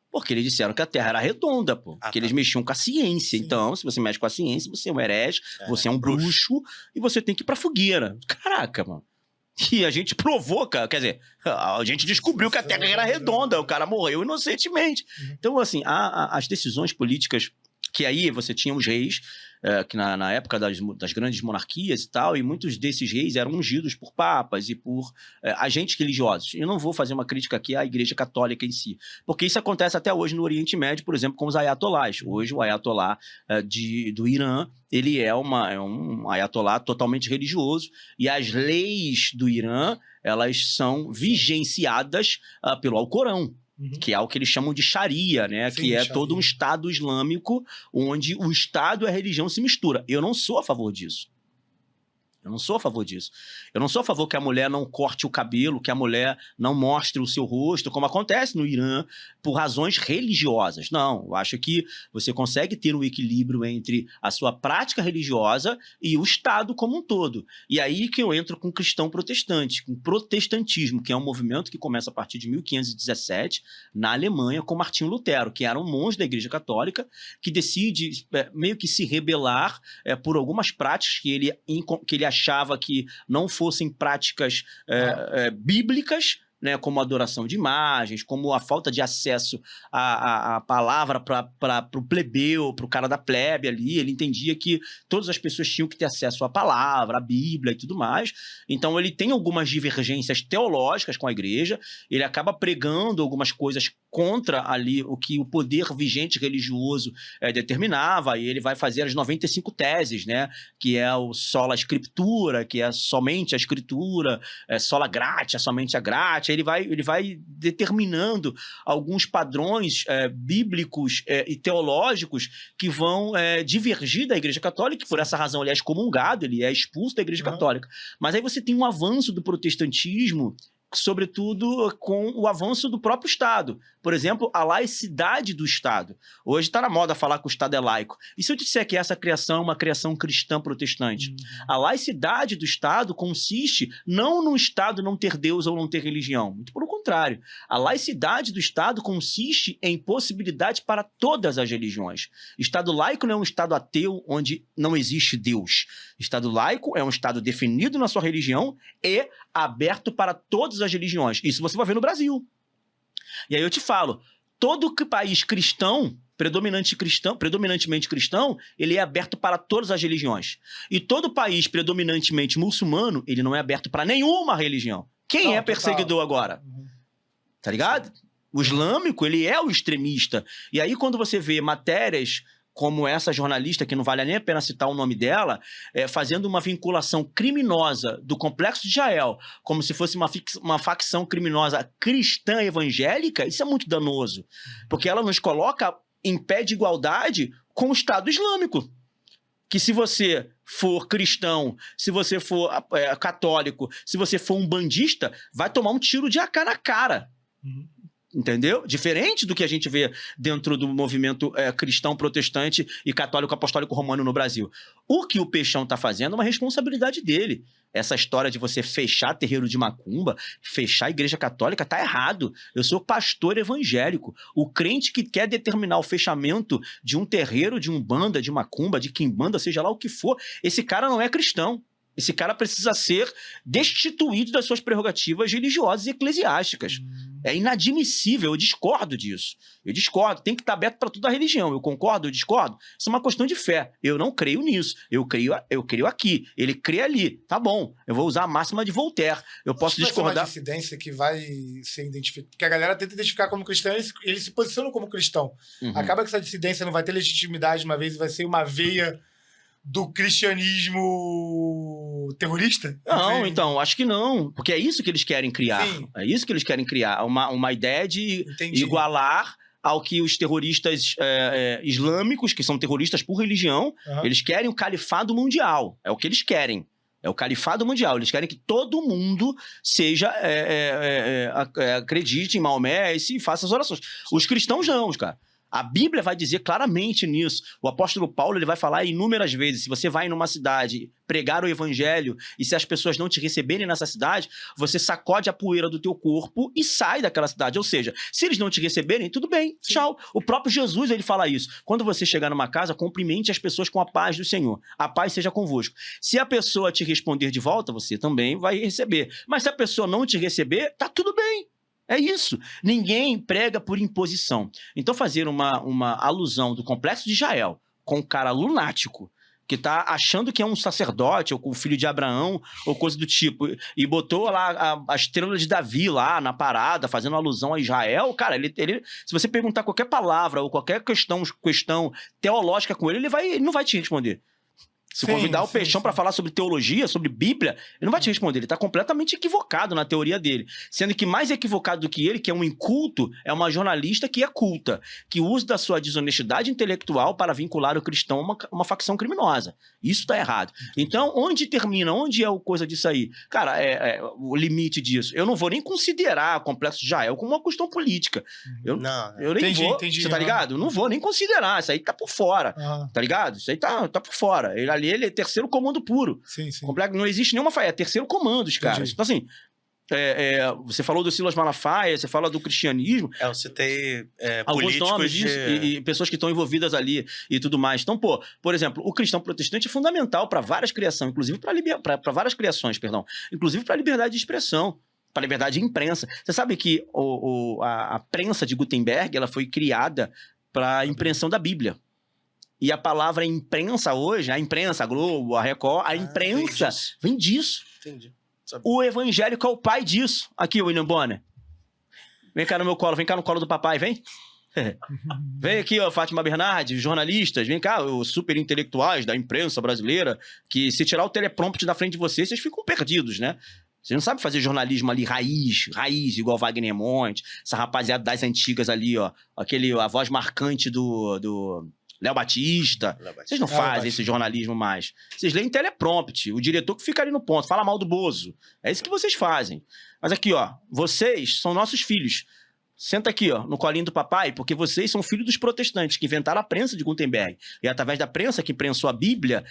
Porque eles disseram que a Terra era redonda, pô. Porque eles mexiam com a ciência. Sim. Então, se você mexe com a ciência, você é um herege, você é um bruxo, e você tem que ir pra fogueira. Caraca, mano. E a gente provou, cara, quer dizer, a gente descobriu que a Terra era redonda, o cara morreu inocentemente. Então, assim, as decisões políticas, que aí você tinha os reis, que na época das grandes monarquias e tal, e muitos desses reis eram ungidos por papas e por agentes religiosos. Eu não vou fazer uma crítica aqui à Igreja Católica em si, porque isso acontece até hoje no Oriente Médio, por exemplo, com os ayatolás. Hoje o ayatolá do Irã, ele é um ayatolá totalmente religioso, e as leis do Irã, elas são vigenciadas pelo Alcorão. Que é o que eles chamam de Sharia, né? Sim, que é todo um Estado islâmico onde o Estado e a religião se mistura. Eu não sou a favor disso. Eu não sou a favor disso. Eu não sou a favor que a mulher não corte o cabelo, que a mulher não mostre o seu rosto, como acontece no Irã, por razões religiosas. Não, eu acho que você consegue ter um equilíbrio entre a sua prática religiosa e o Estado como um todo. E aí que eu entro com o cristão protestante, com o protestantismo, que é um movimento que começa a partir de 1517, na Alemanha, com Martinho Lutero, que era um monge da Igreja Católica, que decide meio que se rebelar por algumas práticas que ele achava que não fossem práticas bíblicas, né, como a adoração de imagens, como a falta de acesso à palavra para o plebeu, para o cara da plebe ali. Ele entendia que todas as pessoas tinham que ter acesso à palavra, à Bíblia e tudo mais. Então ele tem algumas divergências teológicas com a igreja, ele acaba pregando algumas coisas contra ali o que o poder vigente religioso determinava, e ele vai fazer as 95 teses, né, que é o sola scriptura, que é somente a escritura, sola gratia, somente a gratia. Ele vai determinando alguns padrões bíblicos e teológicos que vão divergir da Igreja Católica, e por essa razão ele é excomungado, ele é expulso da Igreja Católica. Mas aí você tem um avanço do protestantismo, sobretudo com o avanço do próprio Estado. Por exemplo, a laicidade do Estado. Hoje está na moda falar que o Estado é laico. E se eu disser que essa criação é uma criação cristã protestante? A laicidade do Estado consiste não no Estado não ter Deus ou não ter religião. Muito pelo contrário. contrário. A laicidade do Estado consiste em possibilidade para todas as religiões. Estado laico não é um Estado ateu onde não existe Deus. Estado laico é um Estado definido na sua religião e aberto para todas as religiões. Isso você vai ver no Brasil. E aí eu te falo, todo país cristão, predominantemente cristão, ele é aberto para todas as religiões. E todo país predominantemente muçulmano, ele não é aberto para nenhuma religião. Quem Não, é perseguidor agora? Tá ligado? O islâmico, ele é o extremista. E aí quando você vê matérias como essa jornalista, que não vale nem a pena citar o nome dela, fazendo uma vinculação criminosa do Complexo de Israel, como se fosse uma facção criminosa cristã evangélica, isso é muito danoso. Porque ela nos coloca em pé de igualdade com o Estado Islâmico. Que se você for cristão, se você for católico, se você for um bandista, vai tomar um tiro de AK na cara. Entendeu? Diferente do que a gente vê dentro do movimento cristão, protestante e católico apostólico romano no Brasil. O que o Peixão está fazendo é uma responsabilidade dele. Essa história de você fechar terreiro de macumba, fechar a igreja católica, tá errado. Eu sou pastor evangélico. O crente que quer determinar o fechamento de um terreiro, de umbanda, de macumba, de quimbanda, seja lá o que for, esse cara não é cristão. Esse cara precisa ser destituído das suas prerrogativas religiosas e eclesiásticas. É inadmissível, eu discordo disso. Eu discordo, tem que estar aberto para toda a religião. Eu concordo, eu discordo. Isso é uma questão de fé. Eu não creio nisso. Eu creio aqui. Ele crê ali. Tá bom, eu vou usar a máxima de Voltaire. Eu posso discordar. Vai ser uma dissidência que vai ser identificada. Porque a galera tenta identificar como cristão, eles se posicionam como cristão. Acaba que essa dissidência não vai ter legitimidade uma vez, vai ser uma veia do cristianismo terrorista? Não, então, acho que não. Porque é isso que eles querem criar. Sim. É isso que eles querem criar. Uma ideia de igualar ao que os terroristas islâmicos, que são terroristas por religião, eles querem o califado mundial. É o que eles querem. É o califado mundial. Eles querem que todo mundo seja acredite em Maomé e faça as orações. Os cristãos não, cara. A Bíblia vai dizer claramente nisso. O apóstolo Paulo ele vai falar inúmeras vezes. Se você vai numa cidade pregar o evangelho e se as pessoas não te receberem nessa cidade, você sacode a poeira do teu corpo e sai daquela cidade. Ou seja, se eles não te receberem, tudo bem, tchau. O próprio Jesus ele fala isso. Quando você chegar numa casa, cumprimente as pessoas com a paz do Senhor. A paz seja convosco. Se a pessoa te responder de volta, você também vai receber. Mas se a pessoa não te receber, tá tudo bem. É isso. Ninguém prega por imposição. Então fazer uma alusão do Complexo de Israel com um cara lunático que tá achando que é um sacerdote ou com o filho de Abraão ou coisa do tipo e botou lá a estrela de Davi lá na parada fazendo alusão a Israel, cara, ele se você perguntar qualquer palavra ou qualquer questão teológica com ele não vai te responder. Se convidar o Peixão para falar sobre teologia, sobre Bíblia, ele não vai te responder. Ele está completamente equivocado na teoria dele. Sendo que mais equivocado do que ele, que é um inculto, é uma jornalista que é culta, que usa da sua desonestidade intelectual para vincular o cristão a uma facção criminosa. Isso está errado. Então, onde termina? Onde é a coisa disso aí? Cara, o limite disso. Eu não vou nem considerar o Complexo de Israel como uma questão política. Eu nem vou. Você tá ligado? Eu não vou nem considerar. Isso aí tá por fora. Tá ligado? Isso aí tá por fora. Ele é terceiro comando puro. Sim. Não existe nenhuma é terceiro comando, os caras. Então, assim, você falou do Silas Malafaia, você fala do cristianismo. Eu citei alguns políticos nomes disso, e pessoas que estão envolvidas ali e tudo mais. Então, por exemplo, o cristão protestante é fundamental para várias criações, inclusive para várias criações, perdão. Inclusive para a liberdade de expressão, para a liberdade de imprensa. Você sabe que a prensa de Gutenberg ela foi criada para a impressão da Bíblia. E a palavra imprensa hoje, a imprensa, a Globo, a Record, a imprensa vem disso. Entendi. O evangélico é o pai disso. Aqui, William Bonner. Vem cá no meu colo, vem cá no colo do papai, vem. Vem aqui, ó, Fátima Bernardes, jornalistas, vem cá, os super intelectuais da imprensa brasileira, que se tirar o teleprompter da frente de vocês ficam perdidos, né? Vocês não sabem fazer jornalismo ali raiz, igual Wagner Monte, essa rapaziada das antigas ali, ó, a voz marcante do Léo Batista. Vocês não fazem esse jornalismo mais. Vocês leem teleprompter, o diretor que fica ali no ponto, fala mal do Bozo. É isso que vocês fazem. Mas aqui, ó, vocês são nossos filhos. Senta aqui, ó, no colinho do papai, porque vocês são filhos dos protestantes que inventaram a prensa de Gutenberg. E através da prensa que imprensou a Bíblia,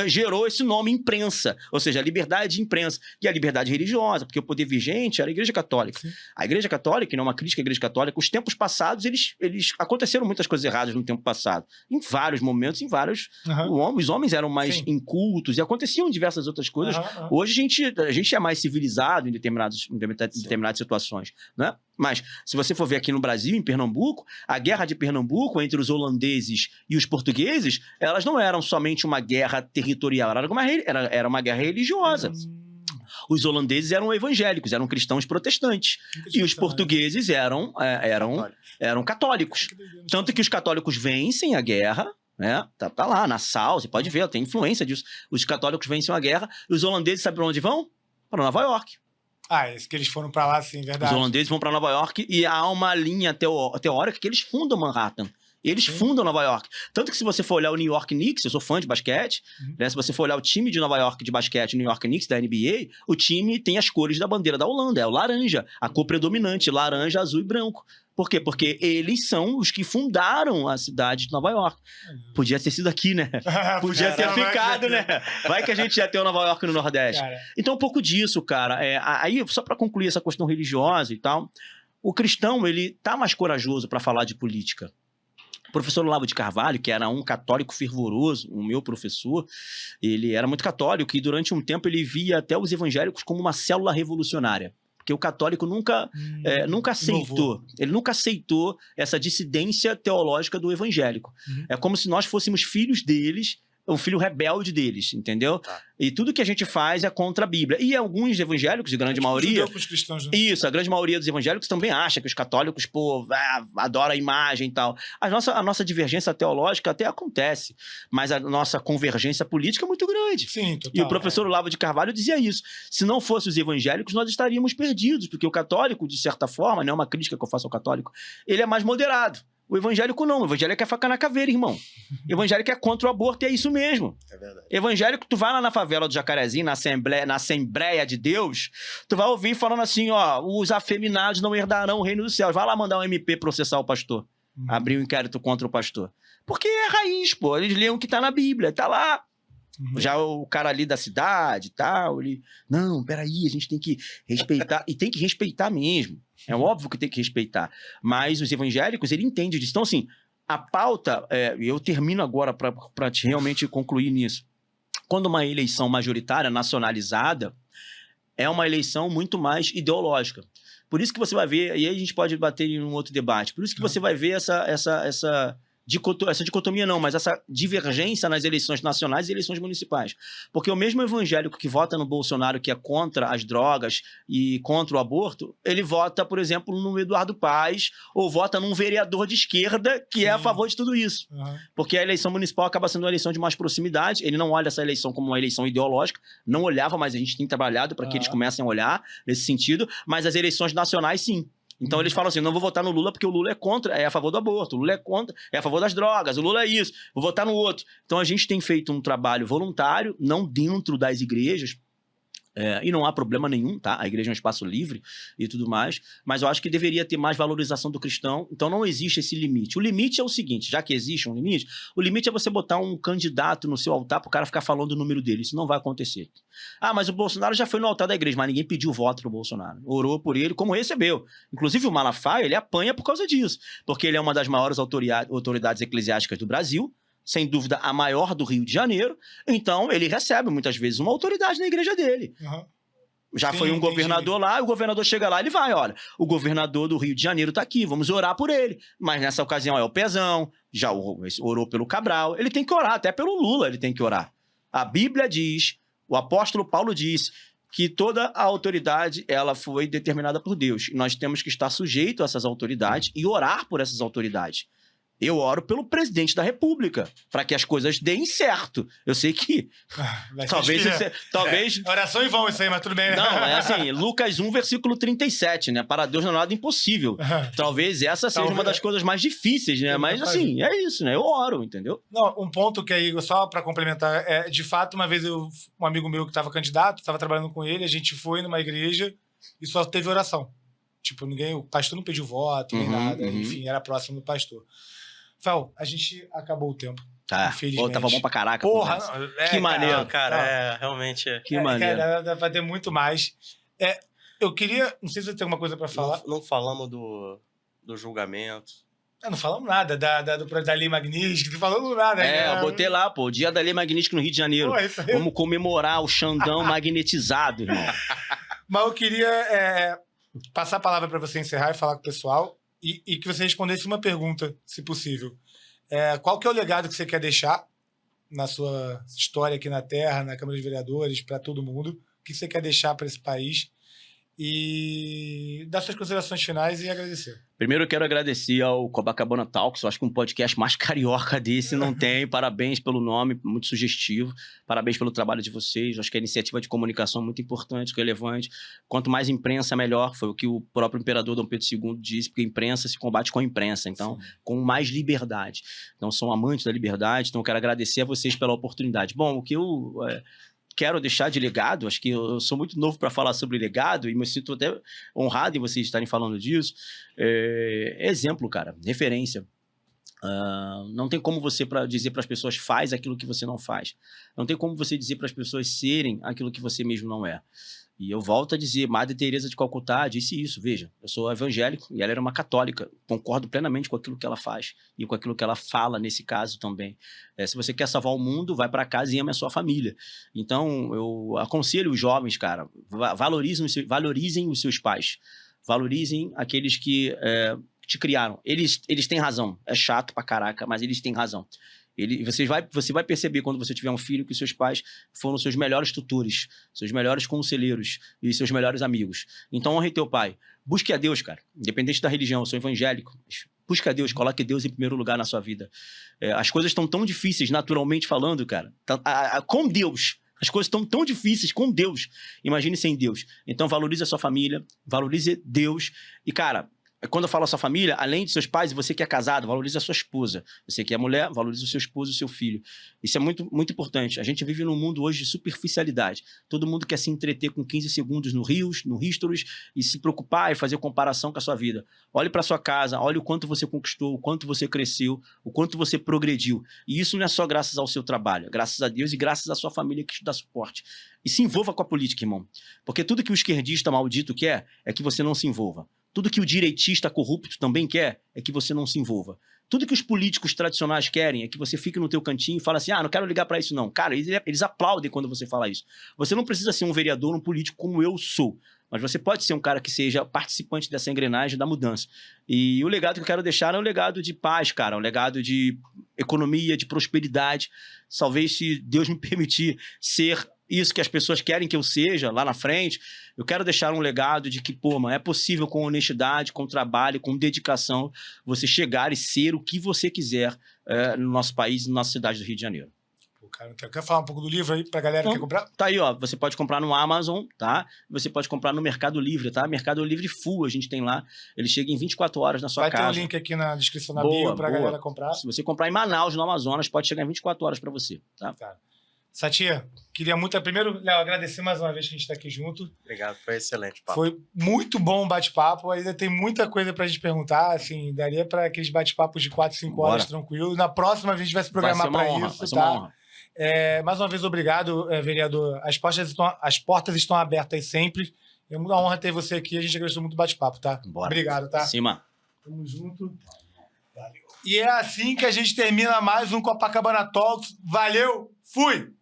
gerou esse nome imprensa, ou seja, a liberdade de imprensa e a liberdade religiosa, porque o poder vigente era a Igreja Católica. Sim. A Igreja Católica, e não é uma crítica à Igreja Católica, os tempos passados, eles aconteceram muitas coisas erradas no tempo passado. Em vários momentos, em vários... Os homens eram mais incultos e aconteciam diversas outras coisas. Hoje a gente é mais civilizado em determinadas situações, né? Mas, se você for ver aqui no Brasil, em Pernambuco, a guerra de Pernambuco entre os holandeses e os portugueses, elas não eram somente uma guerra territorial, era uma guerra religiosa. Os holandeses eram evangélicos, eram cristãos protestantes. E os portugueses eram católicos. Tanto que os católicos vencem a guerra, né? Tá lá, Nassau, você pode ver, tem influência disso. Os católicos vencem a guerra, e os holandeses, sabe para onde vão? Para Nova York. Esse que eles foram pra lá, sim, verdade. Os holandeses vão pra Nova York e há uma linha teórica que eles fundam Manhattan. Eles fundam Nova York. Tanto que se você for olhar o New York Knicks, eu sou fã de basquete, né? Se você for olhar o time de Nova York de basquete, o New York Knicks da NBA, o time tem as cores da bandeira da Holanda, é o laranja, a cor predominante, laranja, azul e branco. Por quê? Porque eles são os que fundaram a cidade de Nova York. Podia ter sido aqui, né? Podia ter ficado, né? Vai que a gente ia ter o Nova York no Nordeste. Então, um pouco disso, cara. Aí, só para concluir essa questão religiosa e tal, o cristão, ele tá mais corajoso para falar de política. O professor Olavo de Carvalho, que era um católico fervoroso, o meu professor, ele era muito católico e durante um tempo ele via até os evangélicos como uma célula revolucionária. Porque o católico nunca aceitou. Ele nunca aceitou essa dissidência teológica do evangélico. É como se nós fôssemos filhos deles, o filho rebelde deles, entendeu? E tudo que a gente faz é contra a Bíblia. E alguns evangélicos, de grande maioria... Os cristãos, né? Isso, a grande maioria dos evangélicos também acha que os católicos, adoram a imagem e tal. A nossa divergência teológica até acontece, mas a nossa convergência política é muito grande. Sim, total. E o professor Olavo de Carvalho dizia isso. Se não fossem os evangélicos, nós estaríamos perdidos, porque o católico, de certa forma, não é uma crítica que eu faço ao católico, ele é mais moderado. O evangélico não. O evangélico é faca na caveira, irmão. O evangélico é contra o aborto e é isso mesmo. É verdade. Evangélico, tu vai lá na favela do Jacarezinho, na Assembleia de Deus, tu vai ouvir falando assim, ó, os afeminados não herdarão o reino dos céus. Vai lá mandar um MP processar o pastor. Abrir um inquérito contra o pastor. Porque é raiz, pô. Eles leem o que tá na Bíblia. Tá lá. Já o cara ali da cidade e tal, ele... Não, peraí, a gente tem que respeitar. E tem que respeitar mesmo. É óbvio que tem que respeitar. Mas os evangélicos, ele entende disso. Então, assim, a pauta... eu termino agora para realmente concluir nisso. Quando uma eleição majoritária, nacionalizada, é uma eleição muito mais ideológica. Por isso que você vai ver... E aí a gente pode bater em um outro debate. Por isso que você vai ver essa dicotomia não, mas essa divergência nas eleições nacionais e eleições municipais. Porque o mesmo evangélico que vota no Bolsonaro, que é contra as drogas e contra o aborto, ele vota, por exemplo, no Eduardo Paes ou vota num vereador de esquerda que é a favor de tudo isso. Porque a eleição municipal acaba sendo uma eleição de mais proximidade, ele não olha essa eleição como uma eleição ideológica, não olhava, mas a gente tem trabalhado para que eles comecem a olhar nesse sentido, mas as eleições nacionais, sim. Então eles falam assim, não vou votar no Lula porque o Lula é a favor do aborto, o Lula é a favor das drogas, o Lula é isso, vou votar no outro. Então a gente tem feito um trabalho voluntário, não dentro das igrejas, e não há problema nenhum, tá? A igreja é um espaço livre e tudo mais, mas eu acho que deveria ter mais valorização do cristão, então não existe esse limite. O limite é o seguinte, já que existe um limite, o limite é você botar um candidato no seu altar para o cara ficar falando o número dele, isso não vai acontecer. Ah, mas o Bolsonaro já foi no altar da igreja, mas ninguém pediu voto pro Bolsonaro, orou por ele como recebeu. Inclusive o Malafaia, ele apanha por causa disso, porque ele é uma das maiores autoridades eclesiásticas do Brasil, sem dúvida a maior do Rio de Janeiro, então ele recebe muitas vezes uma autoridade na igreja dele. Já foi um governador lá, o governador chega lá, ele vai, olha, o governador do Rio de Janeiro tá aqui, vamos orar por ele. Mas nessa ocasião é o Pezão, já orou pelo Cabral, ele tem que orar, até pelo Lula ele tem que orar. A Bíblia diz, o apóstolo Paulo diz, que toda a autoridade ela foi determinada por Deus. E nós temos que estar sujeito a essas autoridades e orar por essas autoridades. Eu oro pelo presidente da República, para que as coisas deem certo. Eu sei que talvez... Oração em vão isso aí, mas tudo bem, né? Não, é assim, Lucas 1, versículo 37, né? Para Deus não há nada impossível. Talvez essa seja uma das coisas mais difíceis, né? Mas assim, é isso, né? Eu oro, entendeu? Não, um ponto que aí, só para complementar, de fato, uma vez um amigo meu que estava candidato, estava trabalhando com ele, a gente foi numa igreja e só teve oração. Tipo, o pastor não pediu voto, nem nada. Enfim, era próximo do pastor. Fel, a gente acabou o tempo. Tá. Infelizmente. Tava bom pra caraca. Porra, que maneiro. Cara, realmente... Que maneiro. Cara, dá pra ter muito mais. Eu queria... Não sei se você tem alguma coisa pra falar. Não falamos do julgamento. Não falamos nada da Lei Magnífica, não falamos nada. Eu botei lá, pô, o dia da Lei Magnífica no Rio de Janeiro. Pô, vamos comemorar o Xandão magnetizado, irmão. Mas eu queria passar a palavra pra você encerrar e falar com o pessoal e que você respondesse uma pergunta, se possível. Qual que é o legado que você quer deixar na sua história aqui na Terra, na Câmara de Vereadores, para todo mundo? O que você quer deixar para esse país? E dar suas considerações finais e agradecer. Primeiro eu quero agradecer ao Copacabana Talks. Eu acho que um podcast mais carioca desse não tem. Parabéns pelo nome, muito sugestivo. Parabéns pelo trabalho de vocês. Eu acho que a iniciativa de comunicação é muito importante, relevante. Quanto mais imprensa, melhor. Foi o que o próprio imperador Dom Pedro II disse, porque a imprensa se combate com a imprensa. Então, com mais liberdade. Então, sou amante da liberdade. Então, eu quero agradecer a vocês pela oportunidade. Bom, o que eu... quero deixar de legado, acho que eu sou muito novo para falar sobre legado e me sinto até honrado em vocês estarem falando disso. Exemplo, cara, referência. Não tem como você dizer para as pessoas faz aquilo que você não faz. Não tem como você dizer para as pessoas serem aquilo que você mesmo não é. E eu volto a dizer, Madre Teresa de Calcutá disse isso, veja, eu sou evangélico e ela era uma católica, concordo plenamente com aquilo que ela faz e com aquilo que ela fala nesse caso também. Se você quer salvar o mundo, vai para casa e ame a sua família. Então, eu aconselho os jovens, cara, valorizem os seus pais, valorizem aqueles que te criaram. Eles têm razão, é chato pra caraca, mas eles têm razão. Você vai perceber quando você tiver um filho que seus pais foram seus melhores tutores, seus melhores conselheiros e seus melhores amigos. Então honre teu pai. Busque a Deus, cara. Independente da religião, eu sou evangélico. Busque a Deus, coloque Deus em primeiro lugar na sua vida. As coisas estão tão difíceis, naturalmente falando, cara. Com Deus. As coisas estão tão difíceis com Deus. Imagine sem Deus. Então valorize a sua família, valorize Deus. E, cara... Quando eu falo a sua família, além de seus pais, você que é casado, valorize a sua esposa. Você que é mulher, valorize o seu esposo e o seu filho. Isso é muito, muito importante. A gente vive num mundo hoje de superficialidade. Todo mundo quer se entreter com 15 segundos no History e se preocupar e fazer comparação com a sua vida. Olhe para sua casa, olhe o quanto você conquistou, o quanto você cresceu, o quanto você progrediu. E isso não é só graças ao seu trabalho, graças a Deus e graças à sua família que te dá suporte. E se envolva com a política, irmão. Porque tudo que o esquerdista maldito quer é que você não se envolva. Tudo que o direitista corrupto também quer é que você não se envolva. Tudo que os políticos tradicionais querem é que você fique no teu cantinho e fale assim, não quero ligar para isso não. Cara, eles aplaudem quando você fala isso. Você não precisa ser um vereador, um político como eu sou. Mas você pode ser um cara que seja participante dessa engrenagem da mudança. E o legado que eu quero deixar é um legado de paz, cara. Um legado de economia, de prosperidade. Talvez, se Deus me permitir ser isso que as pessoas querem que eu seja lá na frente, eu quero deixar um legado de que, pô, mano, é possível com honestidade, com trabalho, com dedicação, você chegar e ser o que você quiser no nosso país, na nossa cidade do Rio de Janeiro. Pô, cara, quer falar um pouco do livro aí pra galera que quer comprar? Tá aí, ó, você pode comprar no Amazon, tá? Você pode comprar no Mercado Livre, tá? Mercado Livre Full, a gente tem lá, ele chega em 24 horas na sua casa. Vai ter um link aqui na descrição da bio pra galera comprar. Se você comprar em Manaus, no Amazonas, pode chegar em 24 horas pra você, tá? Satia, queria muito... Primeiro, Léo, agradecer mais uma vez que a gente está aqui junto. Obrigado, foi excelente papo. Foi muito bom o bate-papo. Ainda tem muita coisa pra gente perguntar. Assim, daria para aqueles bate-papos de 4, 5 horas tranquilo. Na próxima a gente vai se programar para isso. Vai ser uma honra. Mais uma vez, obrigado, vereador. As portas estão abertas sempre. É uma honra ter você aqui. A gente agradeceu muito o bate-papo, tá? Bora. Obrigado, tá? Cima. Tamo junto. Valeu. E é assim que a gente termina mais um Copacabana Talks. Valeu, fui!